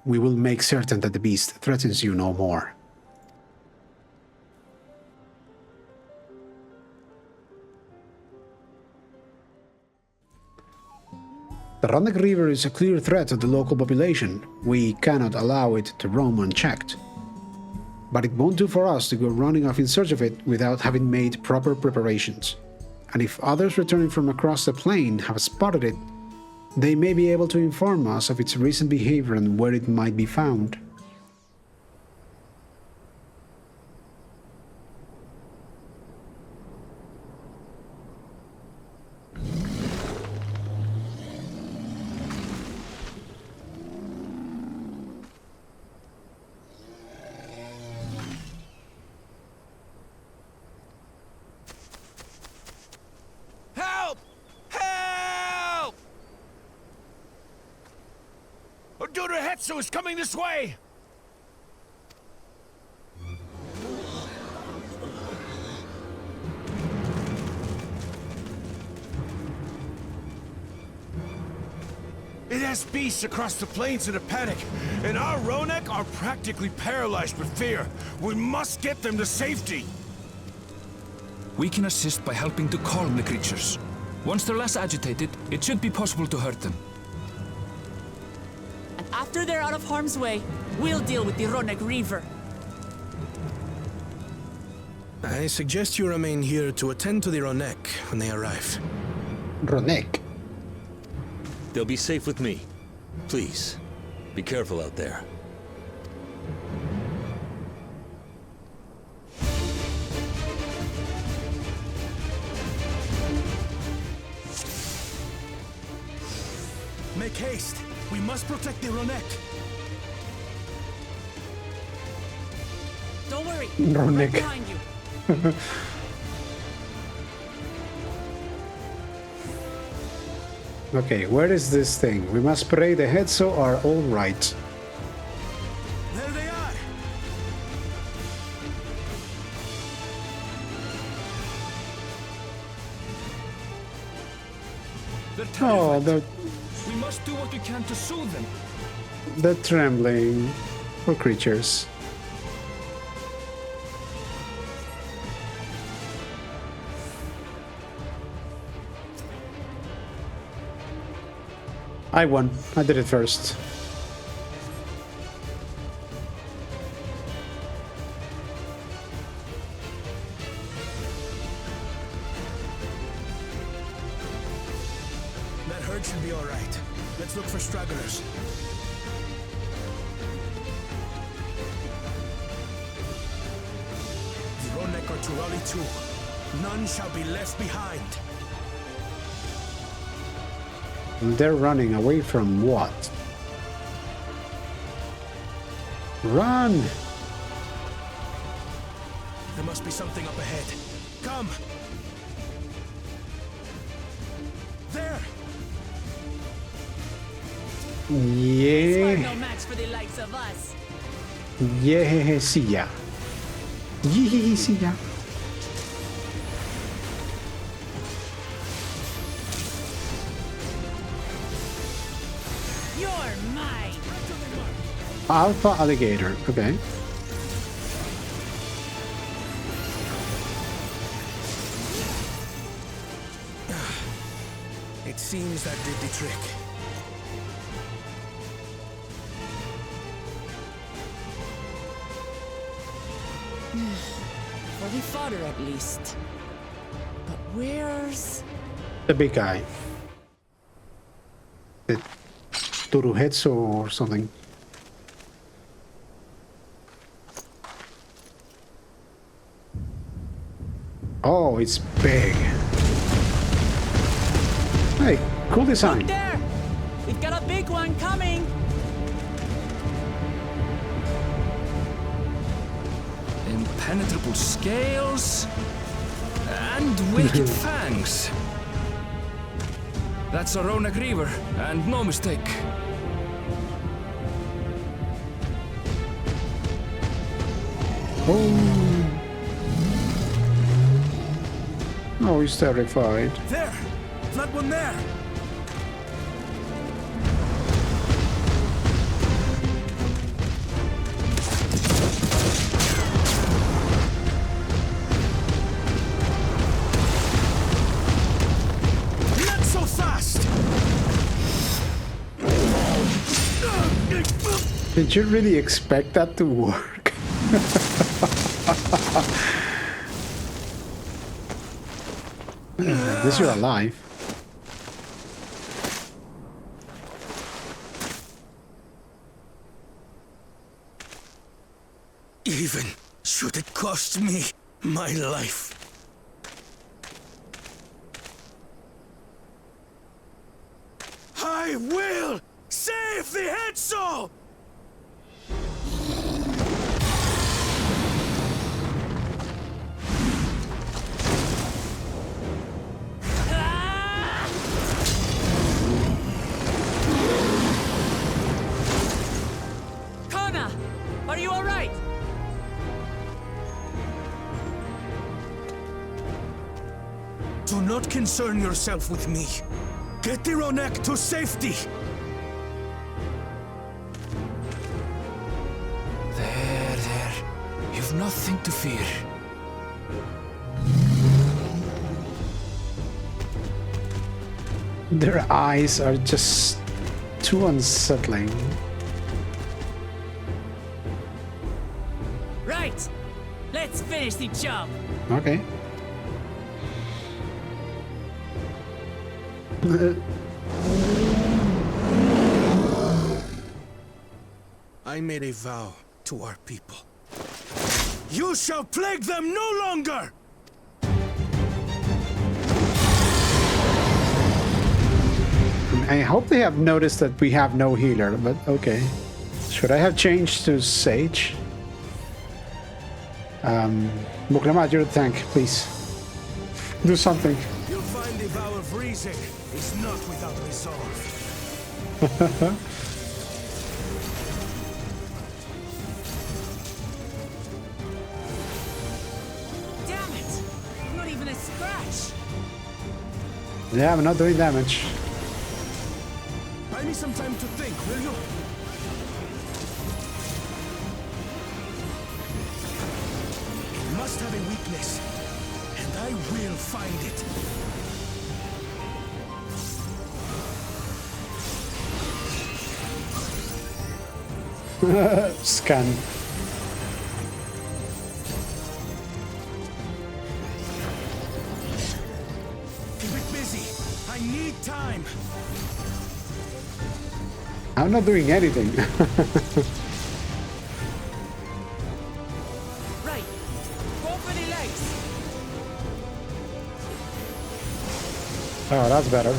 We will make certain that the beast threatens you no more. The Ronnek River is a clear threat to the local population. We cannot allow it to roam unchecked. But it won't do for us to go running off in search of it without having made proper preparations. And if others returning from across the plain have spotted it, they may be able to inform us of its recent behavior and where it might be found. Tturuhhetso is coming this way! It has beasts across the plains in a panic, and our Ronnek are practically paralyzed with fear. We must get them to safety! We can assist by helping to calm the creatures. Once they're less agitated, it should be possible to hurt them. After they're out of harm's way, we'll deal with the Ronnek River. I suggest you remain here to attend to the Ronnek when they arrive. Ronnek? They'll be safe with me. Please, be careful out there. Make haste! We must protect the Ronnek! Don't worry, Ronnek. right behind you. Okay, where is this thing? We must pray the Hetso are all right. There they are! They're Oh, terrified. We must do what we can to soothe them. the trembling. Poor creatures. I won. I did it first. That herd should be all right. Let's look for stragglers. The Ronnek are to rally too. None shall be left behind. They're running away from what? Run! There must be something up ahead. Come! There! Yeah. No match for the likes of us. Yeah, see ya. Yeah, see ya. You're mine. Alpha alligator. Okay. It seems that did the trick. For the fodder, at least. But where's... The big guy. The Tturuhhetso or something. Oh, it's big. Hey, cool design. Look there! We've got a big one coming! Impenetrable scales and wicked fangs. That's a Ronnek River, and no mistake. Oh, he's terrified. There! That one there! Did you really expect that to work? At least you're alive. Even should it cost me my life. I will save the Tturuhhetso! Koana, are you all right? Do not concern yourself with me. Get the Ronek to safety! There. You've nothing to fear. Their eyes are just too unsettling. Right! Let's finish the job! Okay. I made a vow to our people. You shall plague them no longer! I hope they have noticed that we have no healer, but okay. Should I have changed to Sage? Muklama, your tank, please. Do something. You'll find the vow of reason is not without resolve. Damn it! Not even a scratch! Yeah, I'm not doing damage. Buy me some time to think, will you? It must have a weakness, and I will find it. Scan. Keep it busy. I need time. I'm not doing anything. Right! Go for the legs! Oh, that's better.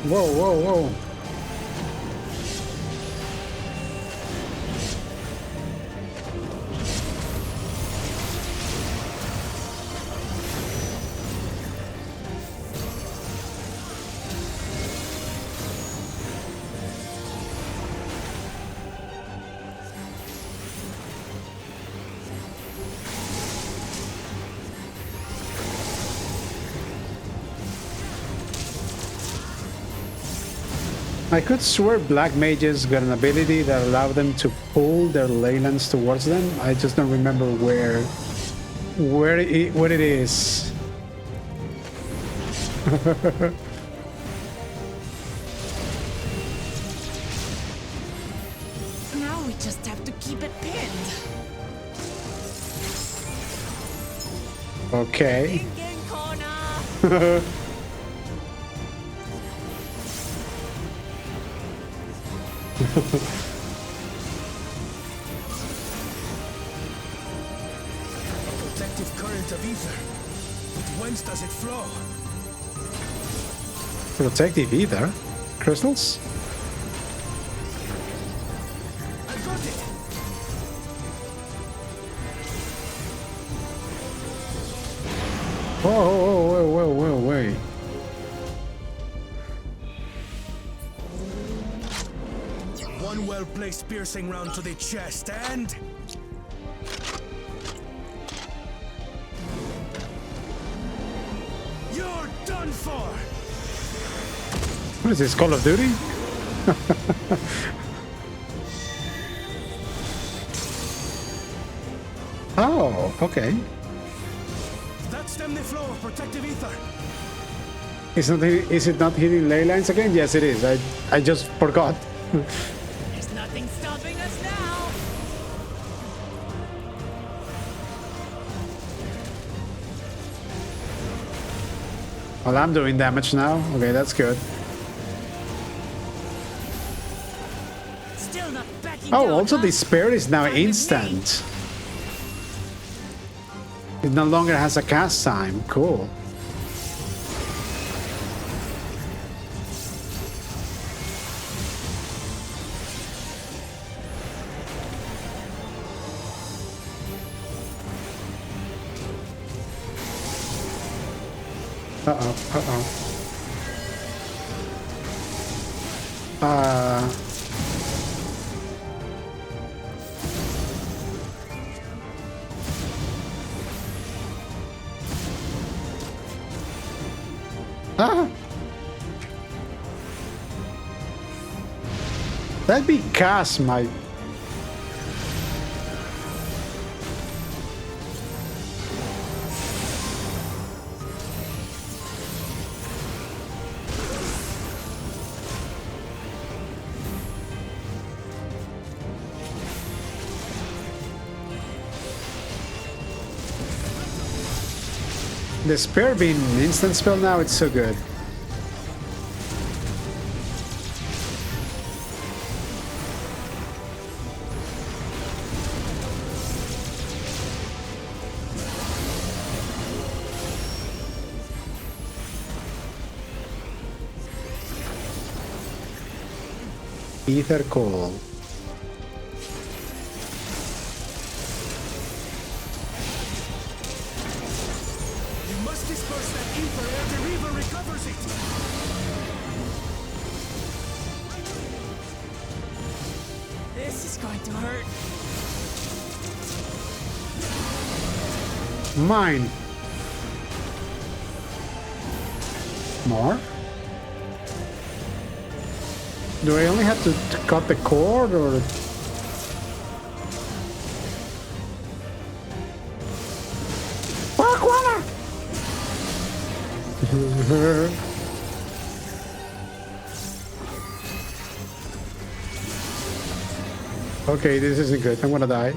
Whoa. I could swear black mages got an ability that allowed them to pull their leylands towards them. I just don't remember where it is. Now we just have to keep it pinned. Okay. Thinking, Koana! Protective current of ether. But whence does it flow? Protective ether? Crystals? I've got it! Whoa. One well well-placed piercing round to the chest, and... you're done for! What is this, Call of Duty? Oh, okay. That stem the flow of protective ether. Is it not hitting ley lines again? Yes, it is. I just forgot. There's nothing stopping us now. Well, I'm doing damage now. Okay, that's good. Still not backing Oh, down, also huh? the spare is now Fine with me. instant. It no longer has a cast time. Cool. Uh-oh, uh-oh. Ah! That'd be cast, my... The spare being an instant spell now, it's so good. Ether Call. Disperse that ether ere the Reaver recovers it! This is going to hurt. Mine. More? Do I only have to cut the cord, or...? Koana! Okay, this isn't good. I'm gonna die.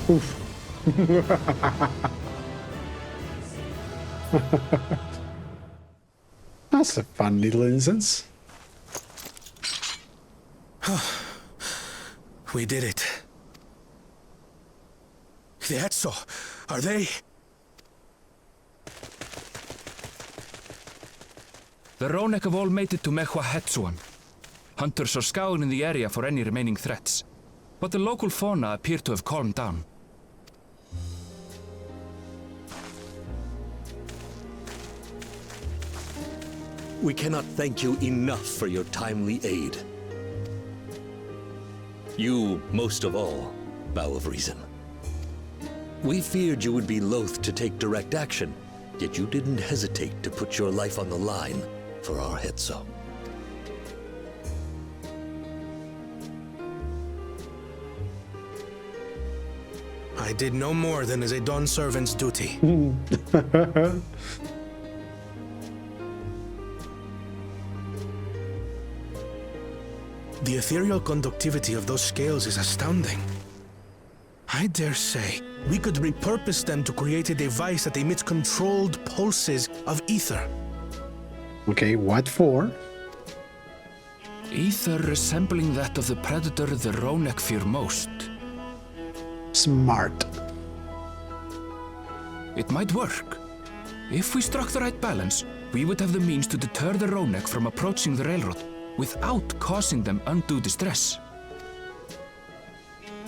Oof. That's a fun little instance. We did it. Tturuhhetso, are they? The Ronek have all made it to Mehwa-Hetsuan. Hunters are scouring the area for any remaining threats, but the local fauna appear to have calmed down. We cannot thank you enough for your timely aid. You, most of all, Bow of Reason. We feared you would be loath to take direct action, yet you didn't hesitate to put your life on the line for our Hetso. I did no more than is a Dawn servant's duty. The ethereal conductivity of those scales is astounding. I dare say, we could repurpose them to create a device that emits controlled pulses of ether. Okay, what for? Ether resembling that of the predator the Ronek fear most. Smart. It might work. If we struck the right balance, we would have the means to deter the Ronek from approaching the railroad without causing them undue distress.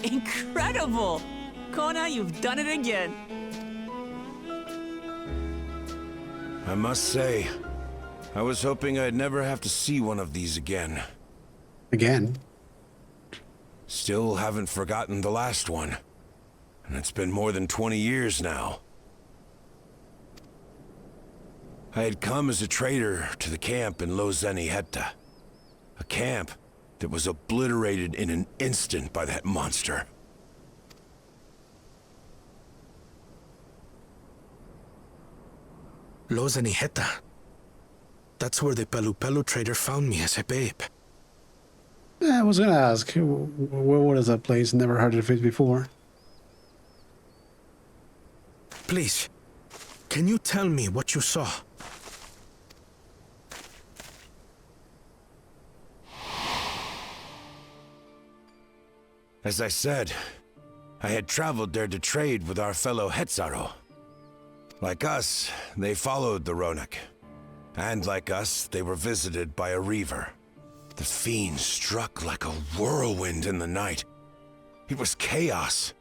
Incredible! Koana, you've done it again. I must say, I was hoping I'd never have to see one of these again. Again? Still haven't forgotten the last one. And it's been more than 20 years now. I had come as a trader to the camp in Tturuhhetso. A camp that was obliterated in an instant by that monster. Tturuhhetso. That's where the Pelu trader found me as a babe. I was gonna ask, what is that place? Never heard of it before. Please, can you tell me what you saw? As I said, I had traveled there to trade with our fellow Hetzaro. Like us, they followed the Ronek. And like us, they were visited by a reaver. The fiend struck like a whirlwind in the night. It was chaos.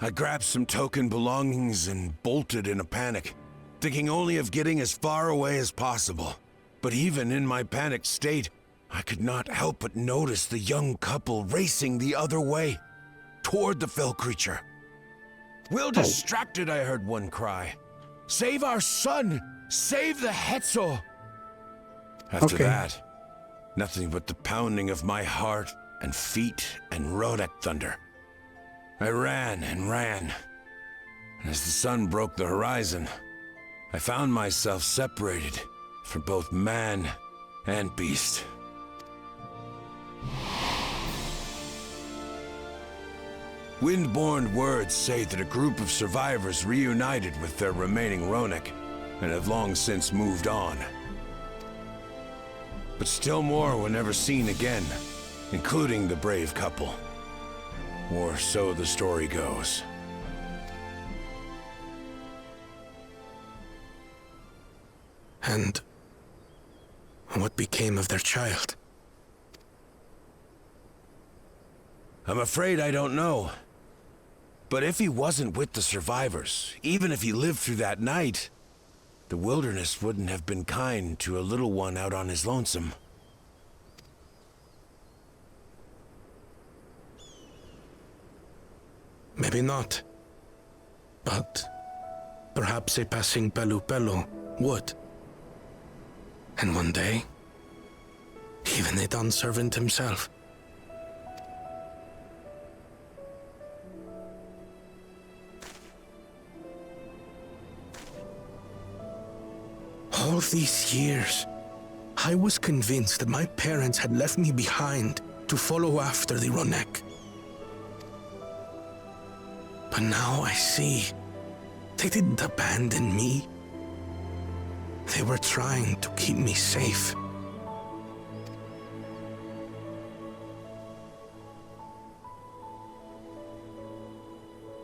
I grabbed some token belongings and bolted in a panic, thinking only of getting as far away as possible. But even in my panicked state, I could not help but notice the young couple racing the other way, toward the fell creature. Well distracted, I heard one cry. Save our son! Save the Hetso! After that, nothing but the pounding of my heart and feet and Ronek thunder. I ran and ran. And as the sun broke the horizon, I found myself separated from both man and beast. Windborne words say that a group of survivors reunited with their remaining Ronek and have long since moved on. But still more were never seen again, including the brave couple. Or so the story goes. And what became of their child? I'm afraid I don't know. But if he wasn't with the survivors, even if he lived through that night, the wilderness wouldn't have been kind to a little one out on his lonesome. Maybe not. But perhaps a passing Pelu would. And one day, even a Dawn servant himself. All these years, I was convinced that my parents had left me behind to follow after the Ronek. But now I see, they didn't abandon me. They were trying to keep me safe.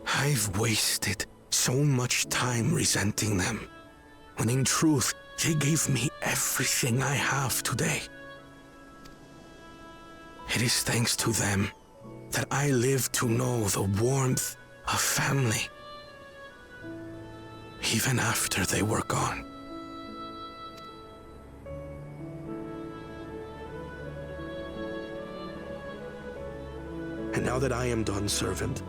I've wasted so much time resenting them, when in truth, they gave me everything I have today. It is thanks to them that I live to know the warmth of family, even after they were gone. And now that I am Dawn servant,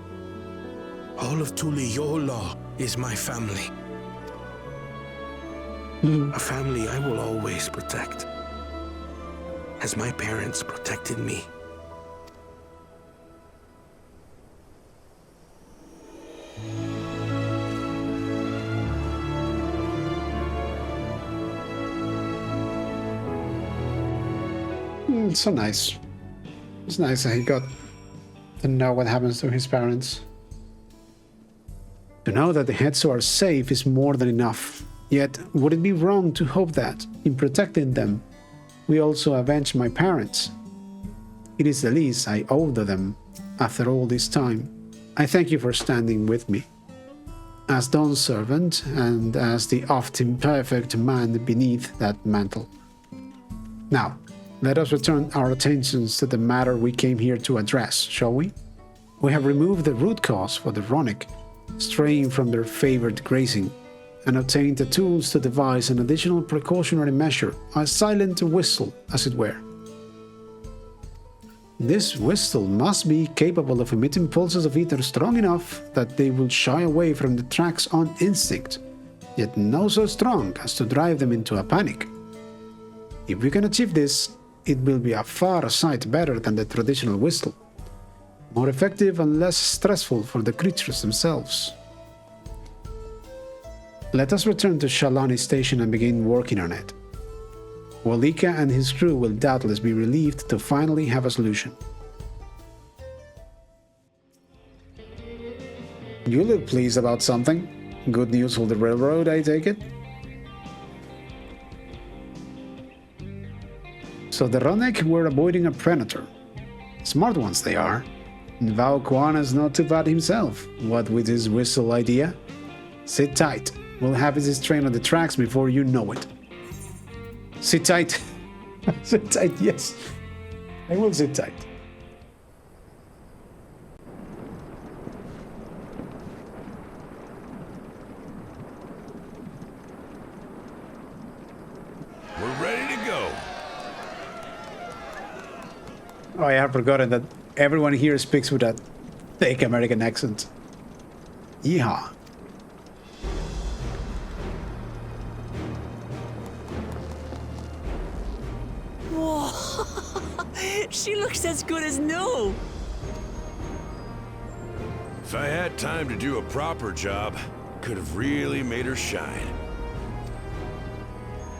all of Tuliyollal is my family. A family I will always protect, as my parents protected me. It's so nice. It's nice that he got to know what happens to his parents. To know that the Hetso are safe is more than enough. Yet, would it be wrong to hope that, in protecting them, we also avenge my parents? It is the least I owe to them after all this time. I thank you for standing with me. As Dawn's servant, and as the oft imperfect man beneath that mantle. Now, let us return our attentions to the matter we came here to address, shall we? We have removed the root cause for the Ronek, straying from their favored grazing, and obtained the tools to devise an additional precautionary measure, a silent whistle, as it were. This whistle must be capable of emitting pulses of ether strong enough that they will shy away from the tracks on instinct, yet not so strong as to drive them into a panic. If we can achieve this, it will be a far sight better than the traditional whistle, more effective and less stressful for the creatures themselves. Let us return to Shaaloani station and begin working on it. Walika and his crew will doubtless be relieved to finally have a solution. You look pleased about something. Good news for the railroad, I take it? So the Ronek were avoiding a predator. Smart ones they are. And Vao Koana's not too bad himself, what with his whistle idea. Sit tight. We'll have his train on the tracks before you know it. Sit tight. Sit tight, yes. I will sit tight. We're ready to go. Oh, I have forgotten that everyone here speaks with that thick American accent. Yeehaw. She looks as good as new. If I had time to do a proper job, could have really made her shine.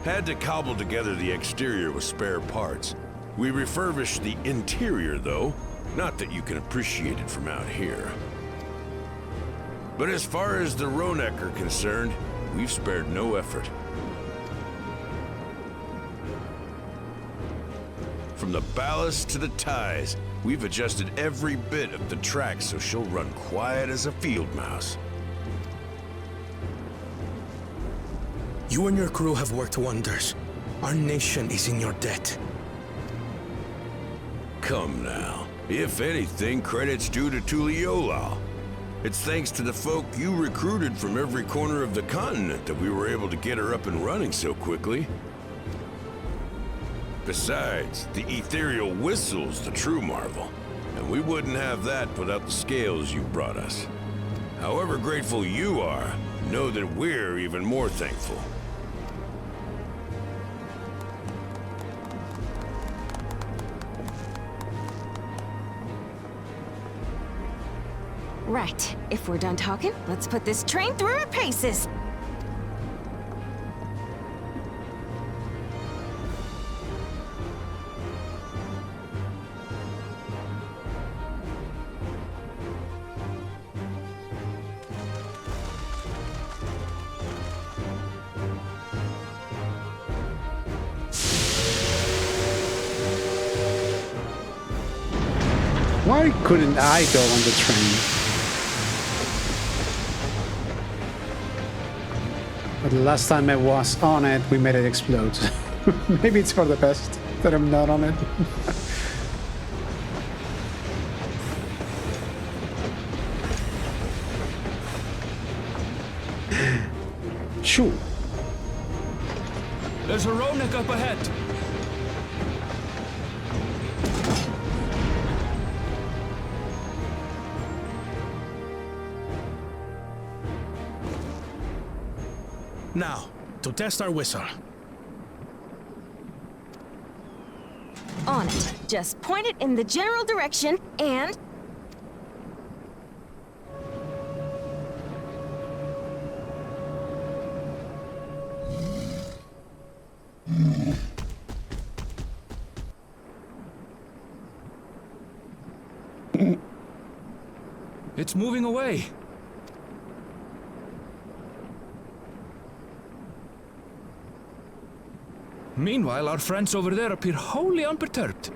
Had to cobble together the exterior with spare parts. We refurbished the interior, though. Not that you can appreciate it from out here. But as far as the Ronek are concerned, we've spared no effort. From the ballast to the ties, we've adjusted every bit of the track so she'll run quiet as a field mouse. You and your crew have worked wonders. Our nation is in your debt. Come now. If anything, credit's due to Tuliyollal. It's thanks to the folk you recruited from every corner of the continent that we were able to get her up and running so quickly. Besides, the ethereal whistle's the true marvel, and we wouldn't have that without the scales you brought us. However grateful you are, know that we're even more thankful. Right. If we're done talking, let's put this train through her paces. Why couldn't I go on the train? But the last time I was on it, we made it explode. Maybe it's for the best that I'm not on it. Shoo. There's a Ronek up ahead. Now, to test our whistle. On it. Just point it in the general direction and... It's moving away. Meanwhile, our friends over there appear wholly unperturbed.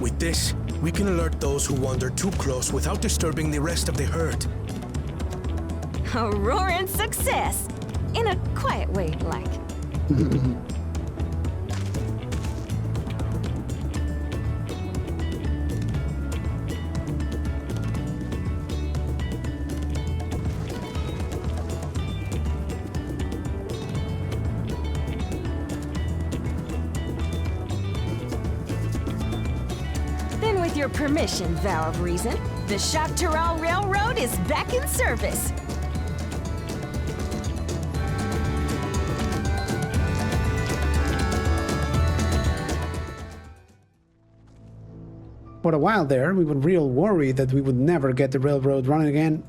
With this, We can alert those who wander too close without disturbing the rest of the herd. A roaring success! In a quiet way, like. Then with your permission, Vow of Reason, the Shaaloani Railroad is back in service. For a while there, we were real worried that we would never get the railroad running again.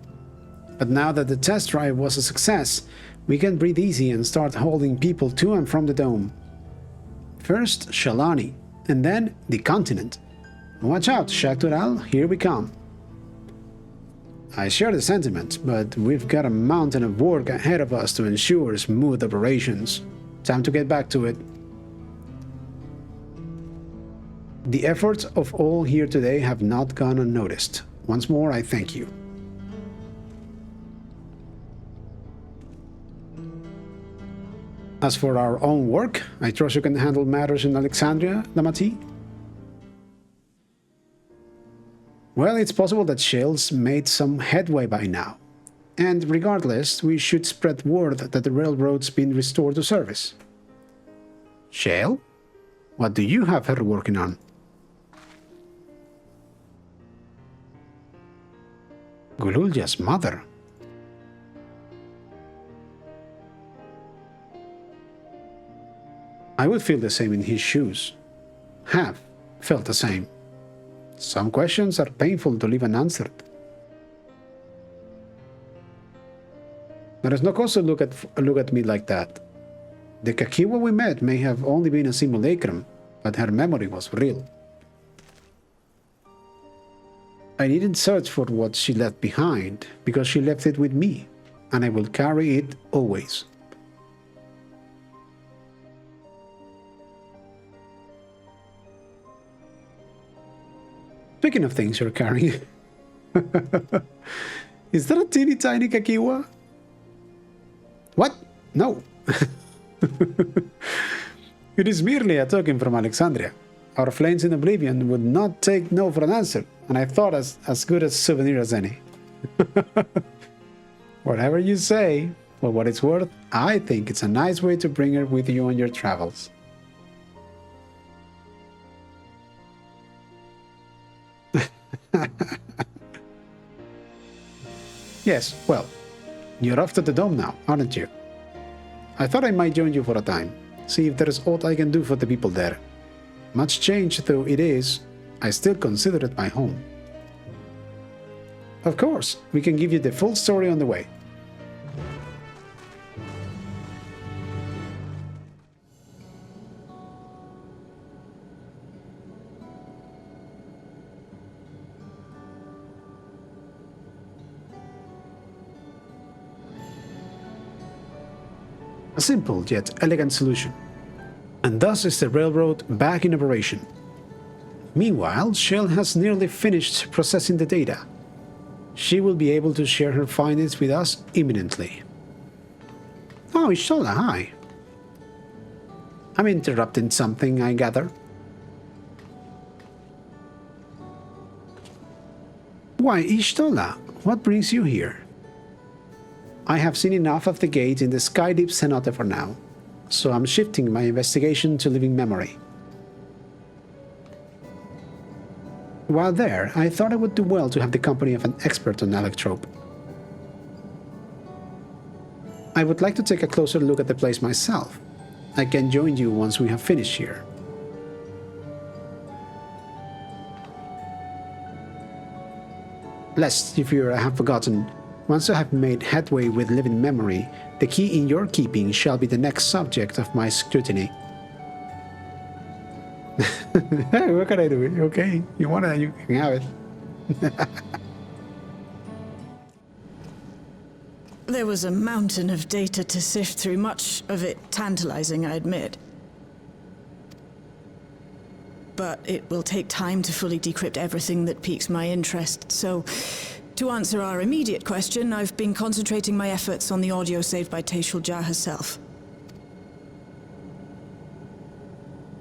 But now that the test drive was a success, we can breathe easy and start hauling people to and from the dome. First, Shaaloani, and then the continent. Watch out, Tturuhhetso, here we come. I share the sentiment, but we've got a mountain of work ahead of us to ensure smooth operations. Time to get back to it. The efforts of all here today have not gone unnoticed. Once more, I thank you. As for our own work, I trust you can handle matters in Alexandria, Lamati? Well, it's possible that Shale's made some headway by now. And regardless, we should spread word that the railroad's been restored to service. Shale? What do you have her working on? Gulool Ja's mother. I would feel the same in his shoes. Have felt the same. Some questions are painful to leave unanswered. There is no cause to look at me like that. The Kakiwa we met may have only been a simulacrum, but her memory was real. I needn't search for what she left behind, because she left it with me, and I will carry it always. Speaking of things you're carrying, is that a teeny tiny Kakiwa? What? No. It is merely a token from Alexandria. Our flames in oblivion would not take no for an answer, and I thought as good a souvenir as any. Whatever you say, for what it's worth, I think it's a nice way to bring her with you on your travels. Yes, well, you're off to the dome now, aren't you? I thought I might join you for a time, see if there's aught I can do for the people there. Much change though it is, I still consider it my home. Of course, we can give you the full story on the way. A simple yet elegant solution. And thus is the railroad back in operation. Meanwhile, Shale has nearly finished processing the data. She will be able to share her findings with us imminently. Oh, Ishtola, hi. I'm interrupting something, I gather. Why, Ishtola, what brings you here? I have seen enough of the gate in the Skydeep Cenote for now, so I'm shifting my investigation to living memory. While there, I thought I would do well to have the company of an expert on Electrope. I would like to take a closer look at the place myself. I can join you once we have finished here. Lest, if you have forgotten, once I have made headway with living memory, the key in your keeping shall be the next subject of my scrutiny. Hey, what can I do? Okay, you want it, you can have it. There was a mountain of data to sift through, much of it tantalizing, I admit. but it will take time to fully decrypt everything that piques my interest. So, to answer our immediate question, I've been concentrating my efforts on the audio saved by Teeshal Ja herself.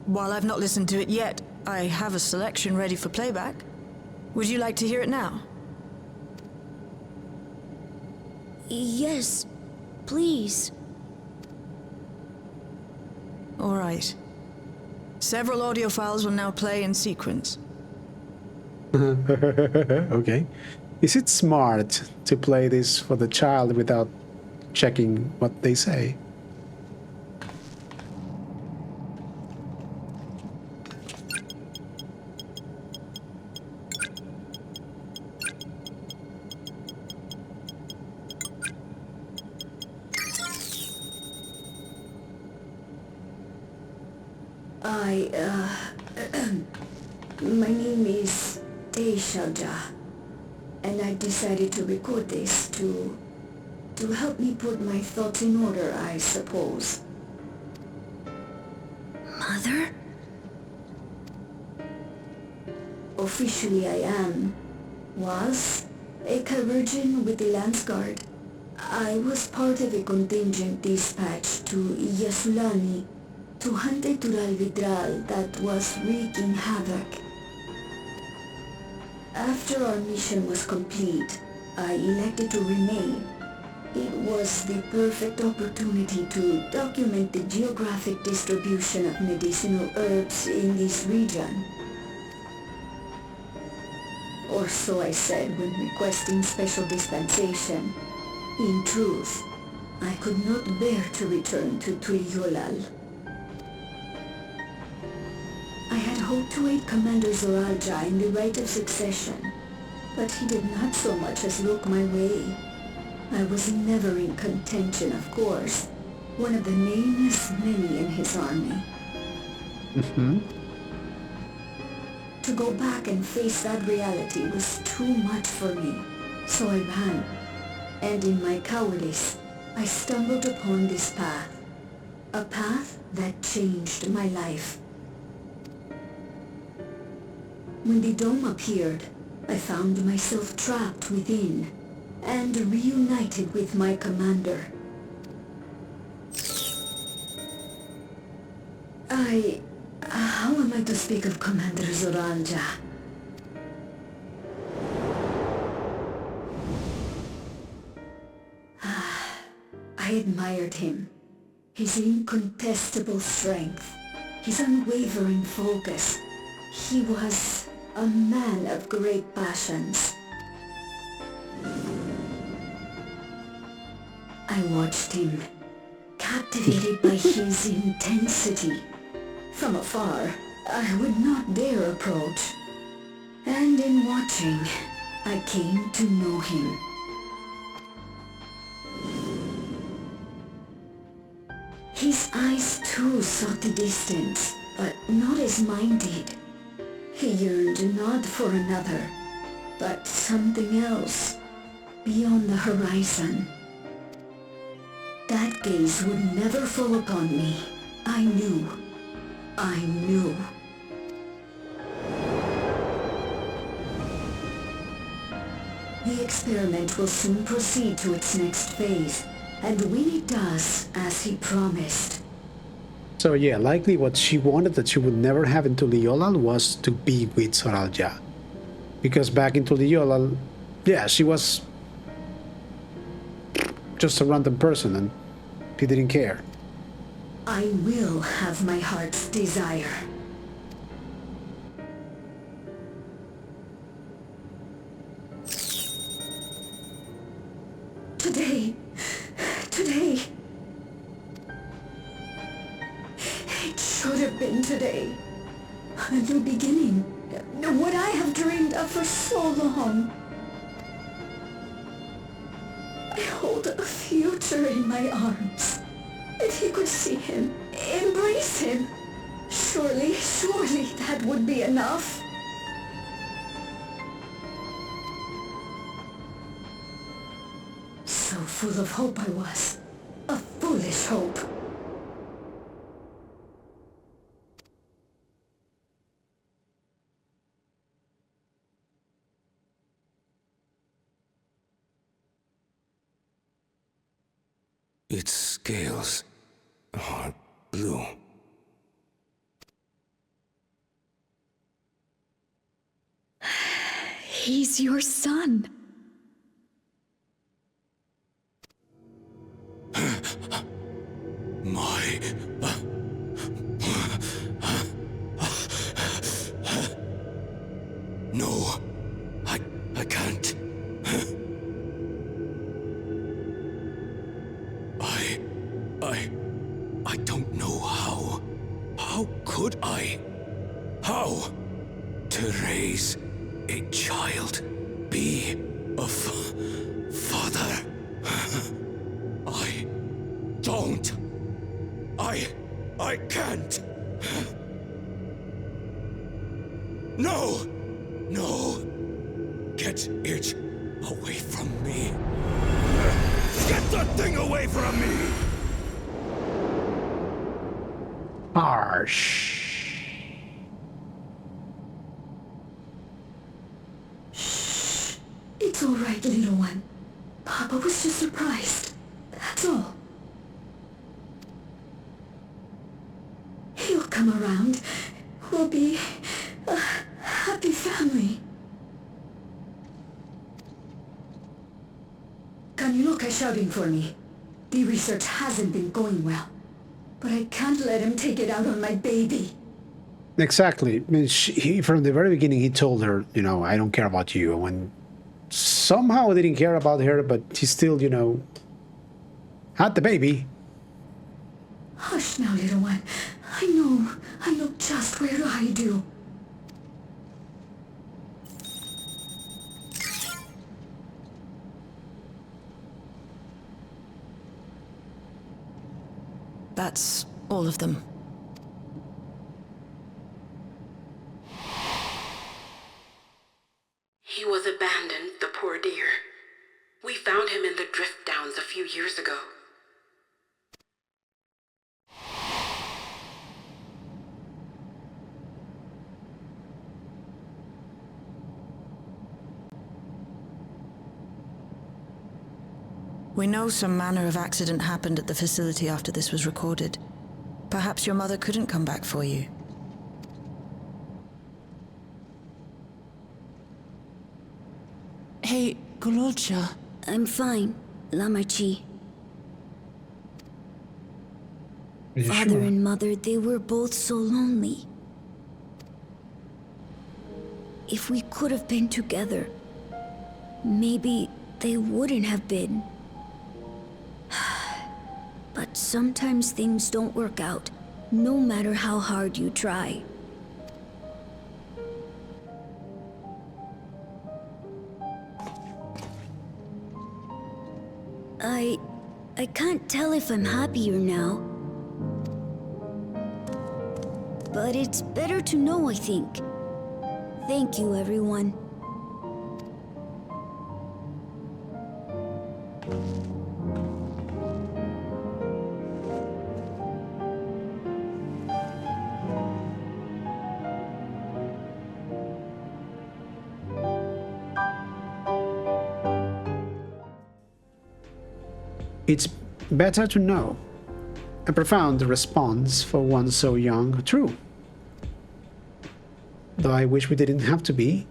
While I've not listened to it yet, I have a selection ready for playback. Would you like to hear it now? Yes, please. All right. Several audio files will now play in sequence. Okay. Is it smart to play this for the child without checking what they say? My name is Teeshal Ja, and I decided to record this to help me put my thoughts in order, I suppose. Mother? Officially I was a chirurgeon with the Lance Guard. I was part of a contingent dispatch to Shaaloani to hunt a Tturuhhetso that was wreaking havoc. After our mission was complete, I elected to remain. It was the perfect opportunity to document the geographic distribution of medicinal herbs in this region. Or so I said when requesting special dispensation. In truth, I could not bear to return to Tuliyollal. I had hoped to aid Commander Gulool Ja in the right of succession, but he did not so much as look my way. I was never in contention, of course, one of the nameless many in his army. To go back and face that reality was too much for me, so I ran. And in my cowardice, I stumbled upon this path. A path that changed my life. When the dome appeared, I found myself trapped within and reunited with my commander. How am I to speak of Commander Gulool Ja? I admired him. His incontestable strength, his unwavering focus. He was a man of great passions. I watched him, captivated by his intensity. From afar, I would not dare approach. And in watching, I came to know him. His eyes too sought the distance, but not as mine did. He yearned not for another, but something else, beyond the horizon. That gaze would never fall upon me. I knew. The experiment will soon proceed to its next phase, and when it does, as he promised. So yeah, likely what she wanted that she would never have in Tuliyollal was to be with Gulool Ja. Because back in Tuliyollal, yeah, she was just a random person and he didn't care. I will have my heart's desire. Today. It should have been today. A new beginning. What I have dreamed of for so long. I hold a future in my arms. If he could see him, embrace him, surely that would be enough. So full of hope I was. A foolish hope. Its scales are blue. He's your son. My... No, I can't. I don't know how. How could I? How? To raise a child, be a father. I don't. I can't. No! No! Get it away from me. Get that thing away from me! Harsh. Shh. It's all right, little one. Papa was just surprised. That's all. He'll come around. We'll be a happy family. Can you look at shouting for me? The research hasn't been going well. But I can't let him take it out on my baby. Exactly. I mean, from the very beginning, he told her, you know, I don't care about you. And when somehow he didn't care about her, but he still, you know, had the baby. Hush now, little one. I know just where I do. That's all of them. He was abandoned, the poor dear. We found him in the drift downs a few years ago. We know some manner of accident happened at the facility after this was recorded. Perhaps your mother couldn't come back for you. Hey, Gulool Ja. I'm fine, Lamachi. Father and mother, they were both so lonely. If we could have been together, maybe they wouldn't have been. But sometimes things don't work out, no matter how hard you try. I can't tell if I'm happier now. But it's better to know, I think. Thank you, everyone. It's better to know. A profound response for one so young. True. Though I wish we didn't have to be.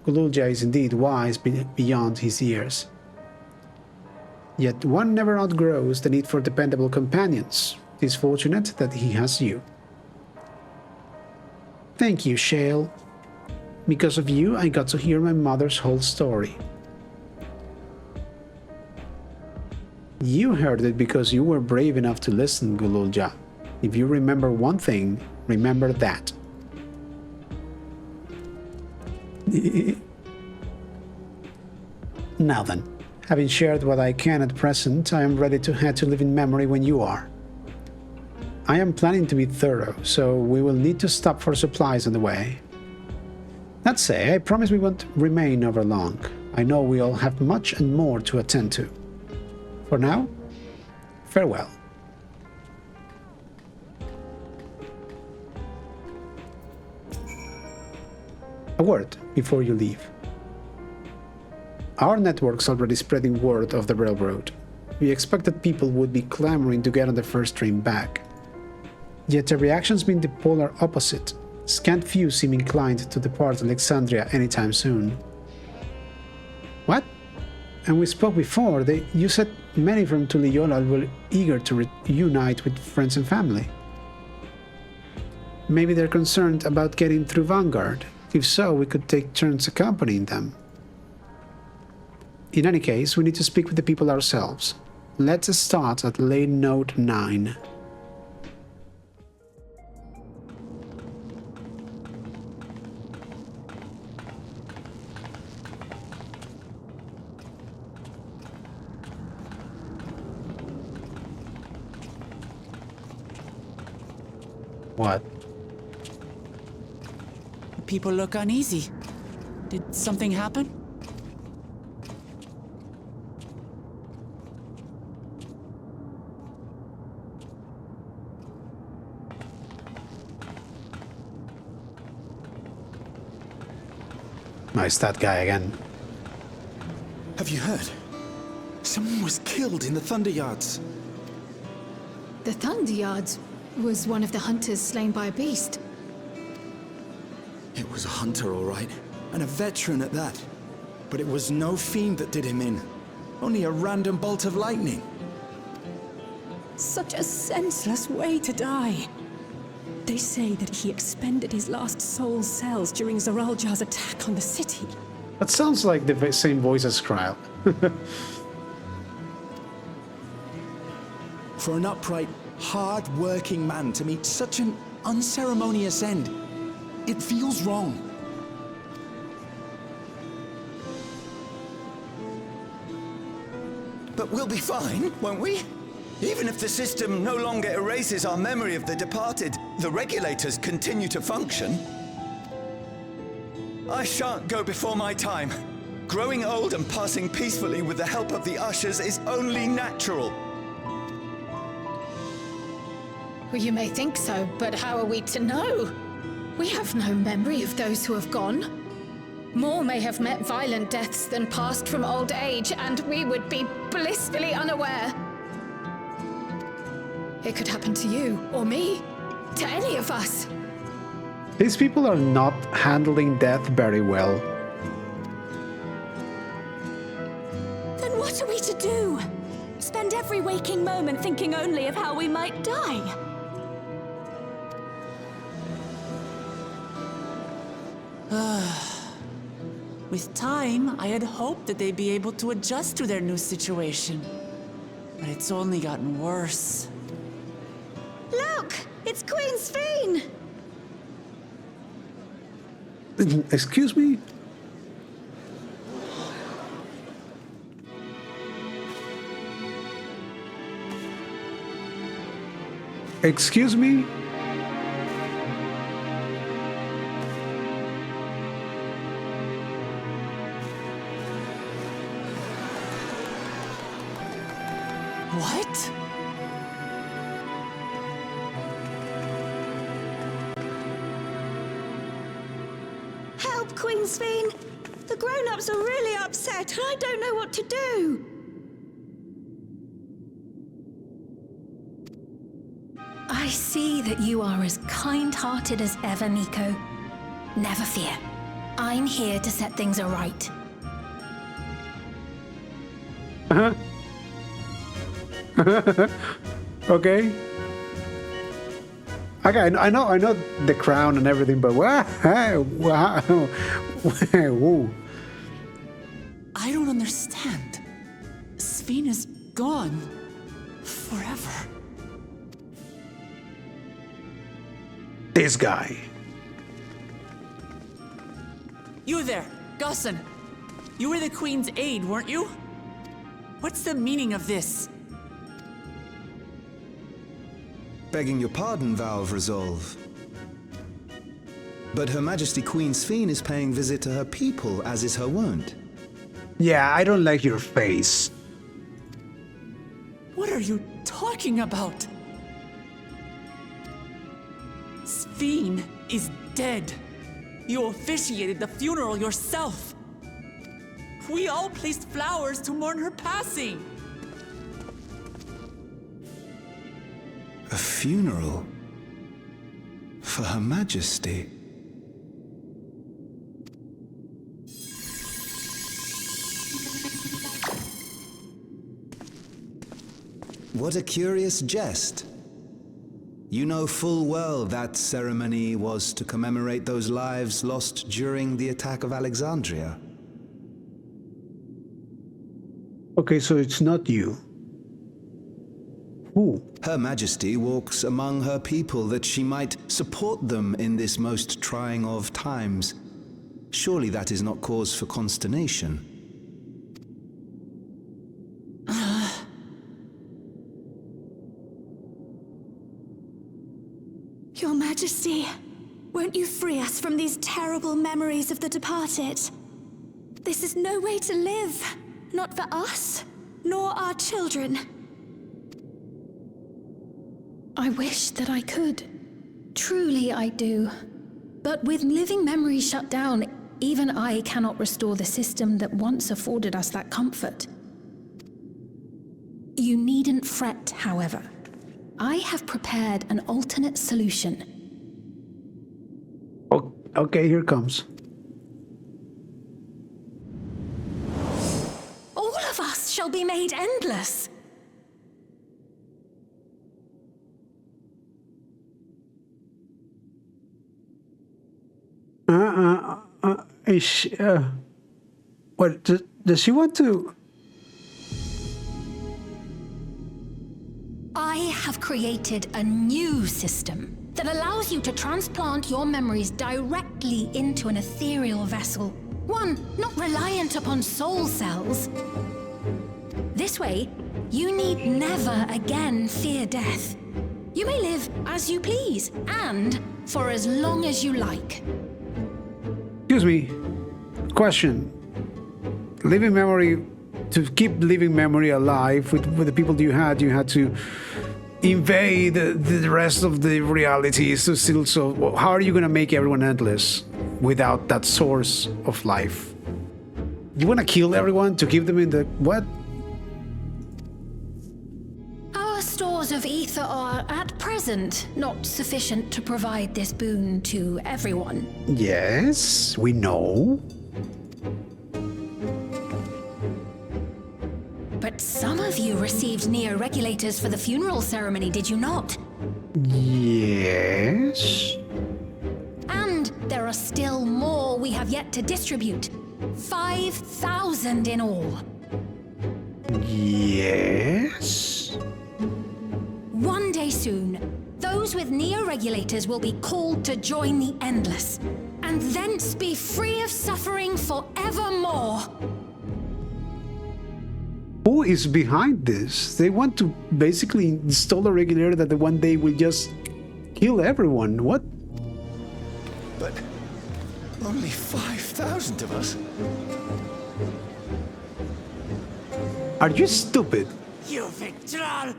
Gulool Ja is indeed wise beyond his years. Yet one never outgrows the need for dependable companions. It is fortunate that he has you. Thank you, Shael. Because of you, I got to hear my mother's whole story. You heard it because you were brave enough to listen, Gulool Ja. If you remember one thing, remember that. Now then, having shared what I can at present, I am ready to head to live in memory when you are. I am planning to be thorough, so we will need to stop for supplies on the way. That say, I promise we won't remain over long. I know we all have much and more to attend to. For now, farewell. A word before you leave. Our network's already spreading word of the railroad. we expected people would be clamoring to get on the first train back. Yet the reaction's been the polar opposite. Scant few seem inclined to depart Alexandria anytime soon. What? And we spoke before, you said many from Tuliyollal were eager to reunite with friends and family. Maybe they're concerned about getting through Vanguard. If so, we could take turns accompanying them. In any case, we need to speak with the people ourselves. Let's start at lane note 9. What? People look uneasy. Did something happen? No, it's that guy again. Have you heard? Someone was killed in the Thunder Yards. The Thunder Yards was one of the hunters slain by a beast. It was a hunter, all right, and a veteran at that. But it was no fiend that did him in. Only a random bolt of lightning. Such a senseless way to die. They say that he expended his last soul cells during Zoral Ja's attack on the city. That sounds like the same voice as Kryl. For an upright, hard-working man to meet such an unceremonious end, it feels wrong. But we'll be fine, won't we? Even if the system no longer erases our memory of the departed, the regulators continue to function. I shan't go before my time. Growing old and passing peacefully with the help of the ushers is only natural. Well, you may think so, but how are we to know? We have no memory of those who have gone. More may have met violent deaths than passed from old age, and we would be blissfully unaware. It could happen to you, or me, to any of us. These people are not handling death very well. Then what are we to do? Spend every waking moment thinking only of how we might die? With time, I had hoped that they'd be able to adjust to their new situation. But it's only gotten worse. Look! It's Queen Sphene! Excuse me? Excuse me? What? Help, Queen Sphene! The grown-ups are really upset, and I don't know what to do! I see that you are as kind-hearted as ever, Nico. Never fear. I'm here to set things aright. Uh-huh. Okay. Okay, I know the crown and everything, but wow. Whoa. I don't understand. Sphene is gone. Forever. This guy. You there, Gusson. You were the Queen's aide, weren't you? What's the meaning of this? Begging your pardon, Vow of Resolve. But Her Majesty Queen Sphene is paying visit to her people, as is her wont. Yeah, I don't like your face. What are you talking about? Sphene is dead. You officiated the funeral yourself. We all placed flowers to mourn her passing. A funeral? For Her Majesty? What a curious jest. You know full well that ceremony was to commemorate those lives lost during the attack of Alexandria. Okay, so it's not you. Who? Her Majesty walks among her people that she might support them in this most trying of times. Surely that is not cause for consternation. Your Majesty, won't you free us from these terrible memories of the departed? This is no way to live, not for us, nor our children. I wish that I could. Truly I do. But with living memories shut down, even I cannot restore the system that once afforded us that comfort. You needn't fret, however. I have prepared an alternate solution. Oh, okay, here comes. All of us shall be made endless. What, does she want to... I have created a new system that allows you to transplant your memories directly into an ethereal vessel. One not reliant upon soul cells. This way, you need never again fear death. You may live as you please, and for as long as you like. Excuse me. Question. Living memory, to keep living memory alive with the people you had to invade the rest of the realities to still, so how are you going to make everyone endless without that source of life? You want to kill everyone to keep them in the what? Our stores of ether are, at present, not sufficient to provide this boon to everyone. Yes, we know. But some of you received neo-regulators for the funeral ceremony, did you not? Yes. And there are still more we have yet to distribute. 5,000 in all. Yes. One day soon, those with neo-regulators will be called to join the Endless, and thence be free of suffering forevermore. Who is behind this? They want to basically install a regulator that the one day will just kill everyone. What? But only 5,000 of us? Are you stupid? You Victral!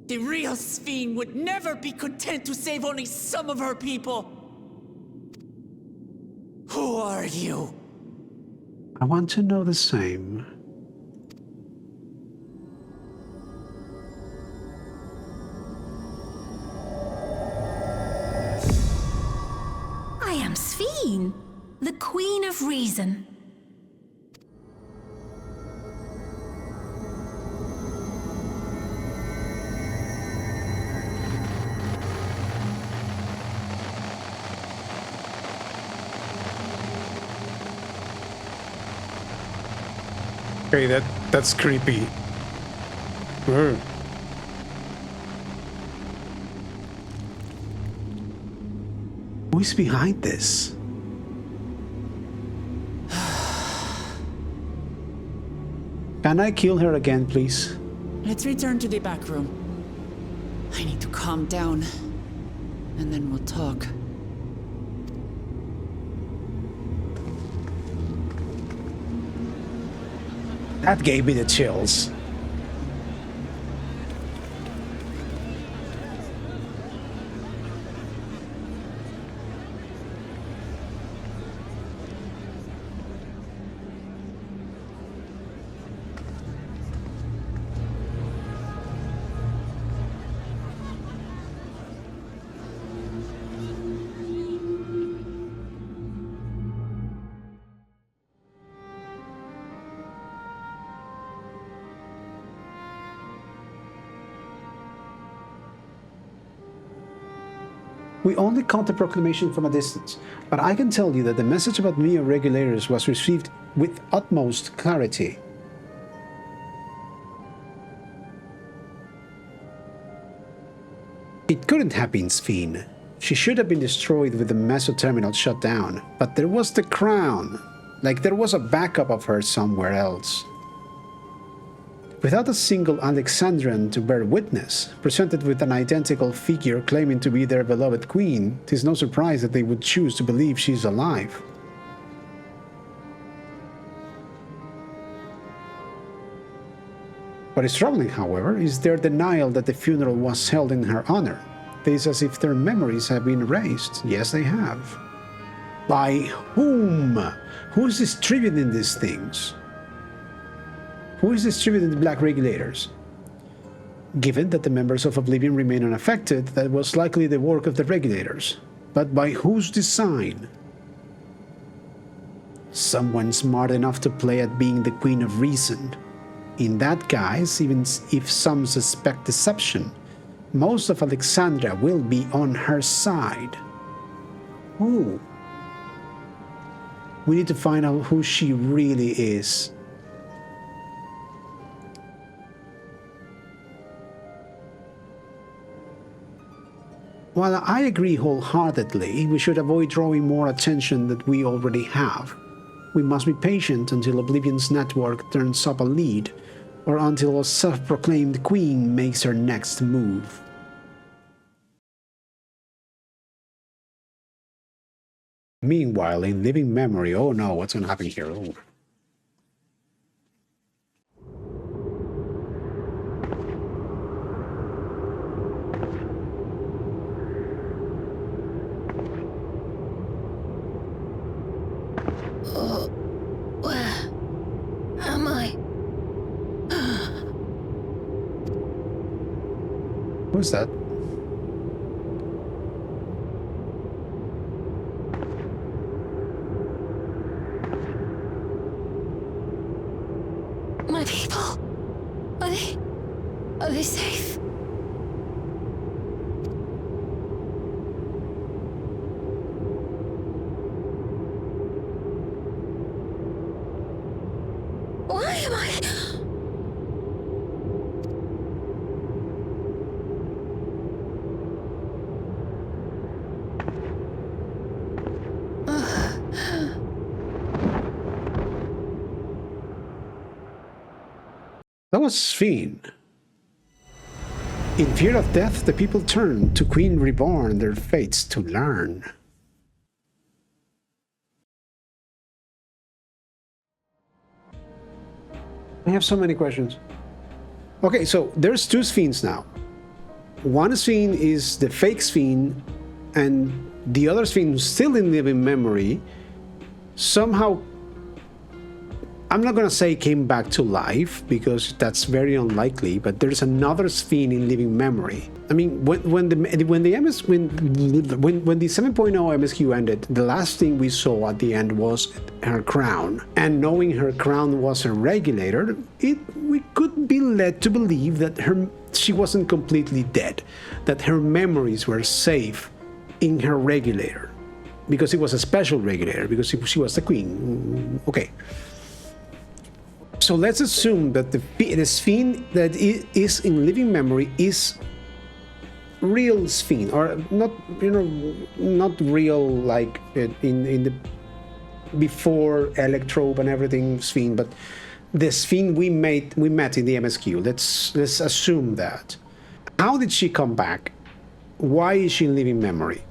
The real Sphene would never be content to save only some of her people. Who are you? I want to know the same. I am Sphene, the Queen of Reason. Okay, that's creepy. Who is behind this? Can I kill her again, please? Let's return to the back room. I need to calm down, and then we'll talk. That gave me the chills. We only caught the proclamation from a distance, but I can tell you that the message about Mio regulators was received with utmost clarity. It couldn't have been Sphene. She should have been destroyed with the meso-terminal shut down, but there was the crown, like there was a backup of her somewhere else. Without a single Alexandrian to bear witness, presented with an identical figure claiming to be their beloved queen, it is no surprise that they would choose to believe she's alive. What is troubling, however, is their denial that the funeral was held in her honor. It is as if their memories have been erased. Yes, they have. By whom? Who is distributing these things? Who is distributing the Black Regulators? Given that the members of Oblivion remain unaffected, that was likely the work of the Regulators. But by whose design? Someone smart enough to play at being the Queen of Reason. In that guise, even if some suspect deception, most of Alexandria will be on her side. Who? We need to find out who she really is. While I agree wholeheartedly, we should avoid drawing more attention than we already have. We must be patient until Oblivion's network turns up a lead, or until a self-proclaimed queen makes her next move. Meanwhile, in living memory, oh no, what's gonna happen here? Oh. Where am I? Who's that? My people? Are they safe? Why am I? That was Sphene. In fear of death, the people turned to Queen Reborn their fates to learn. I have so many questions. Okay, so there's two Sphenes now. One Sphene is the fake Sphene, and the other Sphene who's still in living memory somehow, I'm not gonna say came back to life because that's very unlikely, but there's another Sphene in living memory. I mean, when the 7.0 MSQ ended, the last thing we saw at the end was her crown, and knowing her crown was a regulator, we could be led to believe that she wasn't completely dead, that her memories were safe in her regulator, because it was a special regulator, because she was the queen. Okay. So let's assume that the Sphene that is in living memory is real Sphene, or not, not real like in the before Electrobe and everything Sphene, but the Sphene we met in the MSQ. Let's assume that. How did she come back? Why is she in living memory?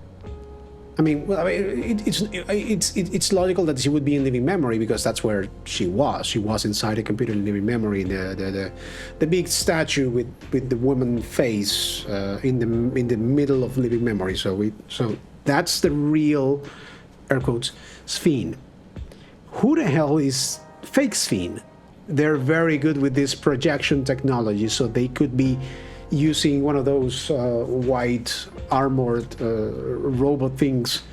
I mean, it's logical that she would be in living memory because that's where she was. She was inside a computer in living memory, the big statue with the woman face in the middle of living memory. So that's the real, air quotes, Sphene. Who the hell is fake Sphene? They're very good with this projection technology, so they could be using one of those white armored robot things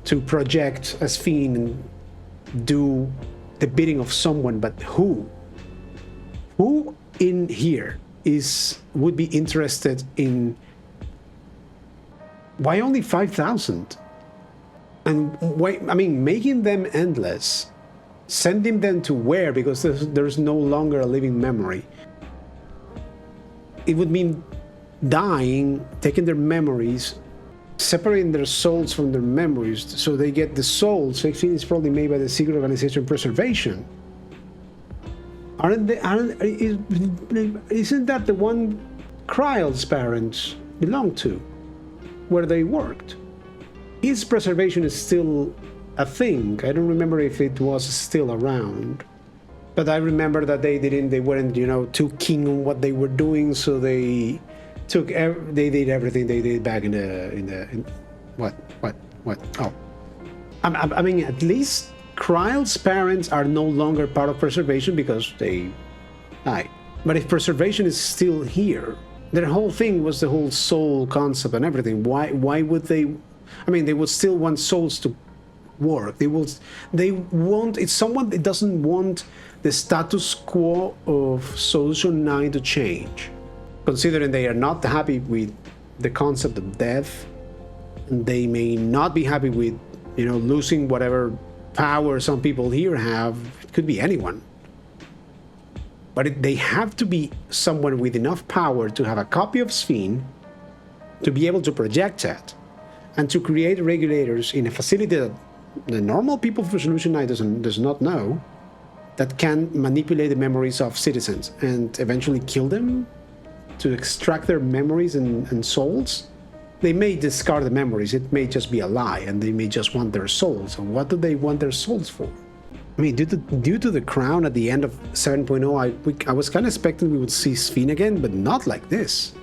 to project a Sphene and do the bidding of someone. But who in here would be interested in Why only 5,000? And why, I mean, making them endless, sending them to where? Because there's no longer a living memory. It would mean dying, taking their memories, separating their souls from their memories, so they get the souls. XIV is probably made by the Secret Organization Preservation. Isn't that the one Kryle's parents belonged to, where they worked? His preservation is still a thing. I don't remember if it was still around, but I remember that they weren't, you know, too keen on what they were doing, so they did everything they did back in what? Oh, I mean, at least Kryle's parents are no longer part of preservation because they died. But if preservation is still here, their whole thing was the whole soul concept and everything. Why would they? I mean, they would still want souls to work. They want. It's someone that doesn't want the status quo of Solution 9 to change. Considering they are not happy with the concept of death, and they may not be happy with, you know, losing whatever power some people here have. It could be anyone. But they have to be someone with enough power to have a copy of XIV, to be able to project that, and to create regulators in a facility that the normal people for Solution 9 does not know, that can manipulate the memories of citizens and eventually kill them to extract their memories and souls. They may discard the memories, it may just be a lie, and they may just want their souls. And what do they want their souls for? I mean, due to the crown at the end of 7.0, I was kind of expecting we would see XIV again, but not like this.